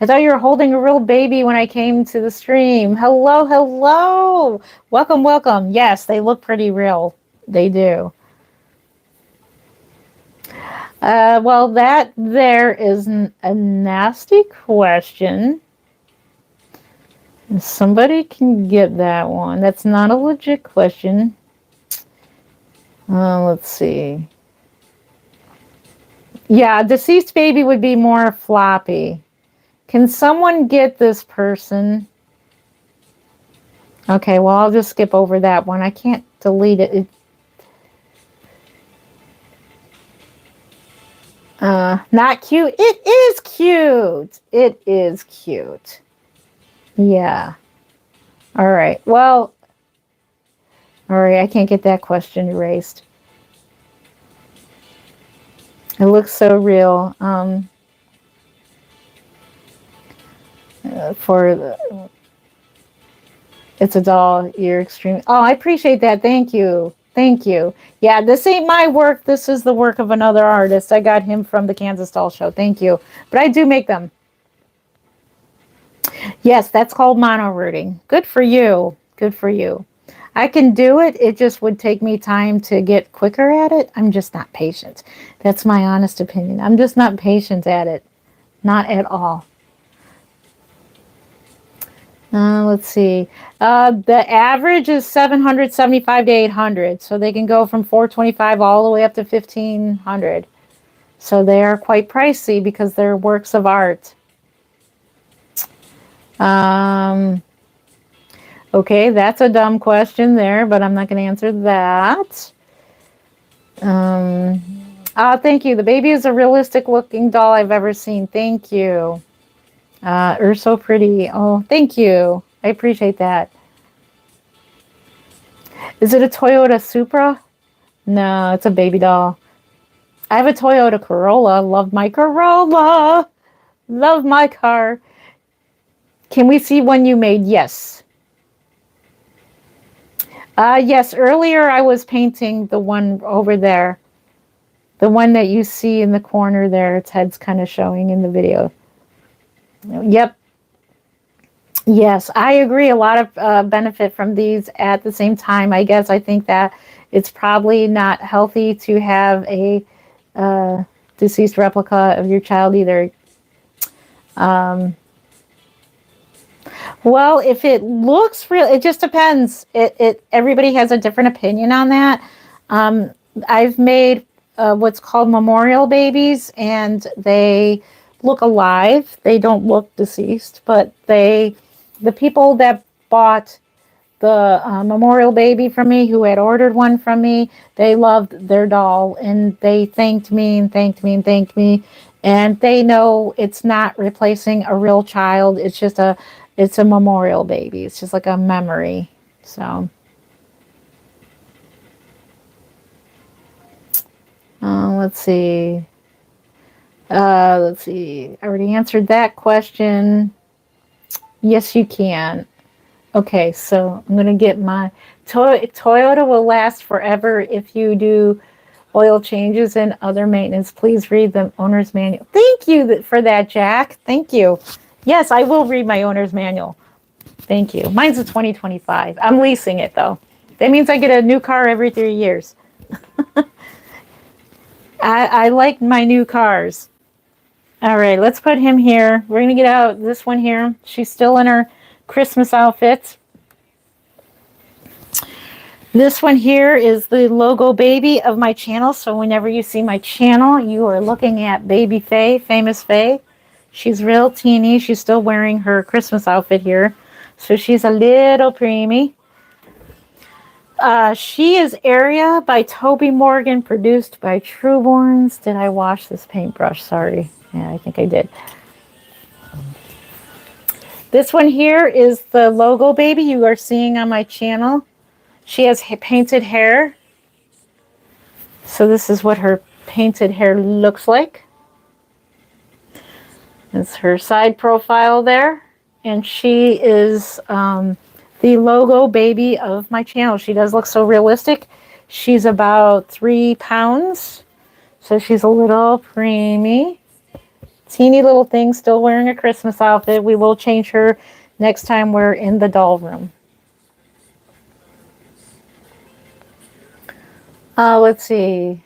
I thought you were holding a real baby when I came to the stream. Hello, hello. Welcome, welcome. Yes, they look pretty real. They do. Well, that there is a nasty question. Somebody can get that one. That's not a legit question. Let's see. Yeah, deceased baby would be more floppy. Can someone get this person? Okay, well, I'll just skip over that one. I can't delete it. Not cute. It is cute. It is cute. Yeah. All right. Well, all right. I can't get that question erased. It looks so real. For It's a doll. You're extreme. Oh, I appreciate that. Thank you. Thank you. Yeah, this ain't my work. This is the work of another artist. I got him from the Kansas Doll Show. Thank you. But I do make them. Yes, that's called mono rooting. Good for you. Good for you. I can do it. It just would take me time to get quicker at it. I'm just not patient. That's my honest opinion. I'm just not patient at it. Not at all. Let's see. The average is 775 to 800. So they can go from 425 all the way up to 1500. So they are quite pricey because they're works of art. Okay, that's a dumb question there, but I'm not going to answer that. Thank you. The baby is a realistic looking doll I've ever seen. Thank you. You're so pretty. Oh, thank you. I appreciate that. Is it a Toyota Supra? No, it's a baby doll. I have a Toyota Corolla. Love my Corolla. Love my car. Can we see one you made? Yes. Yes, earlier I was painting the one over there. The one that you see in the corner there. Its head's kind of showing in the video. Yep. Yes, I agree. A lot of benefit from these at the same time. I guess I think that it's probably not healthy to have a deceased replica of your child either. Well, if it looks real, it just depends. Everybody has a different opinion on that. I've made what's called memorial babies, and they look alive. They don't look deceased, but the people that bought the memorial baby from me, who had ordered one from me, they loved their doll, and they thanked me and thanked me and thanked me. And they know it's not replacing a real child. It's a memorial baby. It's just like a memory. So, let's see. Let's see. I already answered that question. Yes, you can. Okay, so I'm going to get my Toyota will last forever if you do oil changes and other maintenance. Please read the owner's manual. Thank you for that, Jack. Thank you. Yes, I will read my owner's manual. Thank you. Mine's a 2025. I'm leasing it, though. That means I get a new car every 3 years. I like my new cars. All right, let's put him here. We're going to get out this one here. She's still in her Christmas outfit. This one here is the logo baby of my channel. So whenever you see my channel, you are looking at Baby Faye, Famous Faye. She's real teeny. She's still wearing her Christmas outfit here. So she's a little preemie. She is Area by Toby Morgan, produced by Newborns. Did I wash this paintbrush? Sorry. Yeah, I think I did. This one here is the logo baby you are seeing on my channel. She has painted hair. So this is what her painted hair looks like. It's her side profile there. And she is the logo baby of my channel. She does look so realistic. She's about 3 pounds. So she's a little preemie. Teeny little thing, still wearing a Christmas outfit. We will change her next time we're in the doll room. Let's see.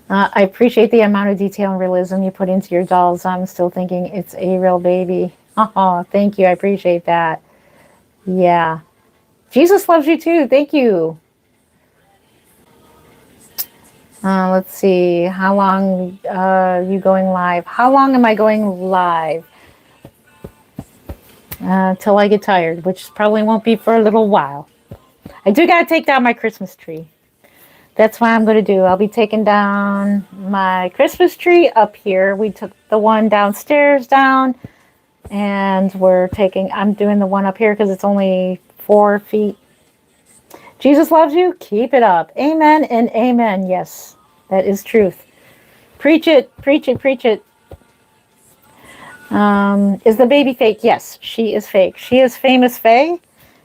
I appreciate the amount of detail and realism you put into your dolls. I'm still thinking it's a real baby. Oh, thank you. I appreciate that. Yeah. Jesus loves you too. Thank you. Let's see. How long are you going live? How long am I going live? Till I get tired, which probably won't be for a little while. I do got to take down my Christmas tree. That's what I'm going to do. I'll be taking down my Christmas tree up here. We took the one downstairs down, and I'm doing the one up here because it's only 4 feet. Jesus loves you. Keep it up. Amen and amen. Yes. That is truth. Preach it, preach it, preach it. Is the baby fake? Yes, she is fake. She is famous Faye.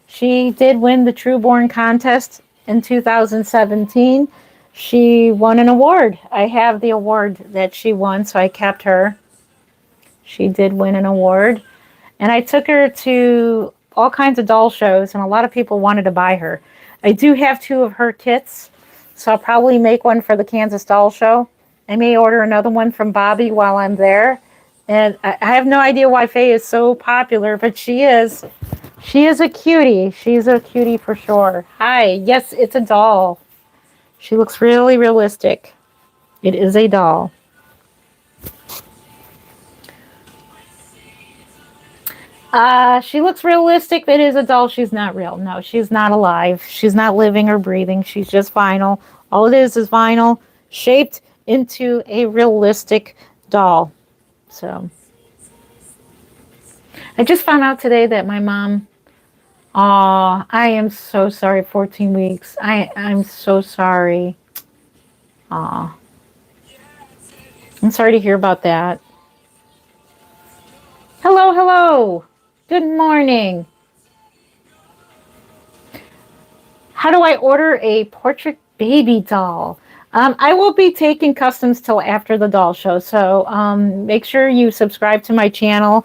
She did win the Trueborn contest in 2017. She won an award. I have the award that she won, so I kept her. She did win an award. And I took her to all kinds of doll shows, and a lot of people wanted to buy her. I do have 2 of her kits, so I'll probably make one for the Kansas Doll Show. I may order another one from Bobby while I'm there. And I have no idea why Faye is so popular, but she is. She is a cutie. She's a cutie for sure. Hi. Yes, it's a doll. She looks really realistic. It is a doll. She looks realistic, but it is a doll. She's not real. No, she's not alive. She's not living or breathing. She's just vinyl. All it is vinyl shaped into a realistic doll. So I just found out today that my mom, I am so sorry, 14 weeks. I'm so sorry. Aw. I'm sorry to hear about that. Hello, hello. Good morning. How do I order a portrait baby doll? I will be taking customs till after the doll show, so make sure you subscribe to my channel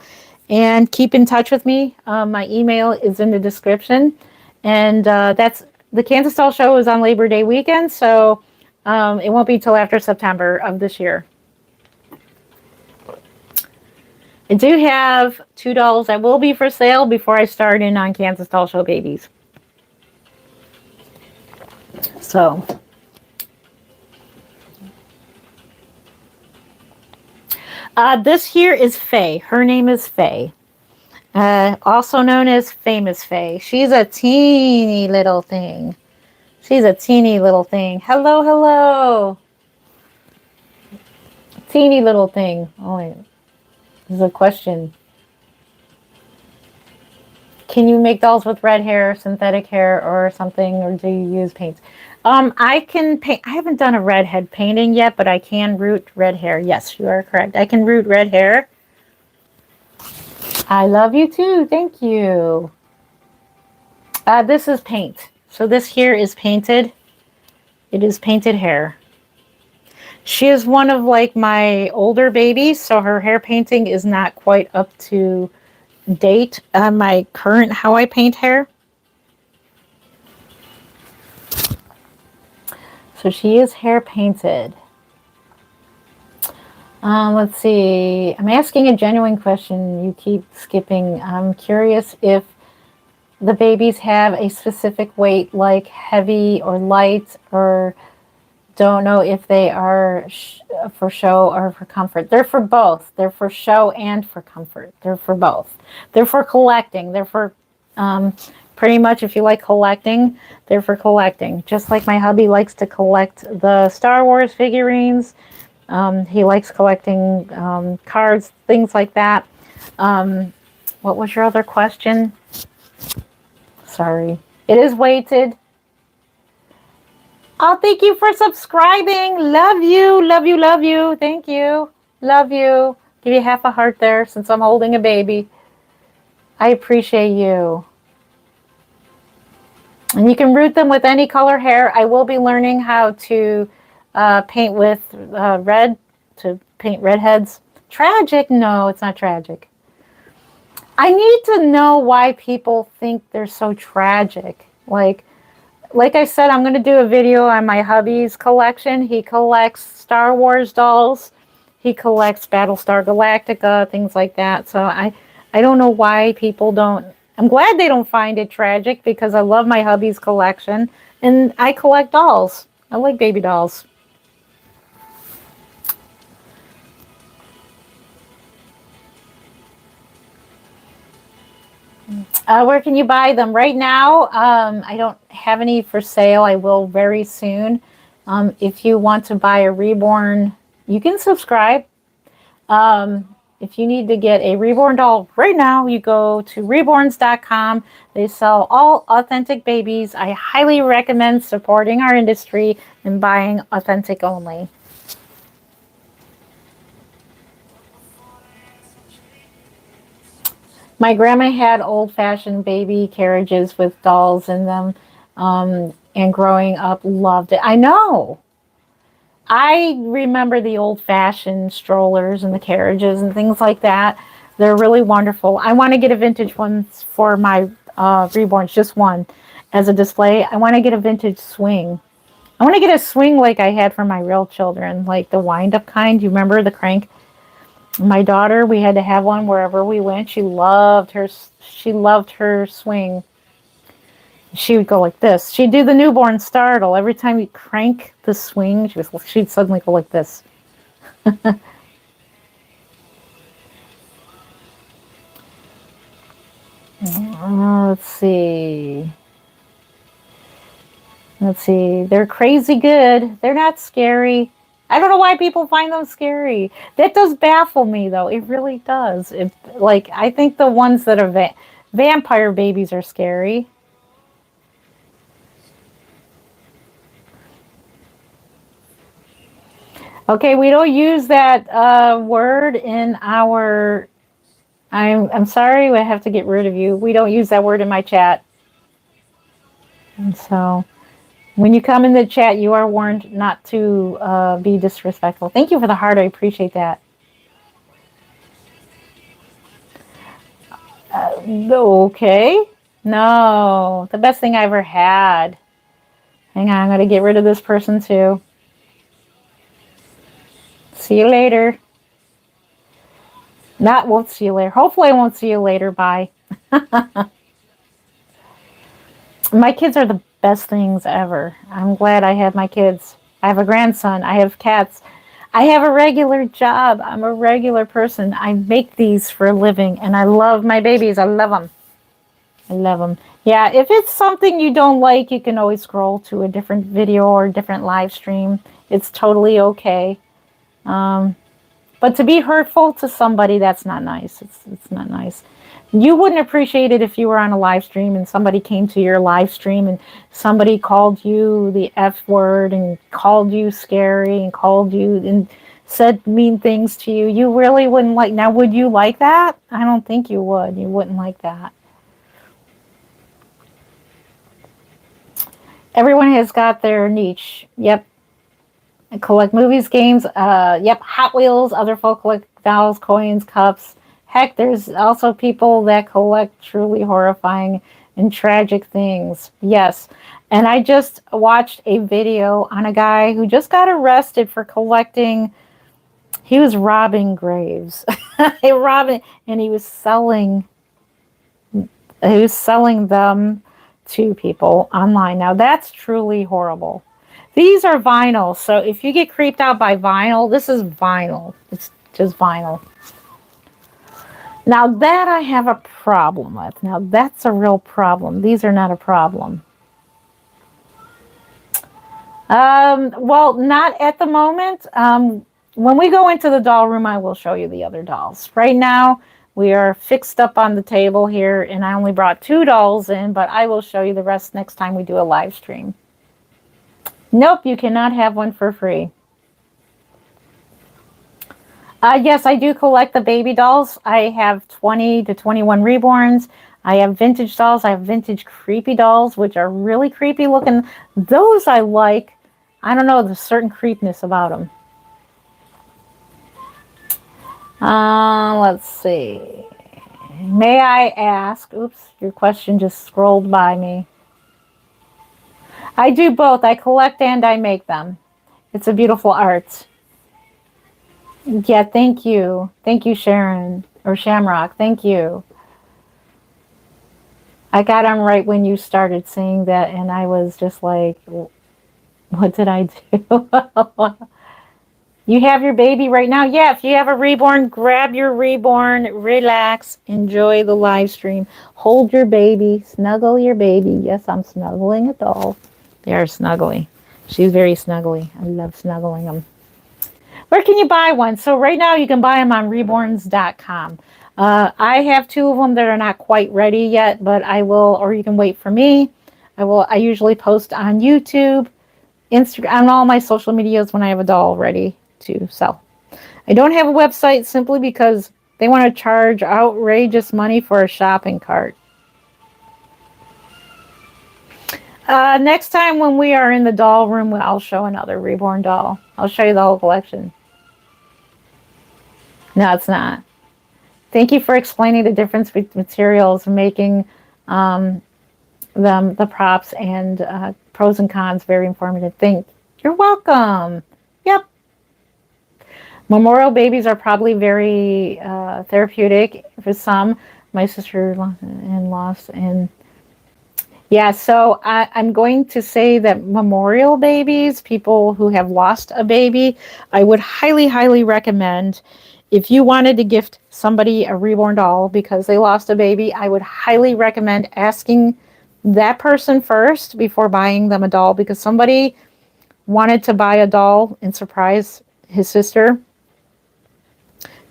and keep in touch with me. My email is in the description, and that's the Kansas Doll Show is on Labor Day weekend, so it won't be till after September of this year. I do have 2 dolls that will be for sale before I start in on Kansas Doll Show babies. So, this here is Faye. Her name is Faye, also known as Famous Faye. She's a teeny little thing. She's a teeny little thing. Hello, hello. Teeny little thing. Oh, wait. There's a question. Can you make dolls with red hair, synthetic hair, or something, or do you use paints? I can paint. I haven't done a redhead painting yet, but I can root red hair. Yes, you are correct. I can root red hair. I love you too. Thank you. This is paint. So this here is painted. It is painted hair. She is one of like my older babies, so her hair painting is not quite up to date on my current how I paint hair. So she is hair painted. Let's see. I'm asking a genuine question. You keep skipping. I'm curious if the babies have a specific weight, like heavy or light, or don't know if they are for show or for comfort. They're for both. They're for show and for comfort. They're for both. They're for collecting. They're for pretty much, if you like collecting, they're for collecting. Just like my hubby likes to collect the Star Wars figurines. He likes collecting cards, things like that. What was your other question? Sorry. It is weighted. Oh, thank you for subscribing. Love you, love you, love you. Thank you. Love you. Give you half a heart there since I'm holding a baby. I appreciate you. And you can root them with any color hair. I will be learning how to paint with red, to paint redheads. Tragic? No, it's not tragic. I need to know why people think they're so tragic. Like I said, I'm going to do a video on my hubby's collection. He collects Star Wars dolls. He collects Battlestar Galactica, things like that. So I don't know why people don't. I'm glad they don't find it tragic because I love my hubby's collection. And I collect dolls. I like baby dolls. Where can you buy them? Right now, I don't have any for sale. I will very soon. If you want to buy a Reborn, you can subscribe. if you need to get a Reborn doll right now, you go to reborns.com. They sell all authentic babies. I highly recommend supporting our industry and buying authentic only. My grandma had old-fashioned baby carriages with dolls in them, and growing up, loved it. I know. I remember the old-fashioned strollers and the carriages and things like that. They're really wonderful. I want to get a vintage one for my reborns, just one, as a display. I want to get a vintage swing. I want to get a swing like I had for my real children, like the wind-up kind. You remember the crank? My daughter, we had to have one wherever we went. She loved her. She loved her swing. She would go like this. She'd do the newborn startle every time you crank the swing. She'd suddenly go like this. Let's see. Let's see. They're crazy good. They're not scary. I don't know why people find them scary. That does baffle me, though. It really does. Like, I think the ones that are vampire babies are scary. Okay, we don't use that word in our. I'm sorry, I have to get rid of you. We don't use that word in my chat. And so, when you come in the chat, you are warned not to be disrespectful. Thank you for the heart. I appreciate that. Okay. No, the best thing I ever had. Hang on, I'm going to get rid of this person too. See you later. Won't see you later. Hopefully I won't see you later. Bye. My kids are the best things ever. I'm glad I have my kids. I have a grandson. I have cats. I have a regular job. I'm a regular person. I make these for a living, and I love my babies. I love them. I love them. Yeah, if it's something you don't like, you can always scroll to a different video or a different live stream. It's totally okay. But to be hurtful to somebody, that's not nice. It's not nice. You wouldn't appreciate it if you were on a live stream and somebody came to your live stream and somebody called you the F word and called you scary and called you and said mean things to you. You really wouldn't like. Now, would you like that? I don't think you would. You wouldn't like that. Everyone has got their niche. Yep. I collect movies, games. Yep. Hot Wheels. Other folk collect dolls, coins, cups. Heck, there's also people that collect truly horrifying and tragic things. Yes. And I just watched a video on a guy who just got arrested for collecting. He was robbing graves. And he was selling them to people online. Now that's truly horrible. These are vinyl, so if you get creeped out by vinyl, this is vinyl. It's just vinyl. Now that I have a problem with. Now that's a real problem. These are not a problem. Well, not at the moment. When we go into the doll room, I will show you the other dolls. Right now, we are fixed up on the table here, and I only brought 2 dolls in, but I will show you the rest next time we do a live stream. Nope, you cannot have one for free. Yes, I do collect the baby dolls. I have 20 to 21 reborns. I have vintage dolls. I have vintage creepy dolls, which are really creepy looking. Those I like. I don't know, there's certain creepiness about them. Let's see. May I ask? Oops, your question just scrolled by me. I do both. I collect and I make them. It's a beautiful art. Yeah, thank you. Thank you, Sharon, or Shamrock. Thank you. I got on right when you started saying that, and I was just like, what did I do? You have your baby right now? Yeah, if you have a reborn, grab your reborn, relax, enjoy the live stream. Hold your baby, snuggle your baby. Yes, I'm snuggling a doll. They are snuggly. She's very snuggly. I love snuggling them. Where can you buy one? So right now you can buy them on reborns.com. I have two of them that are not quite ready yet, but I will, or you can wait for me. I usually post on YouTube, Instagram, on all my social medias when I have a doll ready to sell. I don't have a website simply because they want to charge outrageous money for a shopping cart. Next time when we are in the doll room, I'll show another Reborn doll. I'll show you the whole collection. No, it's not. Thank you for explaining the difference between materials and making the props and pros and cons very informative. You're welcome. Yep. Memorial babies are probably very therapeutic for some. My sister-in-laws and yeah, so I'm going to say that memorial babies, people who have lost a baby, I would highly, highly recommend. If you wanted to gift somebody a reborn doll because they lost a baby, I would highly recommend asking that person first before buying them a doll, because somebody wanted to buy a doll and surprise his sister.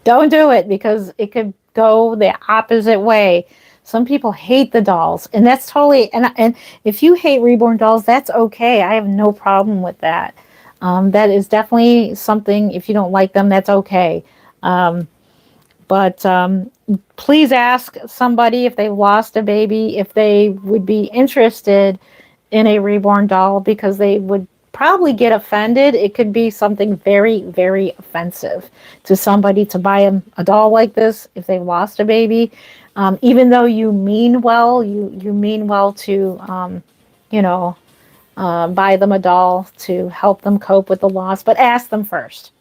Don't do it, because it could go the opposite way. Some people hate the dolls, and that's totally, and if you hate reborn dolls, that's okay. I have no problem with that. That is definitely something, if you don't like them, that's okay. But please ask somebody if they lost a baby, if they would be interested in a reborn doll, because they would probably get offended. It could be something very, very offensive to somebody to buy a doll like this if they've lost a baby. Even though you mean well, you mean well to, buy them a doll to help them cope with the loss, but ask them first.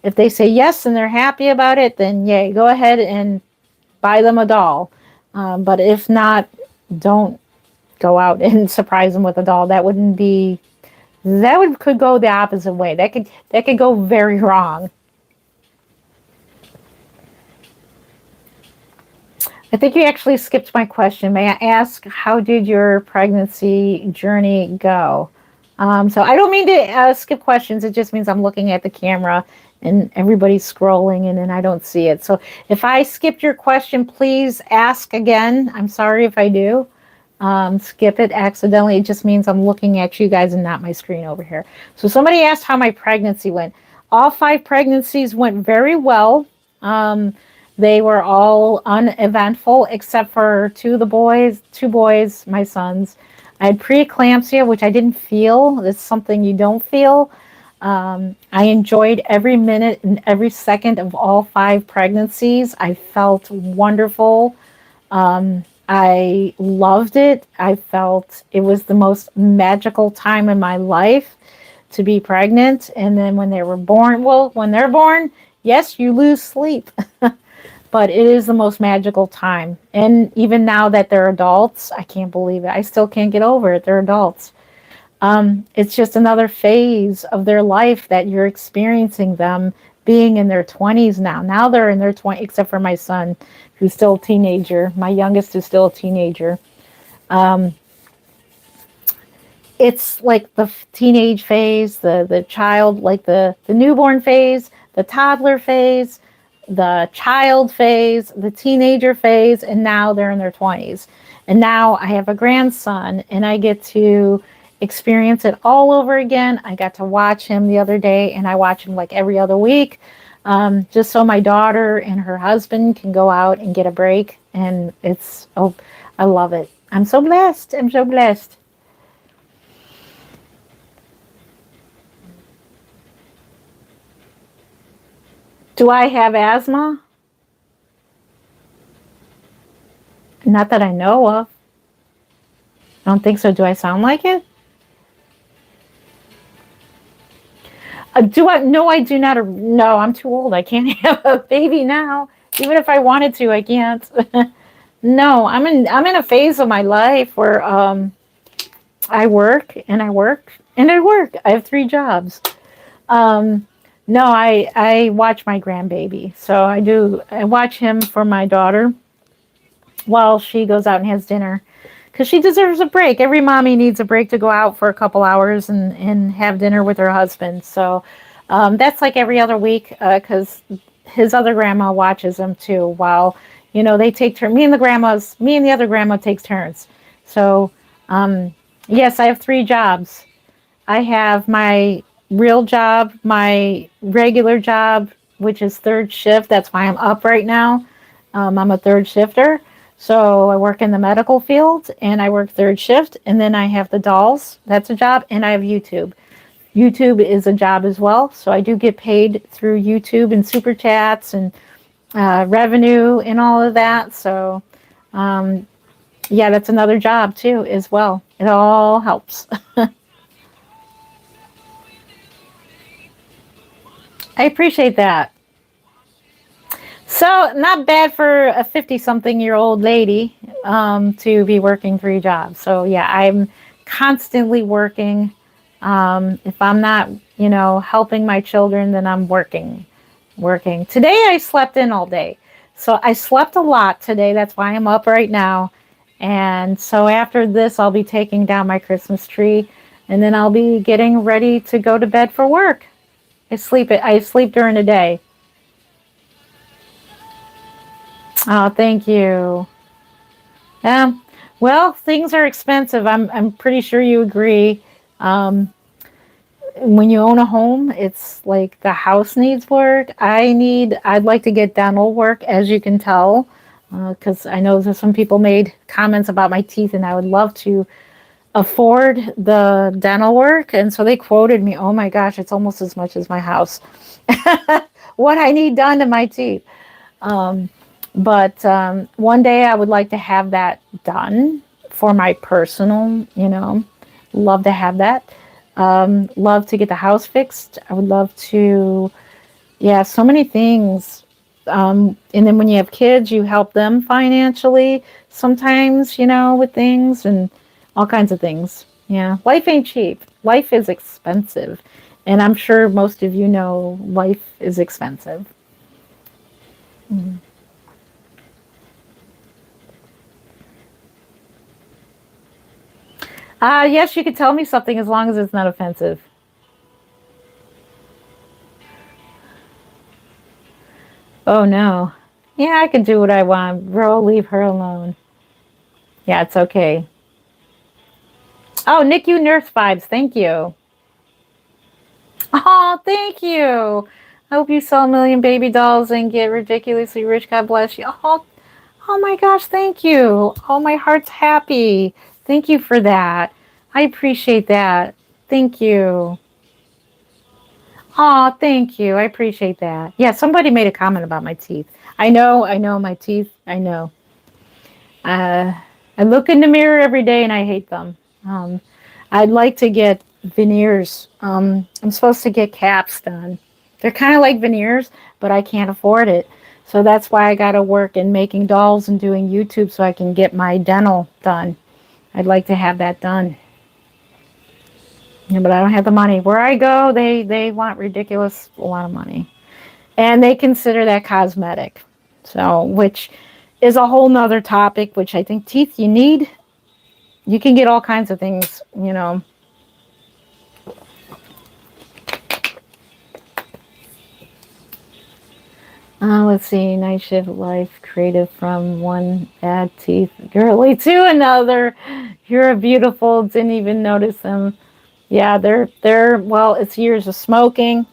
If they say yes and they're happy about it, then yay, go ahead and buy them a doll. But if not, don't go out and surprise them with a doll. That could go the opposite way. That could go very wrong. I think you actually skipped my question. May I ask, how did your pregnancy journey go? So I don't mean to skip questions. It just means I'm looking at the camera and everybody's scrolling and I don't see it. So if I skipped your question, please ask again. I'm sorry if I do. Skip it accidentally. It just means I'm looking at you guys and not my screen over here. So somebody asked how my pregnancy went. All 5 pregnancies went very well. They were all uneventful except for 2 boys, my sons. I had preeclampsia, which I didn't feel. It's something you don't feel. I enjoyed every minute and every second of all 5 pregnancies. I felt wonderful. I loved it. I felt it was the most magical time in my life to be pregnant. And then when they were born, when they're born, yes, you lose sleep. But it is the most magical time. And even now that they're adults, I can't believe it. I still can't get over it. They're adults. It's just another phase of their life that you're experiencing, them being in their 20s now. Now they're in their 20s, except for my son, who's still a teenager. My youngest is still a teenager. It's like the teenage phase, the child, like the newborn phase, the toddler phase, the child phase, the teenager phase, and now they're in their 20s. And now I have a grandson, and I get to experience it all over again. I got to watch him the other day, and I watch him like every other week, just so my daughter and her husband can go out and get a break. And I love it. I'm so blessed. I'm so blessed. Do I have asthma? Not that I know of. I don't think so. Do I sound like it? No, I do not. No, I'm too old. I can't have a baby now. Even if I wanted to, I can't. No, I'm in a phase of my life where I work and I work and I work. I have 3 jobs. No, I watch my grandbaby. So I watch him for my daughter while she goes out and has dinner, because she deserves a break. Every mommy needs a break to go out for a couple hours and have dinner with her husband. So That's like every other week because his other grandma watches him too. While they take turn. Me and the other grandma takes turns. So yes, I have 3 jobs. I have my real job, my regular job, which is third shift. That's why I'm up right now. I'm a third shifter. So I work in the medical field and I work third shift. And then I have the dolls. That's a job. And I have YouTube. YouTube is a job as well. So I do get paid through YouTube and super chats and revenue and all of that. So yeah, that's another job too as well. It all helps. I appreciate that. So, not bad for a 50-something-year-old lady to be working 3 jobs. So, yeah, I'm constantly working. If I'm not, helping my children, then I'm working. Working. Today, I slept in all day. So, I slept a lot today. That's why I'm up right now. And so, after this, I'll be taking down my Christmas tree. And then I'll be getting ready to go to bed for work. I sleep during the day. Oh, thank you. Well, things are expensive. I'm pretty sure you agree. Um, when you own a home, it's like the house needs work. I'd like to get dental work, as you can tell, because I know that some people made comments about my teeth, and I would love to afford the dental work. And so they quoted me, oh my gosh, it's almost as much as my house. What I need done to my teeth. But one day I would like to have that done for my personal, love to have that. Love to get the house fixed. I would love to, yeah, so many things. And then when you have kids, you help them financially sometimes, with things and all kinds of things. Yeah, life ain't cheap. Life is expensive. And I'm sure most of you know life is expensive. Mhm. Yes, you could tell me something as long as it's not offensive. Oh no. Yeah, I can do what I want. Bro, leave her alone. Yeah, it's okay. Oh, Nick, you nurse vibes. Thank you. Oh, thank you. I hope you sell a million baby dolls and get ridiculously rich. God bless you. Oh my gosh, thank you. Oh, my heart's happy. Thank you for that. I appreciate that. Thank you. Oh, thank you. I appreciate that. Yeah, somebody made a comment about my teeth. I know my teeth. I know. Uh, I look in the mirror every day and I hate them. Um, I'd like to get veneers. I'm supposed to get caps done. They're kind of like veneers, but I can't afford it. So that's why I got to work in making dolls and doing YouTube so I can get my dental done. I'd like to have that done. Yeah, but I don't have the money. Where I go, they want ridiculous a lot of money. And they consider that cosmetic. So, which is a whole nother topic, which I think teeth you need. You can get all kinds of things. Let's see. Night shift life, creative from one bad teeth, girly to another. You're a beautiful. Didn't even notice them. Yeah, they're well. It's years of smoking,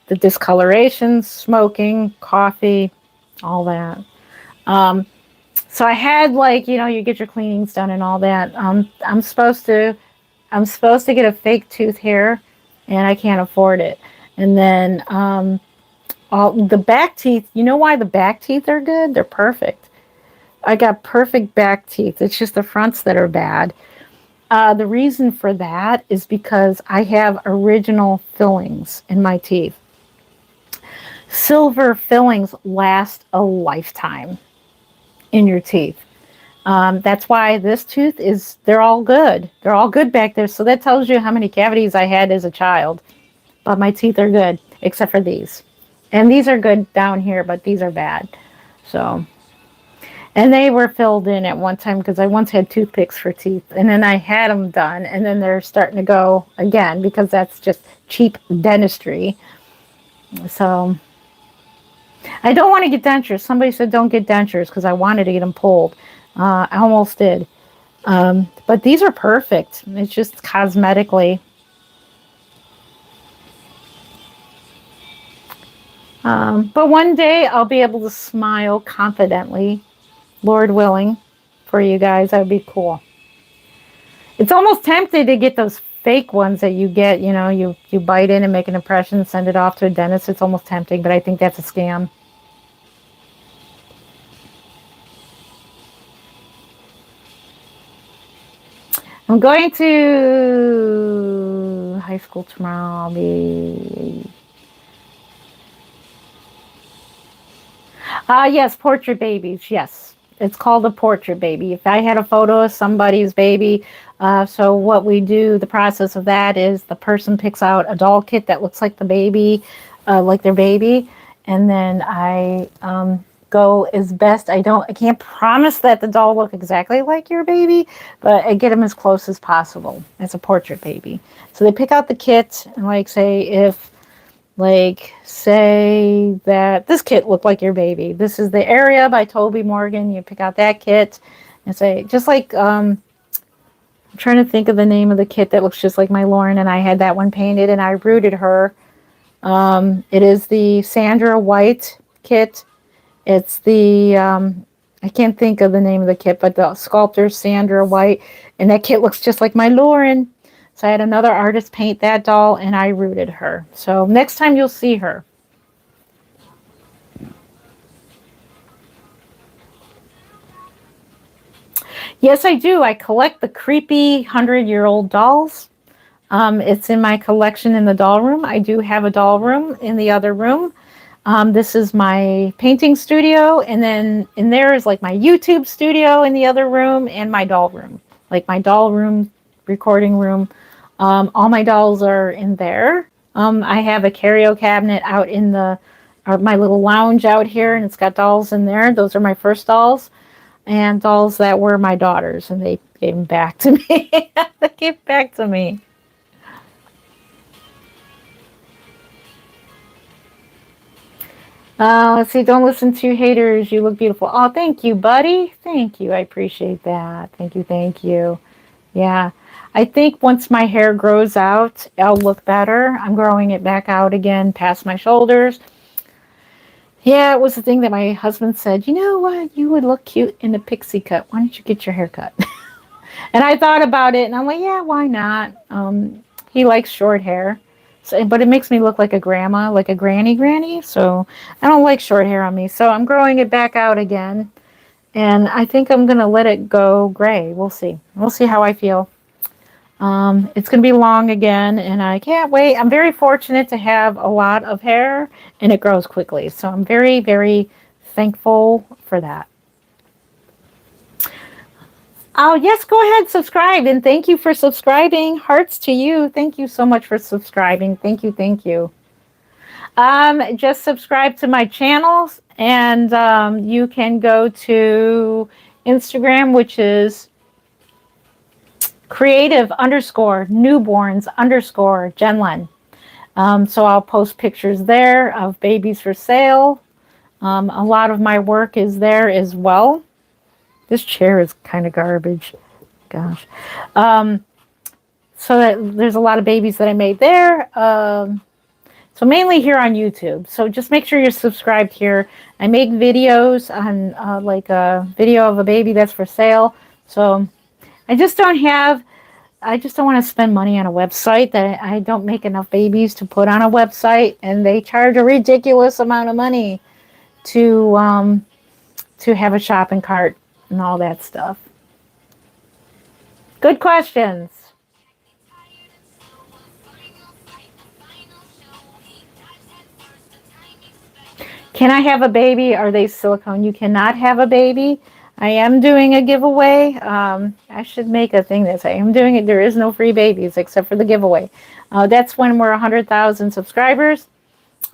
the discoloration, smoking, coffee, all that. Um, so I had you get your cleanings done and all that. I'm supposed to get a fake tooth here, and I can't afford it. And then all the back teeth. You know why the back teeth are good? They're perfect. I got perfect back teeth. It's just the fronts that are bad. The reason for that is because I have original fillings in my teeth. Silver fillings last a lifetime in your teeth. That's why this tooth they're all good. They're all good back there. So that tells you how many cavities I had as a child. But my teeth are good, except for these. And these are good down here, but these are bad. So, And they were filled in at one time because I once had toothpicks for teeth, and then I had them done, and then they're starting to go again because that's just cheap dentistry. So I don't want to get dentures. Somebody said don't get dentures because I wanted to get them pulled. I almost did. But these are perfect. It's just cosmetically. But one day I'll be able to smile confidently, Lord willing, for you guys. That would be cool. It's almost tempting to get those fake ones that you get, you bite in and make an impression, send it off to a dentist. It's almost tempting, but I think that's a scam. I'm going to high school tomorrow. I'll be... yes, portrait babies. Yes. It's called a portrait baby. If I had a photo of somebody's baby, so what we do, the process of that is the person picks out a doll kit that looks like the baby, like their baby, and then I go as best. I can't promise that the doll look exactly like your baby, but I get them as close as possible as a portrait baby. So they pick out the kit, and say that this kit looked like your baby. This is the area by Toby Morgan. You pick out that kit and say, just like, I'm trying to think of the name of the kit that looks just like my Lauren, and I had that one painted and I rooted her. It is the Sandra White kit. It's the, I can't think of the name of the kit, but the sculptor Sandra White, and that kit looks just like my Lauren. So I had another artist paint that doll, and I rooted her. So next time you'll see her. Yes, I do. I collect the creepy 100-year-old dolls. It's in my collection in the doll room. I do have a doll room in the other room. This is my painting studio, and then in there is like my YouTube studio in the other room and my doll room. Like my doll room, recording room. All my dolls are in there. I have a curio cabinet out in my little lounge out here, and it's got dolls in there. Those are my first dolls, and dolls that were my daughters, and they gave them back to me. They gave back to me. Let's see. Don't listen to haters. You look beautiful. Oh, thank you, buddy. Thank you. I appreciate that. Thank you. Thank you. Yeah. I think once my hair grows out, I'll look better. I'm growing it back out again past my shoulders. Yeah, it was the thing that my husband said, you know what? You would look cute in a pixie cut. Why don't you get your hair cut? And I thought about it, and I'm like, yeah, why not? He likes short hair. So, but it makes me look like a grandma, like a granny. So I don't like short hair on me. So I'm growing it back out again. And I think I'm going to let it go gray. We'll see. We'll see how I feel. It's going to be long again, and I can't wait. I'm very fortunate to have a lot of hair, and it grows quickly. So I'm very, very thankful for that. Oh, yes, go ahead, subscribe, and thank you for subscribing. Hearts to you. Thank you so much for subscribing. Thank you, thank you. Just subscribe to my channels, and you can go to Instagram, which is creative_newborns_JenLen. So I'll post pictures there of babies for sale. A lot of my work is there as well. This chair is kind of garbage. Gosh. So there's a lot of babies that I made there. So mainly here on YouTube. So just make sure you're subscribed here. I make videos on like a video of a baby that's for sale. So I just don't want to spend money on a website that I don't make enough babies to put on a website, and they charge a ridiculous amount of money to have a shopping cart and all that stuff. Good questions. Can I have a baby? Are they silicone? You cannot have a baby. I am doing a giveaway. I should make a thing that says I am doing it. There is no free babies except for the giveaway. That's when we're 100,000 subscribers.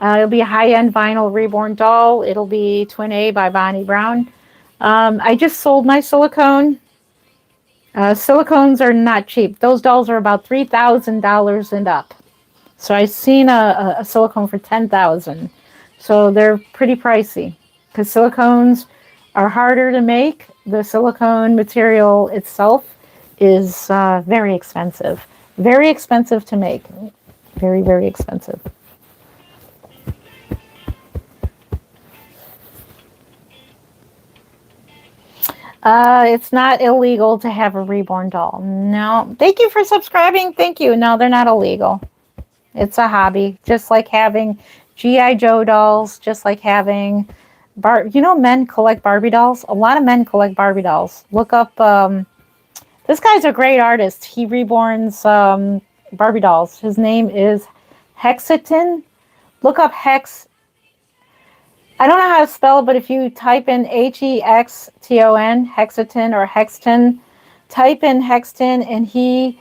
It'll be a high-end vinyl Reborn doll. It'll be Twin A by Bonnie Brown. I just sold my silicone. Silicones are not cheap. Those dolls are about $3,000 and up. So I've seen a silicone for $10,000. So they're pretty pricey because silicones are harder to make. The silicone material itself is very expensive. Very expensive to make. Very, very expensive. It's not illegal to have a reborn doll. No. Thank you for subscribing. Thank you. No, they're not illegal. It's a hobby. Just like having G.I. Joe dolls, just like having men collect Barbie dolls. A lot of men collect Barbie dolls. Look up, this guy's a great artist. He reborns Barbie dolls. His name is Hexaton. Look up Hex. I don't know how to spell it, but if you type in Hexton, Hexaton or Hexton, type in Hexton and he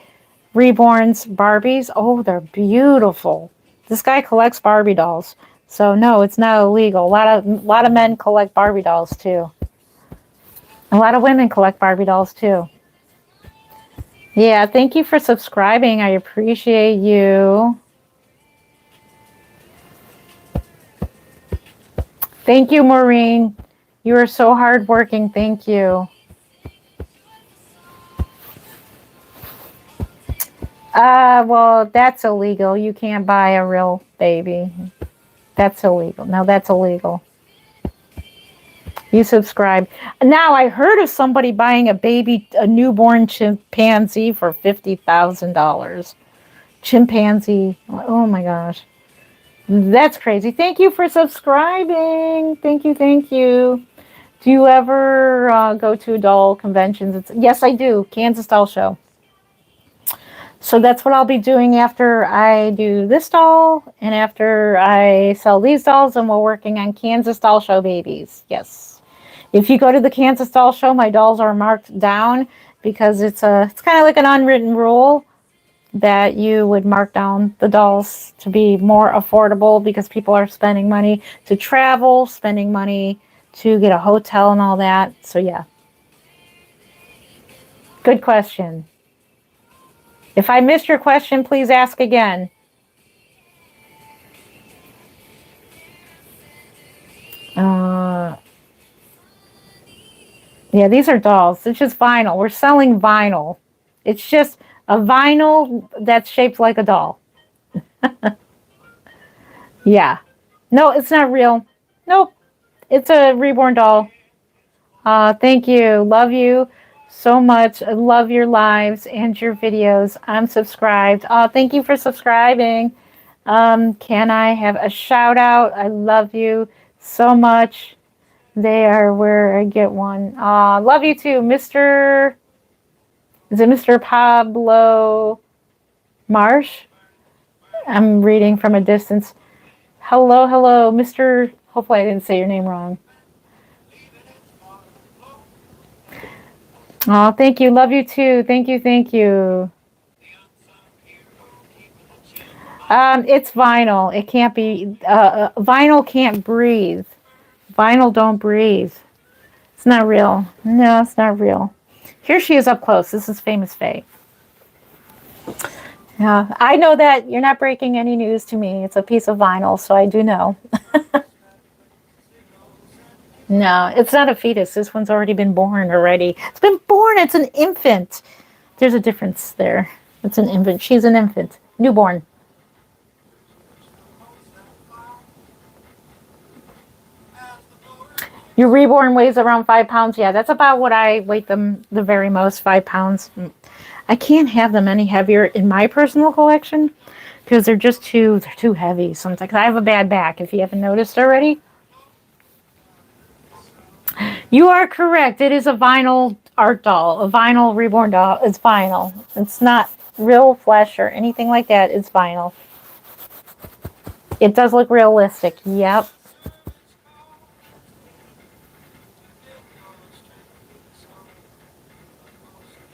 reborns Barbies. Oh, they're beautiful. This guy collects Barbie dolls. So no, it's not illegal. A lot of men collect Barbie dolls too. A lot of women collect Barbie dolls too. Yeah, thank you for subscribing. I appreciate you. Thank you, Maureen. You are so hardworking. Thank you. Well, that's illegal. You can't buy a real baby. That's illegal. No, that's illegal. You subscribe. Now, I heard of somebody buying a newborn chimpanzee for $50,000. Chimpanzee. Oh my gosh. That's crazy. Thank you for subscribing. Thank you. Thank you. Do you ever go to doll conventions? Yes, I do. Kansas Doll Show. So that's what I'll be doing after I do this doll and after I sell these dolls, and we're working on Kansas Doll Show babies. Yes. If you go to the Kansas Doll Show, my dolls are marked down because it's kind of like an unwritten rule that you would mark down the dolls to be more affordable because people are spending money to travel, spending money to get a hotel and all that. So yeah. Good question. If I missed your question, please ask again. Yeah, these are dolls. It's just vinyl. We're selling vinyl. It's just a vinyl that's shaped like a doll. Yeah. No, it's not real. Nope. It's a reborn doll. Thank you. Love you so much. I love your lives and your videos. I'm subscribed. Thank you for subscribing. Can I have a shout out? I love you so much. They are where I get one. Love you too, Mr. Is it Mr. Pablo Marsh? I'm reading from a distance. Hello, hello, Mr. Hopefully I didn't say your name wrong. Oh, thank you. Love you too. Thank you. Thank you. It's vinyl. It can't be. Vinyl can't breathe. Vinyl don't breathe. It's not real. No, it's not real. Here she is up close. This is Famous Faye. Yeah, I know that you're not breaking any news to me. It's a piece of vinyl, so I do know. No, it's not a fetus. This one's already been born already. It's been born. It's an infant. There's a difference there. It's an infant. She's an infant. Newborn. Your reborn weighs around 5 pounds. Yeah, that's about what I weight them the very most, 5 pounds. I can't have them any heavier in my personal collection because they're too heavy sometimes. I have a bad back, if you haven't noticed already. You are correct. It is a vinyl art doll, a vinyl reborn doll. It's vinyl. It's not real flesh or anything like that. It's vinyl. It does look realistic. Yep.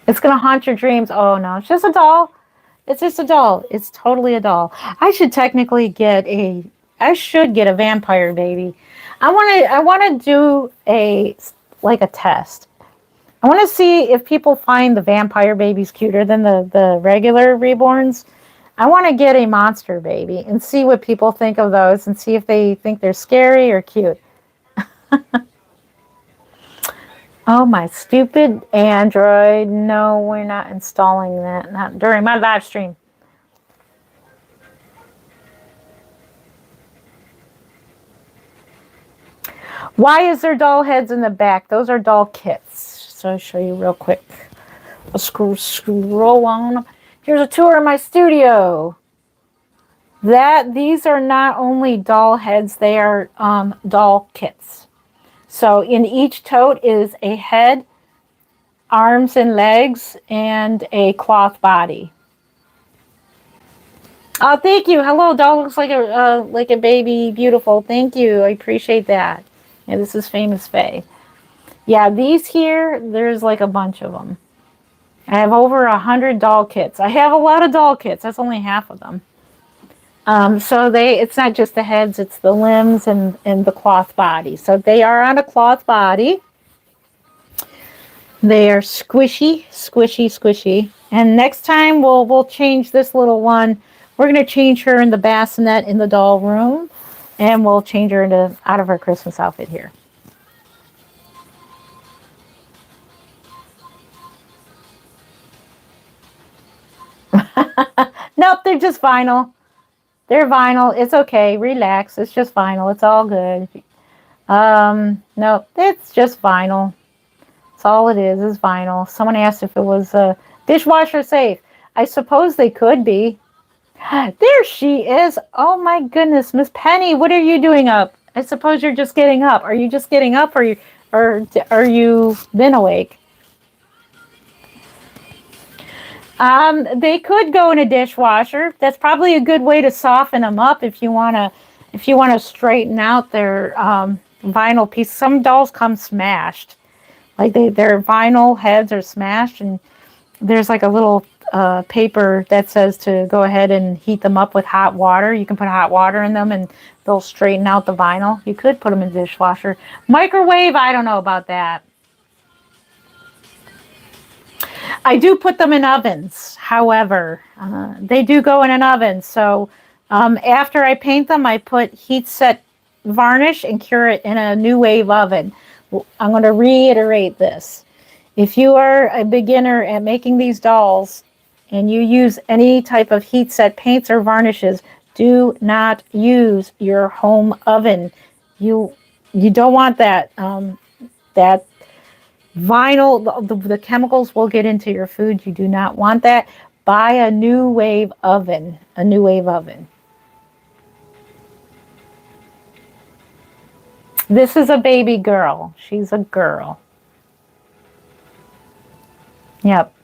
It's going to haunt your dreams. Oh, no. It's just a doll. It's just a doll. It's totally a doll. I should get a vampire baby. I want to do a like a test. I want to see if people find the vampire babies cuter than the regular reborns. I want to get a monster baby and see what people think of those and see if they think they're scary or cute. Oh, my stupid Android. No, we're not installing that. Not during my live stream. Why is there doll heads in the back? Those are doll kits. So I'll show you real quick. I'll scroll on. Here's a tour of my studio. These are not only doll heads, they are doll kits. So in each tote is a head, arms and legs, and a cloth body. Oh, thank you. Hello, doll looks like a baby. Beautiful. Thank you. I appreciate that. Yeah, this is Famous Faye. Yeah, these here, there's like a bunch of them. I have over 100 doll kits. I have a lot of doll kits. That's only half of them. So it's not just the heads, it's the limbs and the cloth body. So they are on a cloth body. They are squishy, squishy, squishy. And next time we'll change this little one. We're going to change her in the bassinet in the doll room. And we'll change her out of her Christmas outfit here. Nope, they're just vinyl. They're vinyl. It's okay. Relax. It's just vinyl. It's all good. No, it's just vinyl. That's all it is vinyl. Someone asked if it was dishwasher safe. I suppose they could be. There she is. Oh my goodness, Miss Penny, what are you doing up? I suppose you're just getting up. Are you just getting up, or are you been awake? They could go in a dishwasher. That's probably a good way to soften them up if you want to straighten out their vinyl piece. Some dolls come smashed, like their vinyl heads are smashed, and there's like a little paper that says to go ahead and heat them up with hot water. You can put hot water in them, and they'll straighten out the vinyl. You could put them in the dishwasher. Microwave, I don't know about that. I do put them in ovens, however. They do go in an oven. So after I paint them, I put heat set varnish and cure it in a new wave oven. I'm going to reiterate this. If you are a beginner at making these dolls and you use any type of heat set paints or varnishes, do not use your home oven. You don't want that. That vinyl, the chemicals will get into your food. You do not want that. Buy a new wave oven. A new wave oven. This is a baby girl. She's a girl. Yep.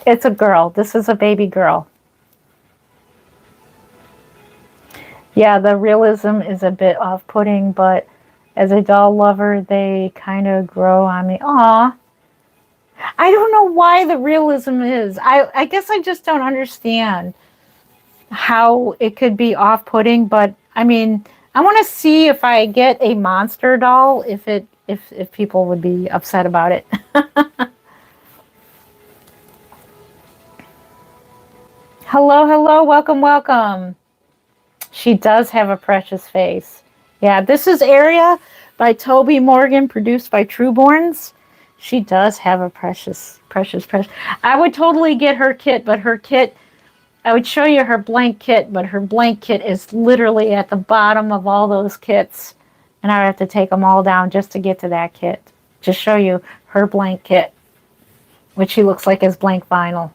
It's a girl. This is a baby girl. Yeah, the realism is a bit off-putting, but as a doll lover, they kind of grow on me. Aw. I don't know why the realism is. I guess I just don't understand how it could be off-putting, but I mean, I want to see if I get a monster doll, if people would be upset about it. Hello, hello, welcome, welcome. She does have a precious face. Yeah, this is Area by Toby Morgan, produced by Trueborns. She does have a precious. I would totally get her kit, but her kit, I would show you her blank kit, but her blank kit is literally at the bottom of all those kits. And I would have to take them all down just to get to that kit. To show you her blank kit, which she looks like is blank vinyl.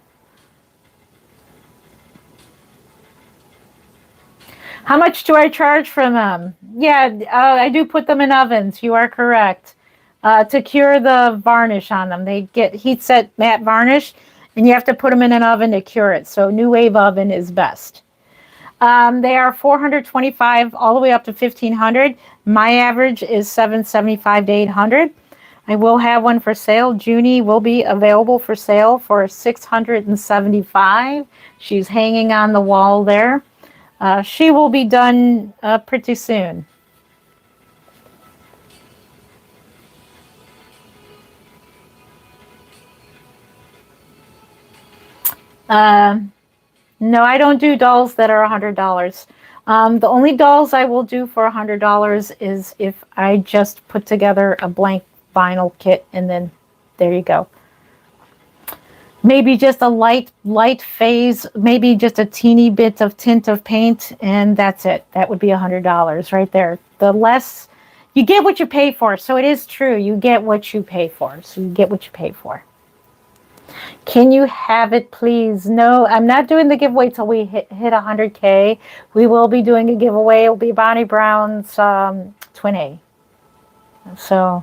How much do I charge for them? Yeah, I do put them in ovens. You are correct. To cure the varnish on them. They get heat set matte varnish, and you have to put them in an oven to cure it. So new wave oven is best. They are $425 all the way up to $1,500. My average is $775 to $800. I will have one for sale. Junie will be available for sale for $675. She's hanging on the wall there. She will be done pretty soon. Um, no, I don't do dolls that are $100. The only dolls I will do for $100 is if I just put together a blank vinyl kit, and then there you go. Maybe just a light phase, maybe just a teeny bit of tint of paint, and that's it. That would be $100 right there. The less you get what you pay for. So it is true. You get what you pay for. So you get what you pay for. Can you have it, please? No, I'm not doing the giveaway till we hit 100K. We will be doing a giveaway. It'll be Bonnie Brown's twin A. So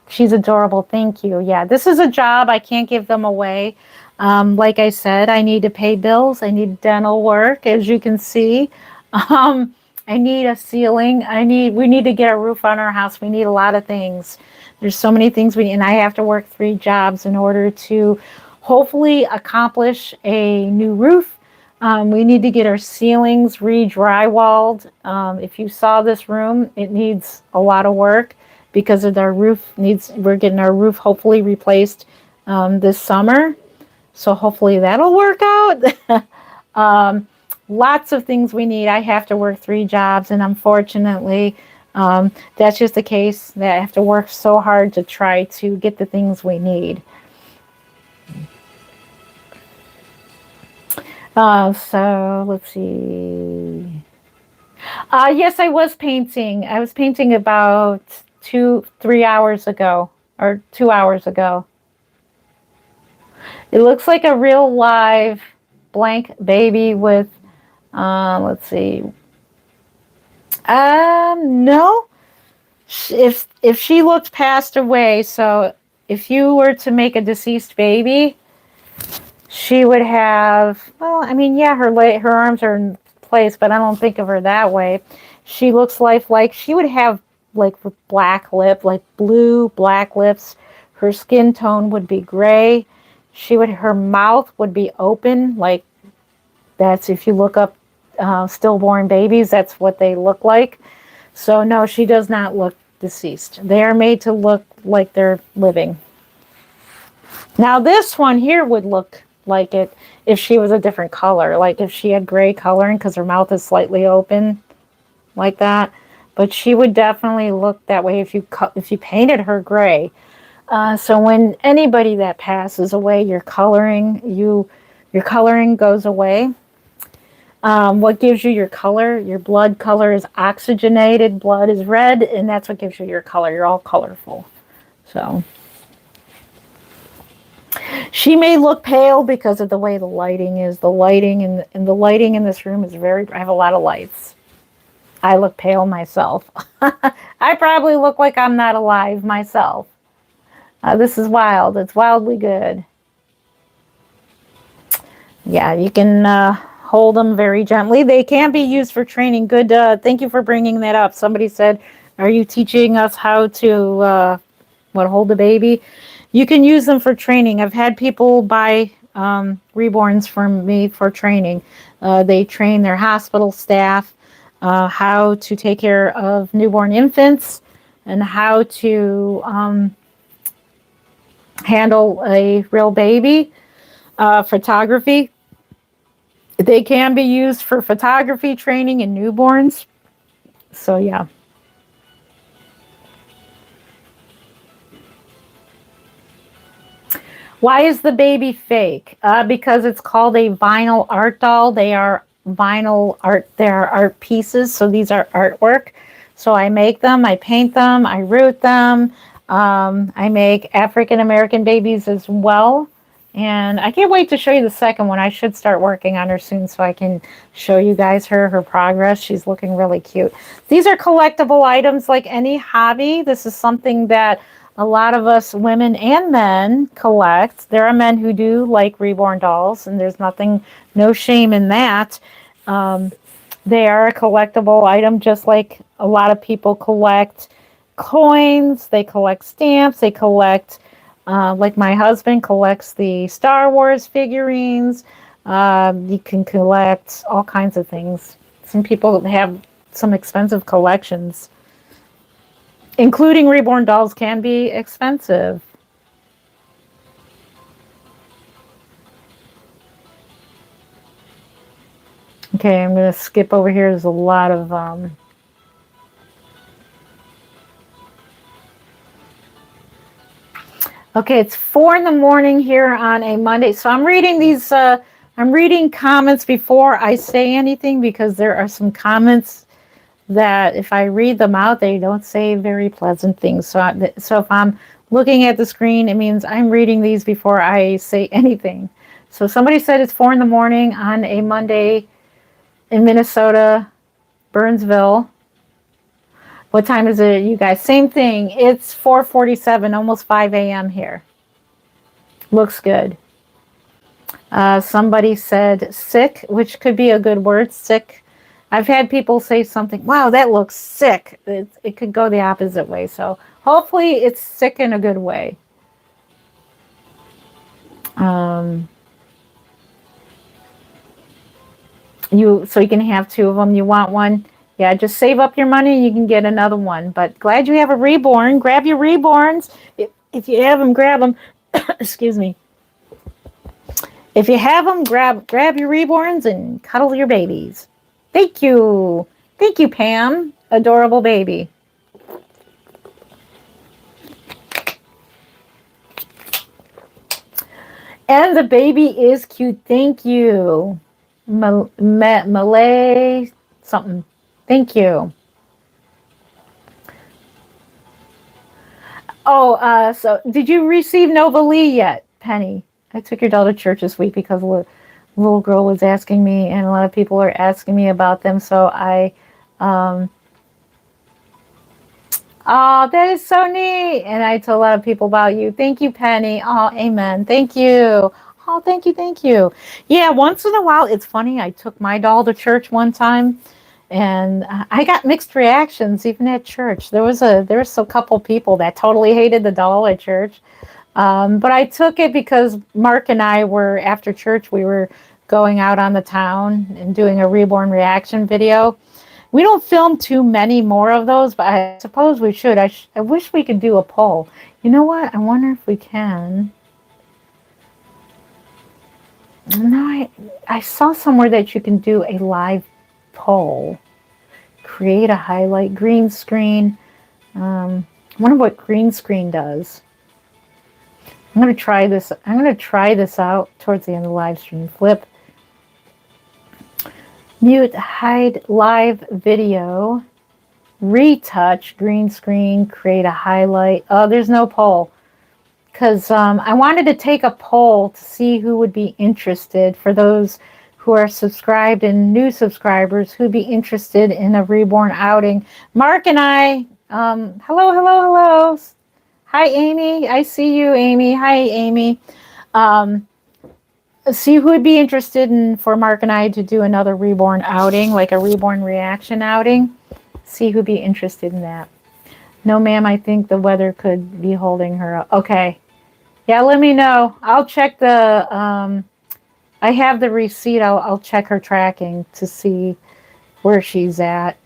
she's adorable. Thank you. Yeah, this is a job. I can't give them away. Like I said, I need to pay bills. I need dental work, as you can see. I need a ceiling. We need to get a roof on our house. We need a lot of things. There's so many things we need, and I have to work 3 jobs in order to hopefully accomplish a new roof. We need to get our ceilings re-drywalled. If you saw this room, it needs a lot of work because of our roof needs. We're getting our roof hopefully replaced this summer. So hopefully that'll work out. Lots of things we need. I have to work 3 jobs, and unfortunately, that's just the case that I have to work so hard to try to get the things we need. So let's see. Yes, I was painting. I was painting about 3 hours ago, or 2 hours ago. It looks like a real live blank baby with, let's see. No. If she looked passed away, so if you were to make a deceased baby, she would have, well, I mean, yeah, her arms are in place, but I don't think of her that way. She looks lifelike. She would have like black lip, like blue black lips. Her skin tone would be gray. Her mouth would be open, like that's if you look up stillborn babies, that's what they look like. So no, she does not look deceased. They are made to look like they're living. Now this one here would look like it if she was a different color, like if she had gray coloring because her mouth is slightly open like that. But she would definitely look that way if you painted her gray. So when anybody that passes away, your coloring goes away. What gives you your color? Your blood color is oxygenated. Blood is red, and that's what gives you your color. You're all colorful. So she may look pale because of the way the lighting is. The lighting in this room is very. I have a lot of lights. I look pale myself. I probably look like I'm not alive myself. This is wild. It's wildly good. Yeah, you can hold them very gently. They can be used for training. Good. Thank you for bringing that up. Somebody said, are you teaching us how to hold a baby? You can use them for training. I've had people buy Reborns from me for training. They train their hospital staff how to take care of newborn infants and how to handle a real baby. Photography. They can be used for photography training in newborns. So yeah. Why is the baby fake? Because it's called a vinyl art doll. They are vinyl art. They are art pieces. So these are artwork. So I make them, I paint them, I root them. I make African American babies as well. And I can't wait to show you the second one. I should start working on her soon so I can show you guys her progress. She's looking really cute. These are collectible items like any hobby. This is something that a lot of us women and men collect. There are men who do like reborn dolls, and there's no shame in that. They are a collectible item, just like a lot of people collect coins, they collect stamps, they collect, like my husband collects the Star Wars figurines. You can collect all kinds of things. Some people have some expensive collections. Including reborn dolls can be expensive. Okay, I'm going to skip over here. There's a lot of... Okay, it's 4 in the morning here on a Monday. So I'm reading these... I'm reading comments before I say anything because there are some comments that if I read them out, they don't say very pleasant things. So if I'm looking at the screen, it means I'm reading these before I say anything. So somebody said it's 4 in the morning on a Monday in Minnesota, Burnsville. What time is it, you guys? Same thing. It's 4:47, almost 5 a.m. here. Looks good. Somebody said sick, which could be a good word, sick. I've had people say something, wow, that looks sick. It could go the opposite way. So hopefully it's sick in a good way. So you can have 2 of them. You want one? Yeah, just save up your money. You can get another one. But glad you have a reborn. Grab your reborns. If you have them, grab them. Excuse me. If you have them, grab your reborns and cuddle your babies. Thank you. Thank you, Pam. Adorable baby. And the baby is cute. Thank you. Malay something. Thank you. Oh, so did you receive Nova Lee yet, Penny? I took your daughter to church this week because a little girl was asking me, and a lot of people are asking me about them. So oh, that is so neat. And I told a lot of people about you. Thank you, Penny. Oh, amen. Thank you. Oh, thank you. Thank you. Yeah, once in a while, it's funny. I took my doll to church one time, and I got mixed reactions even at church. There was a couple people that totally hated the doll at church. But I took it because Mark and I were, after church, we were going out on the town and doing a Reborn reaction video. We don't film too many more of those, but I suppose we should. I wish we could do a poll. You know what? I wonder if we can. No, I saw somewhere that you can do a live poll. Create a highlight, green screen. I wonder what green screen does. I'm going to try this. I'm going to try this out towards the end of the live stream. Flip. Mute, hide live video. Retouch, green screen, create a highlight. Oh, there's no poll. Because I wanted to take a poll to see who would be interested, for those who are subscribed and new subscribers who'd be interested in a Reborn outing. Mark and I, hello. Hi, Amy. I see you, Amy. Hi, Amy. See who would be interested in for Mark and I to do another Reborn outing, like a Reborn reaction outing. See who'd be interested in that. No, ma'am, I think the weather could be holding her up. Okay. Yeah, let me know. I'll check the, I have the receipt. I'll check her tracking to see where she's at.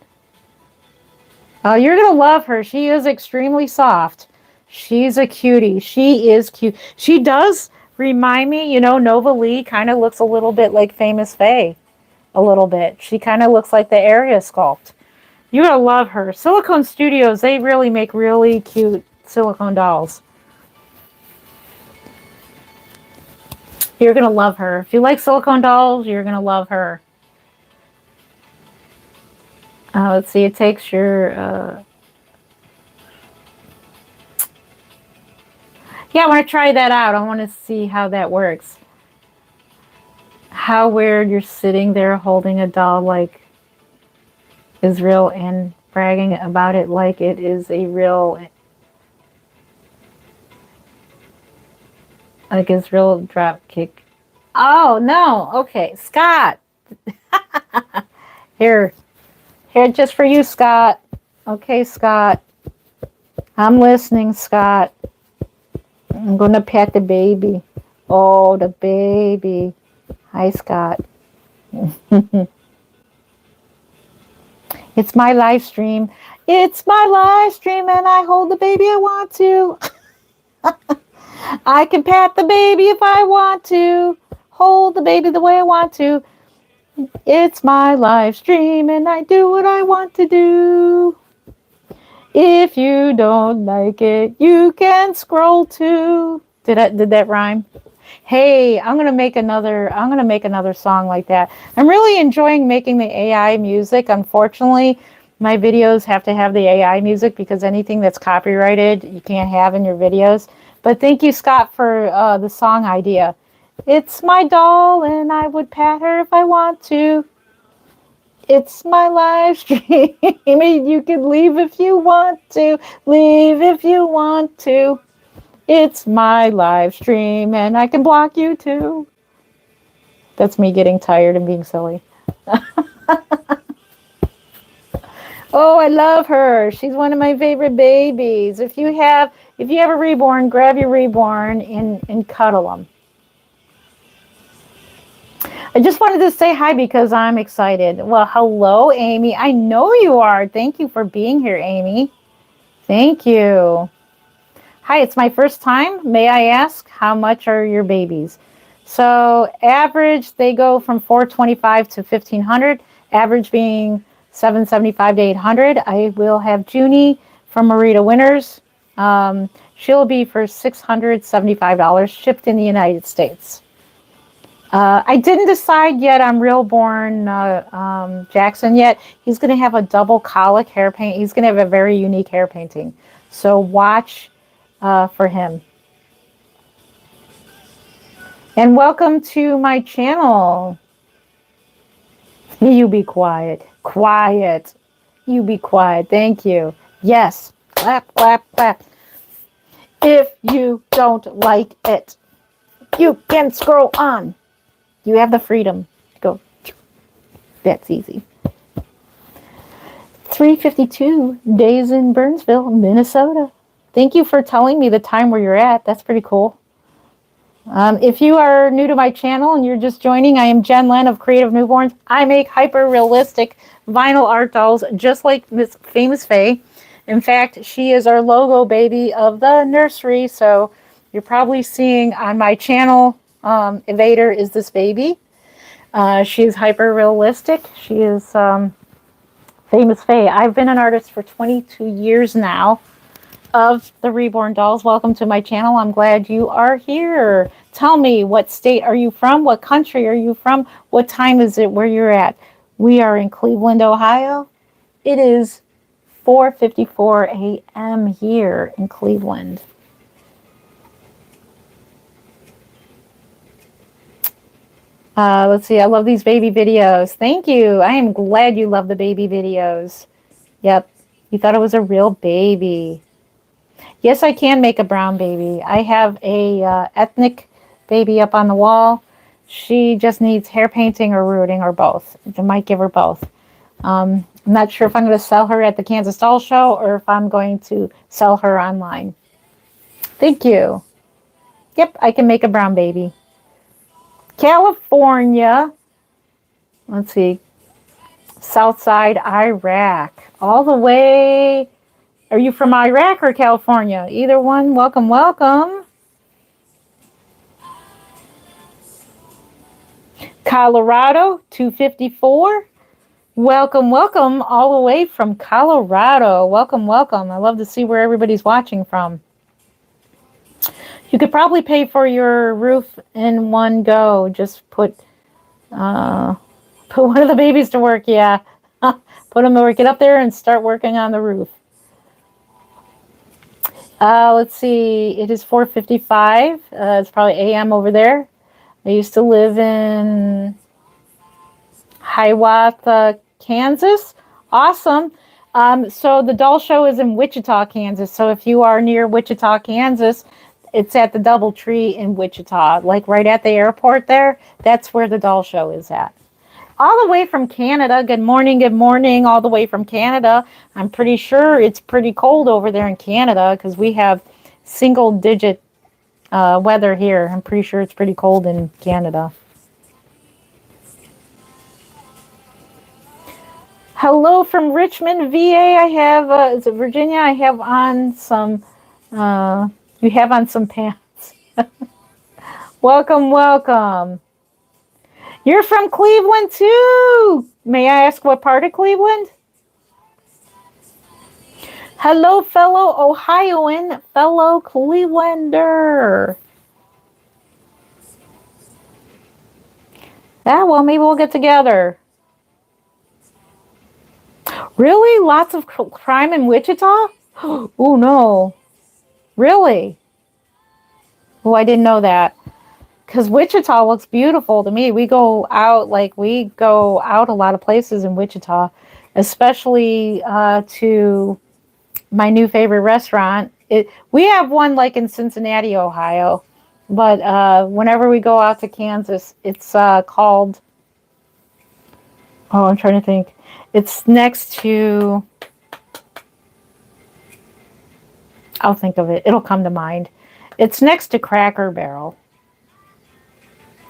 You're going to love her. She is extremely soft. She's a cutie. She is cute. She does remind me, Nova Lee kind of looks a little bit like Famous Faye. A little bit. She kind of looks like the area sculpt. You're going to love her. Silicone Studios, they really make really cute silicone dolls. You're going to love her. If you like silicone dolls, you're going to love her. Let's see, it takes your... Yeah, I want to try that out. I want to see how that works. How weird you're sitting there holding a doll like Israel and bragging about it like it is a real... Like Israel drop kick. Oh, no. Okay, Scott. Here, just for you, Scott. Okay, Scott. I'm listening, Scott. I'm going to pet the baby. Oh, the baby. Hi, Scott. It's my live stream. It's my live stream, and I hold the baby I want to. I can pat the baby if I want to. Hold the baby the way I want to. It's my live stream and I do what I want to do. If you don't like it, you can scroll too. Did that rhyme? Hey, I'm gonna make another song like that. I'm really enjoying making the AI music. Unfortunately, my videos have to have the AI music because anything that's copyrighted you can't have in your videos. But thank you, Scott, for the song idea. It's my doll and I would pat her if I want to. It's my live stream. You can leave if you want to. Leave if you want to. It's my live stream and I can block you too. That's me getting tired and being silly. Oh, I love her. She's one of my favorite babies. If you have a reborn, grab your reborn and cuddle them. I just wanted to say hi because I'm excited. Well, hello, Amy. I know you are. Thank you for being here, Amy. Thank you. Hi, it's my first time. May I ask, how much are your babies? So average, they go from $425 to $1,500. Average being $775 to $800. I will have Junie from Marita Winters. She'll be for $675 shipped in the United States. I didn't decide yet on Reborn Jackson yet. He's going to have a double colic hair paint. He's going to have a very unique hair painting. So watch for him. And welcome to my channel. You be quiet. Quiet. You be quiet. Thank you. Yes. Clap, clap, clap. If you don't like it, you can scroll on. You have the freedom to go. That's easy. 3:52 days in Burnsville, Minnesota. Thank you for telling me the time where you're at. That's pretty cool. If you are new to my channel and you're just joining, I am JenLen of Creative Newborns. I make hyper-realistic vinyl art dolls just like Miss Famous Faye. In fact, she is our logo baby of the nursery, so you're probably seeing on my channel, Evader is this baby. She is hyper-realistic. She is Famous Faye. I've been an artist for 22 years now of the Reborn dolls. Welcome to my channel. I'm glad you are here. Tell me, what state are you from? What country are you from? What time is it where you're at? We are in Cleveland, Ohio. It is 4:54 a.m. here in Cleveland. Let's see. I love these baby videos. Thank you. I am glad you love the baby videos. Yep. You thought it was a real baby. Yes, I can make a brown baby. I have a ethnic baby up on the wall. She just needs hair painting or rooting or both. I might give her both. I'm not sure if I'm going to sell her at the Kansas Doll Show or if I'm going to sell her online. Thank you. Yep, I can make a brown baby. California. Let's see. Southside Iraq. All the way. Are you from Iraq or California? Either one. Welcome, welcome. Colorado, 254. Welcome, welcome, all the way from Colorado. Welcome, welcome. I love to see where everybody's watching from. You could probably pay for your roof in one go. Just put one of the babies to work. Yeah, put them to work. Get up there and start working on the roof. Let's see. It is 4:55. It's probably a.m. over there. I used to live in Hiawatha, Kansas. Awesome. So the doll show is in Wichita, Kansas. So if you are near Wichita, Kansas, it's at the DoubleTree in Wichita, like right at the airport there. That's where the doll show is at. All the way from Canada. Good morning, all the way from Canada. I'm pretty sure it's pretty cold over there in Canada because we have single-digit weather here. I'm pretty sure it's pretty cold in Canada. Hello from Richmond, VA. I have, is it Virginia? I have on some, you have on some pants. Welcome, welcome. You're from Cleveland too. May I ask what part of Cleveland? Hello, fellow Ohioan, fellow Clevelander. Yeah, well, maybe we'll get together. Really? Lots of crime in Wichita? Oh, no. Really? Oh, I didn't know that. Because Wichita looks beautiful to me. We go out a lot of places in Wichita, especially to my new favorite restaurant. We have one like in Cincinnati, Ohio, but whenever we go out to Kansas, it's called. Oh, I'm trying to think. It's next to. I'll think of it. It'll come to mind. It's next to Cracker Barrel.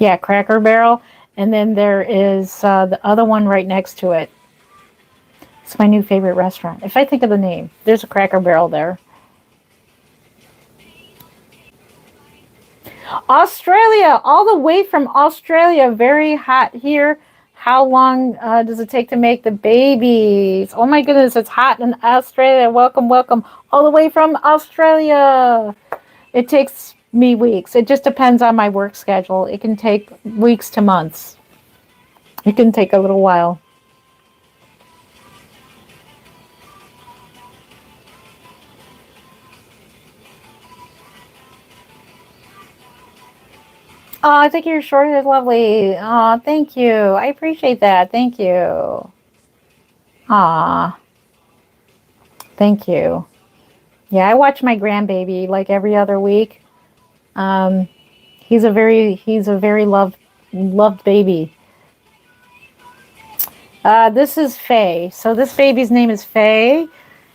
Yeah, Cracker Barrel. And then there is the other one right next to it. It's my new favorite restaurant. If I think of the name, there's a Cracker Barrel there. Australia, all the way from Australia. Very hot here. How long does it take to make the babies? Oh my goodness, it's hot in Australia. Welcome, welcome. All the way from Australia. It takes me weeks. It just depends on my work schedule. It can take weeks to months. It can take a little while. Oh, I think your short is lovely. Oh, thank you. I appreciate that. Thank you. Aw, thank you. Yeah, I watch my grandbaby like every other week. Um, he's a very loved baby. This is Faye. So this baby's name is Faye.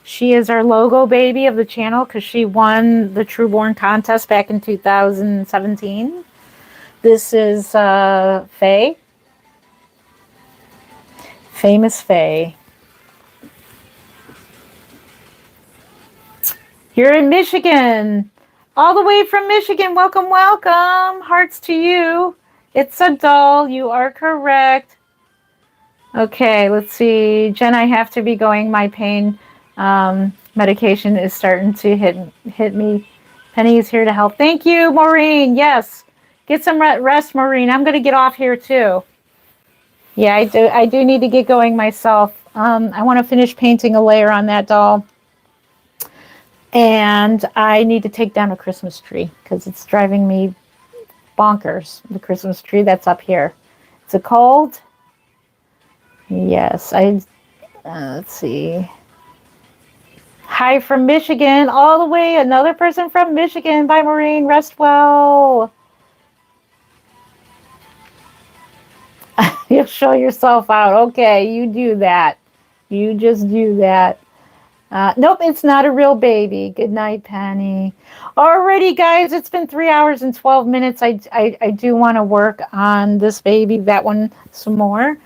She is our logo baby of the channel because she won the Trueborn contest back in 2017. This is Faye. Famous Faye. You're in Michigan. All the way from Michigan. Welcome, welcome. Hearts to you. It's a doll. You are correct. Okay, let's see. Jen, I have to be going. My pain medication is starting to hit me. Penny is here to help. Thank you, Maureen. Yes. Get some rest, Maureen. I'm going to get off here too. Yeah, I do need to get going myself. I want to finish painting a layer on that doll. And I need to take down a Christmas tree because it's driving me bonkers. The Christmas tree that's up here. Is it cold? Yes. Let's see. Hi from Michigan. All the way. Another person from Michigan. Bye, Maureen. Rest well. You'll show yourself out. Okay, you do that. You just do that. Nope, it's not a real baby. Good night, Penny. Alrighty, guys, it's been 3 hours and 12 minutes. I do want to work on this baby, that one, some more.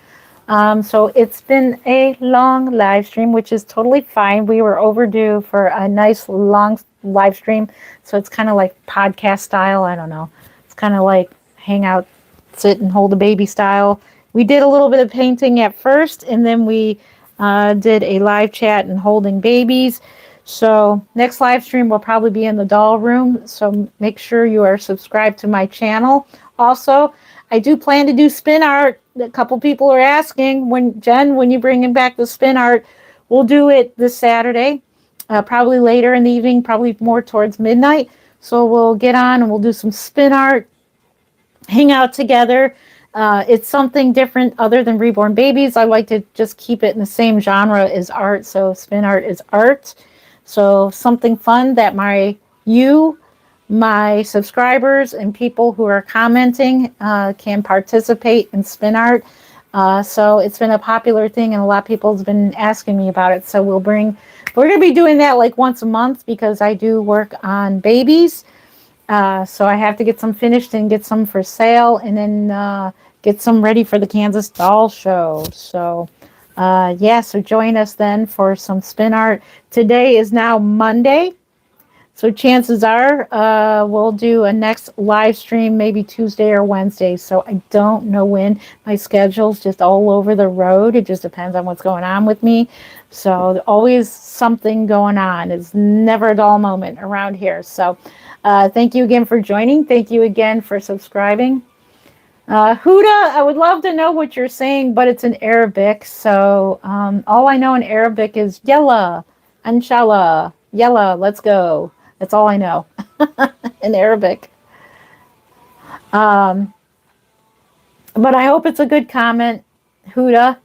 So it's been a long live stream, which is totally fine. We were overdue for a nice long live stream. So it's kind of like podcast style. I don't know. It's kind of like hang out, sit and hold a baby style. We did a little bit of painting at first, and then we did a live chat and holding babies. So next live stream will probably be in the doll room. So make sure you are subscribed to my channel. Also, I do plan to do spin art. A couple people are asking when you bringing back the spin art. We'll do it this Saturday, probably later in the evening, probably more towards midnight. So we'll get on and we'll do some spin art, hang out together. It's something different other than Reborn Babies. I like to just keep it in the same genre as art. So spin art is art. So something fun that my subscribers and people who are commenting can participate in spin art. So it's been a popular thing and a lot of people have been asking me about it. So we're going to be doing that like once a month because I do work on babies. So I have to get some finished and get some for sale and then get some ready for the Kansas Doll Show. So so join us then for some spin art. Today is now Monday. So chances are we'll do a next live stream maybe Tuesday or Wednesday. So I don't know when. My schedule's just all over the road. It just depends on what's going on with me. So always something going on. It's never a dull moment around here. So thank you again for joining. Thank you again for subscribing. Huda, I would love to know what you're saying, but it's in Arabic. So all I know in Arabic is Yalla, Inshallah, Yalla, let's go. That's all I know in Arabic. But I hope it's a good comment, Huda.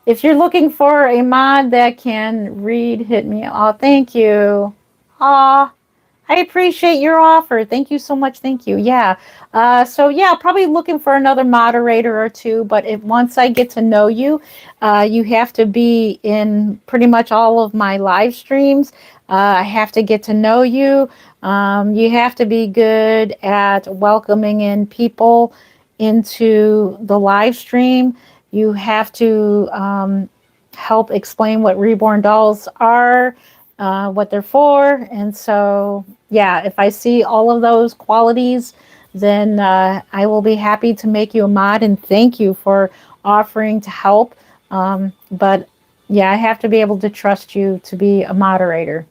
If you're looking for a mod that can read, hit me. Oh, thank you. Aw. I appreciate your offer. Thank you so much. Thank you. Yeah. So yeah, probably looking for another moderator or two. But once I get to know you, you have to be in pretty much all of my live streams. I have to get to know you. You have to be good at welcoming in people into the live stream. You have to help explain what reborn dolls are, what they're for. And so, yeah, if I see all of those qualities, then I will be happy to make you a mod, and thank you for offering to help. But yeah, I have to be able to trust you to be a moderator.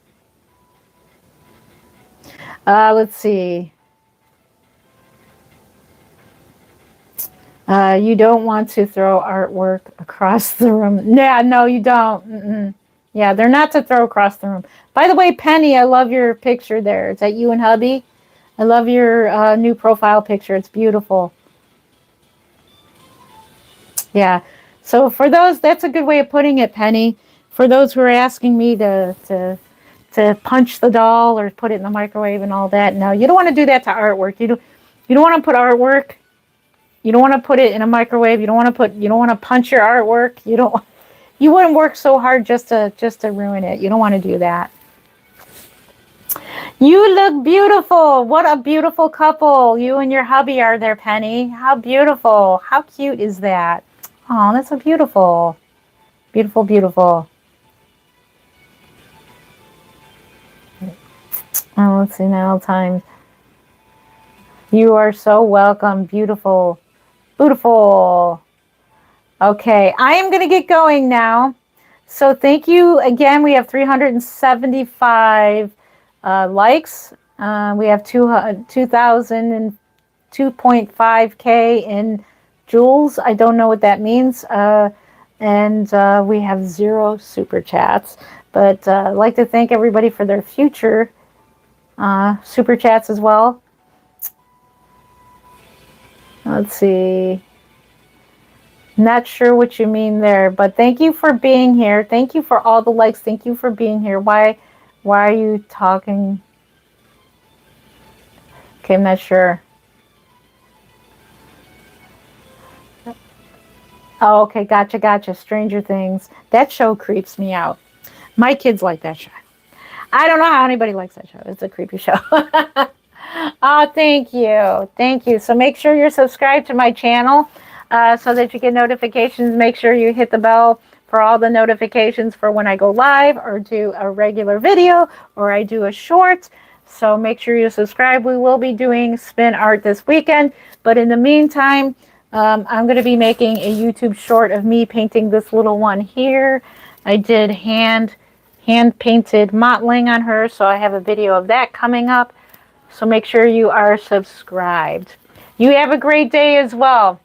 Let's see. You don't want to throw artwork across the room. Yeah, no, you don't. Mm-mm. Yeah, they're not to throw across the room. By the way, Penny, I love your picture there. Is that you and hubby? I love your new profile picture. It's beautiful. Yeah. So for those, that's a good way of putting it, Penny. For those who are asking me to punch the doll or put it in the microwave and all that, no, you don't want to do that to artwork. You don't want to put artwork. You don't want to put it in a microwave. You don't want to punch your artwork. You wouldn't work so hard just to ruin it. You don't want to do that. You look beautiful. What a beautiful couple you and your hubby are there, Penny. How beautiful. How cute is that? Oh, that's so beautiful. Beautiful, beautiful. Oh, let's see now. Times. You are so welcome. Beautiful. Beautiful. Okay, I am going to get going now. So thank you again. We have 375 likes. We have 2,002.5K in joules. I don't know what that means. And we have 0 super chats. But I'd like to thank everybody for their future super chats as well. Let's see. Not sure what you mean there, but thank you for being here. Thank you for all the likes. Thank you for being here. Why are you talking? Okay, I'm not sure. Oh, okay, gotcha. Stranger Things. That show creeps me out. My kids like that show. I don't know how anybody likes that show. It's a creepy show. Oh, thank you. Thank you. So make sure you're subscribed to my channel so that you get notifications. Make sure you hit the bell for all the notifications for when I go live or do a regular video or I do a short. So make sure you subscribe. We will be doing spin art this weekend. But in the meantime, I'm going to be making a YouTube short of me painting this little one here. I did hand painted mottling on her. So I have a video of that coming up. So make sure you are subscribed. You have a great day as well.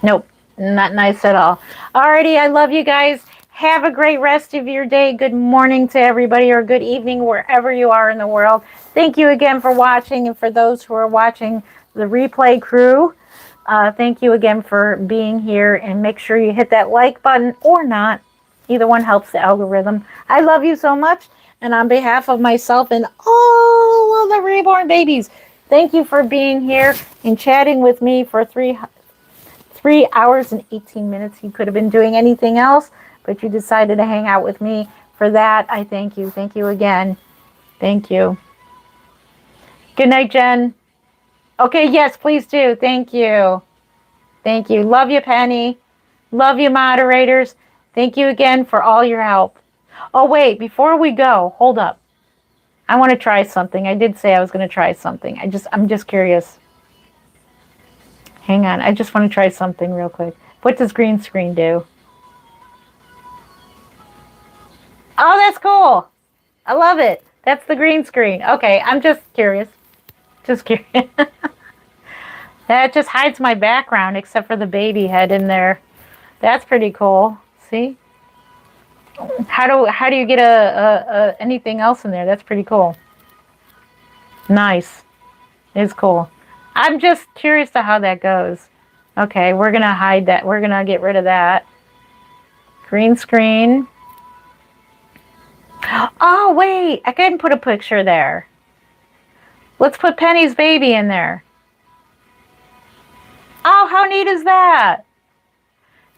Nope, not nice at all. Alrighty, I love you guys. Have a great rest of your day. Good morning to everybody or good evening wherever you are in the world. Thank you again for watching. And for those who are watching the replay crew, thank you again for being here. And make sure you hit that like button or not. Either one helps the algorithm. I love you so much. And on behalf of myself and all of the reborn babies, thank you for being here and chatting with me for 3 hours and 18 minutes. You could have been doing anything else, but you decided to hang out with me. For that, I thank you. Thank you again. Thank you. Good night, Jen. Okay, yes, please do. Thank you. Thank you. Love you, Penny. Love you, moderators. Thank you again for all your help. Oh, wait, before we go, hold up. I want to try something. I did say I was going to try something. I'm just curious. Hang on. I just want to try something real quick. What does green screen do? Oh, that's cool. I love it. That's the green screen. Okay, I'm just curious. Just curious. That just hides my background except for the baby head in there. That's pretty cool. See? How do you get a anything else in there? That's pretty cool. Nice. It's cool. I'm just curious to how that goes. Okay, we're gonna hide that. We're gonna get rid of that. Green screen. Oh wait, I can put a picture there. Let's put Penny's baby in there. Oh, how neat is that?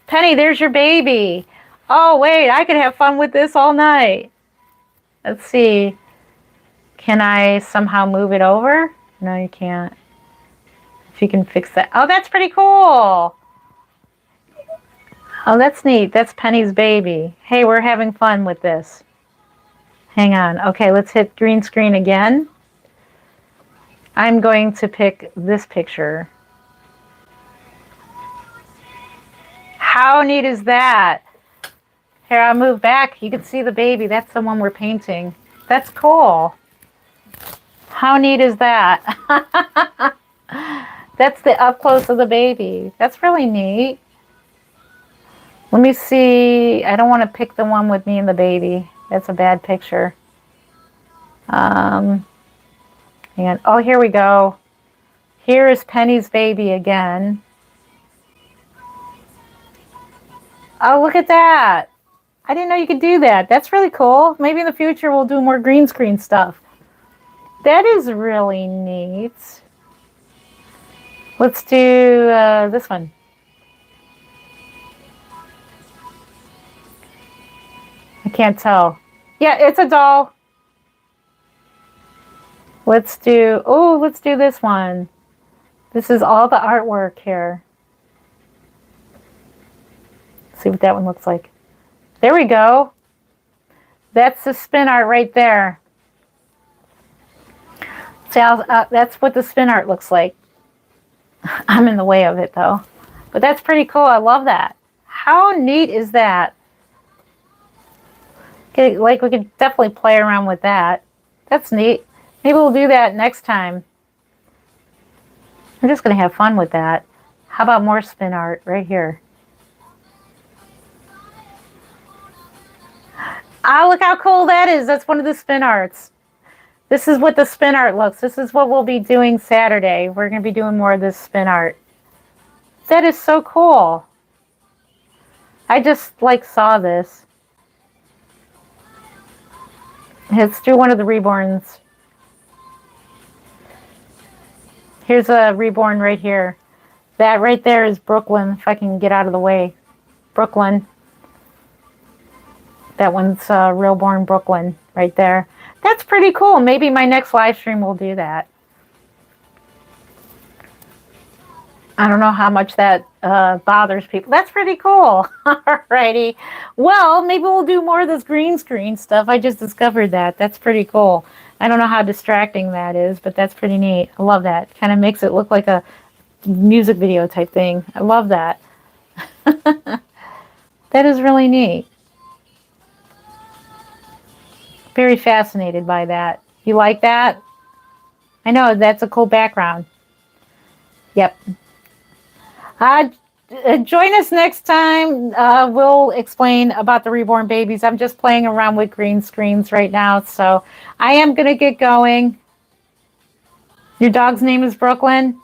Penny, there's your baby. Oh wait, I could have fun with this all night. Let's see. Can I somehow move it over? No, you can't. If you can fix that. Oh, that's pretty cool. Oh, that's neat. That's Penny's baby. Hey, we're having fun with this. Hang on. Okay, let's hit green screen again. I'm going to pick this picture. How neat is that? Here, I'll move back. You can see the baby. That's the one we're painting. That's cool. How neat is that? That's the up close of the baby. That's really neat. Let me see. I don't want to pick the one with me and the baby. That's a bad picture. And oh, here we go. Here is Penny's baby again. Oh, look at that. I didn't know you could do that. That's really cool. Maybe in the future we'll do more green screen stuff. That is really neat. Let's do this one. I can't tell. Yeah, it's a doll. Let's do this one. This is all the artwork here. Let's see what that one looks like. There we go. That's the spin art right there. See, that's what the spin art looks like. I'm in the way of it though. But that's pretty cool. I love that. How neat is that? Okay, like we could definitely play around with that. That's neat. Maybe we'll do that next time. I'm just going to have fun with that. How about more spin art right here? Ah, look how cool that is. That's one of the spin arts. This is what the spin art looks. This is what we'll be doing Saturday. We're going to be doing more of this spin art. That is so cool. I just saw this. Let's do one of the Reborns. Here's a Reborn right here. That right there is Brooklyn, if I can get out of the way. Brooklyn. That one's Reborn Brooklyn right there. That's pretty cool. Maybe my next live stream will do that. I don't know how much that bothers people. That's pretty cool. Alrighty. Well, maybe we'll do more of this green screen stuff. I just discovered that. That's pretty cool. I don't know how distracting that is, but that's pretty neat. I love that. Kind of makes it look like a music video type thing. I love that. That is really neat. Very fascinated by that. You like that? I know, that's a cool background. Yep. Join us next time. We'll explain about the reborn babies. I'm just playing around with green screens right now, so I am going to get going. Your dog's name is Brooklyn?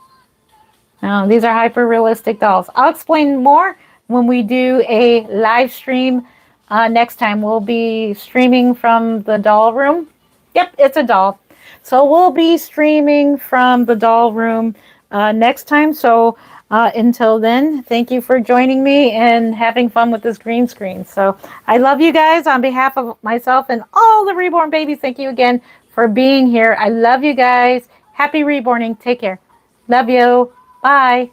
Oh, these are hyper-realistic dolls. I'll explain more when we do a live stream next time. We'll be streaming from the doll room. Yep, it's a doll. So we'll be streaming from the doll room next time. So until then, thank you for joining me and having fun with this green screen. So I love you guys on behalf of myself and all the reborn babies. Thank you again for being here. I love you guys. Happy reborning. Take care. Love you. Bye.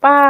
Bye.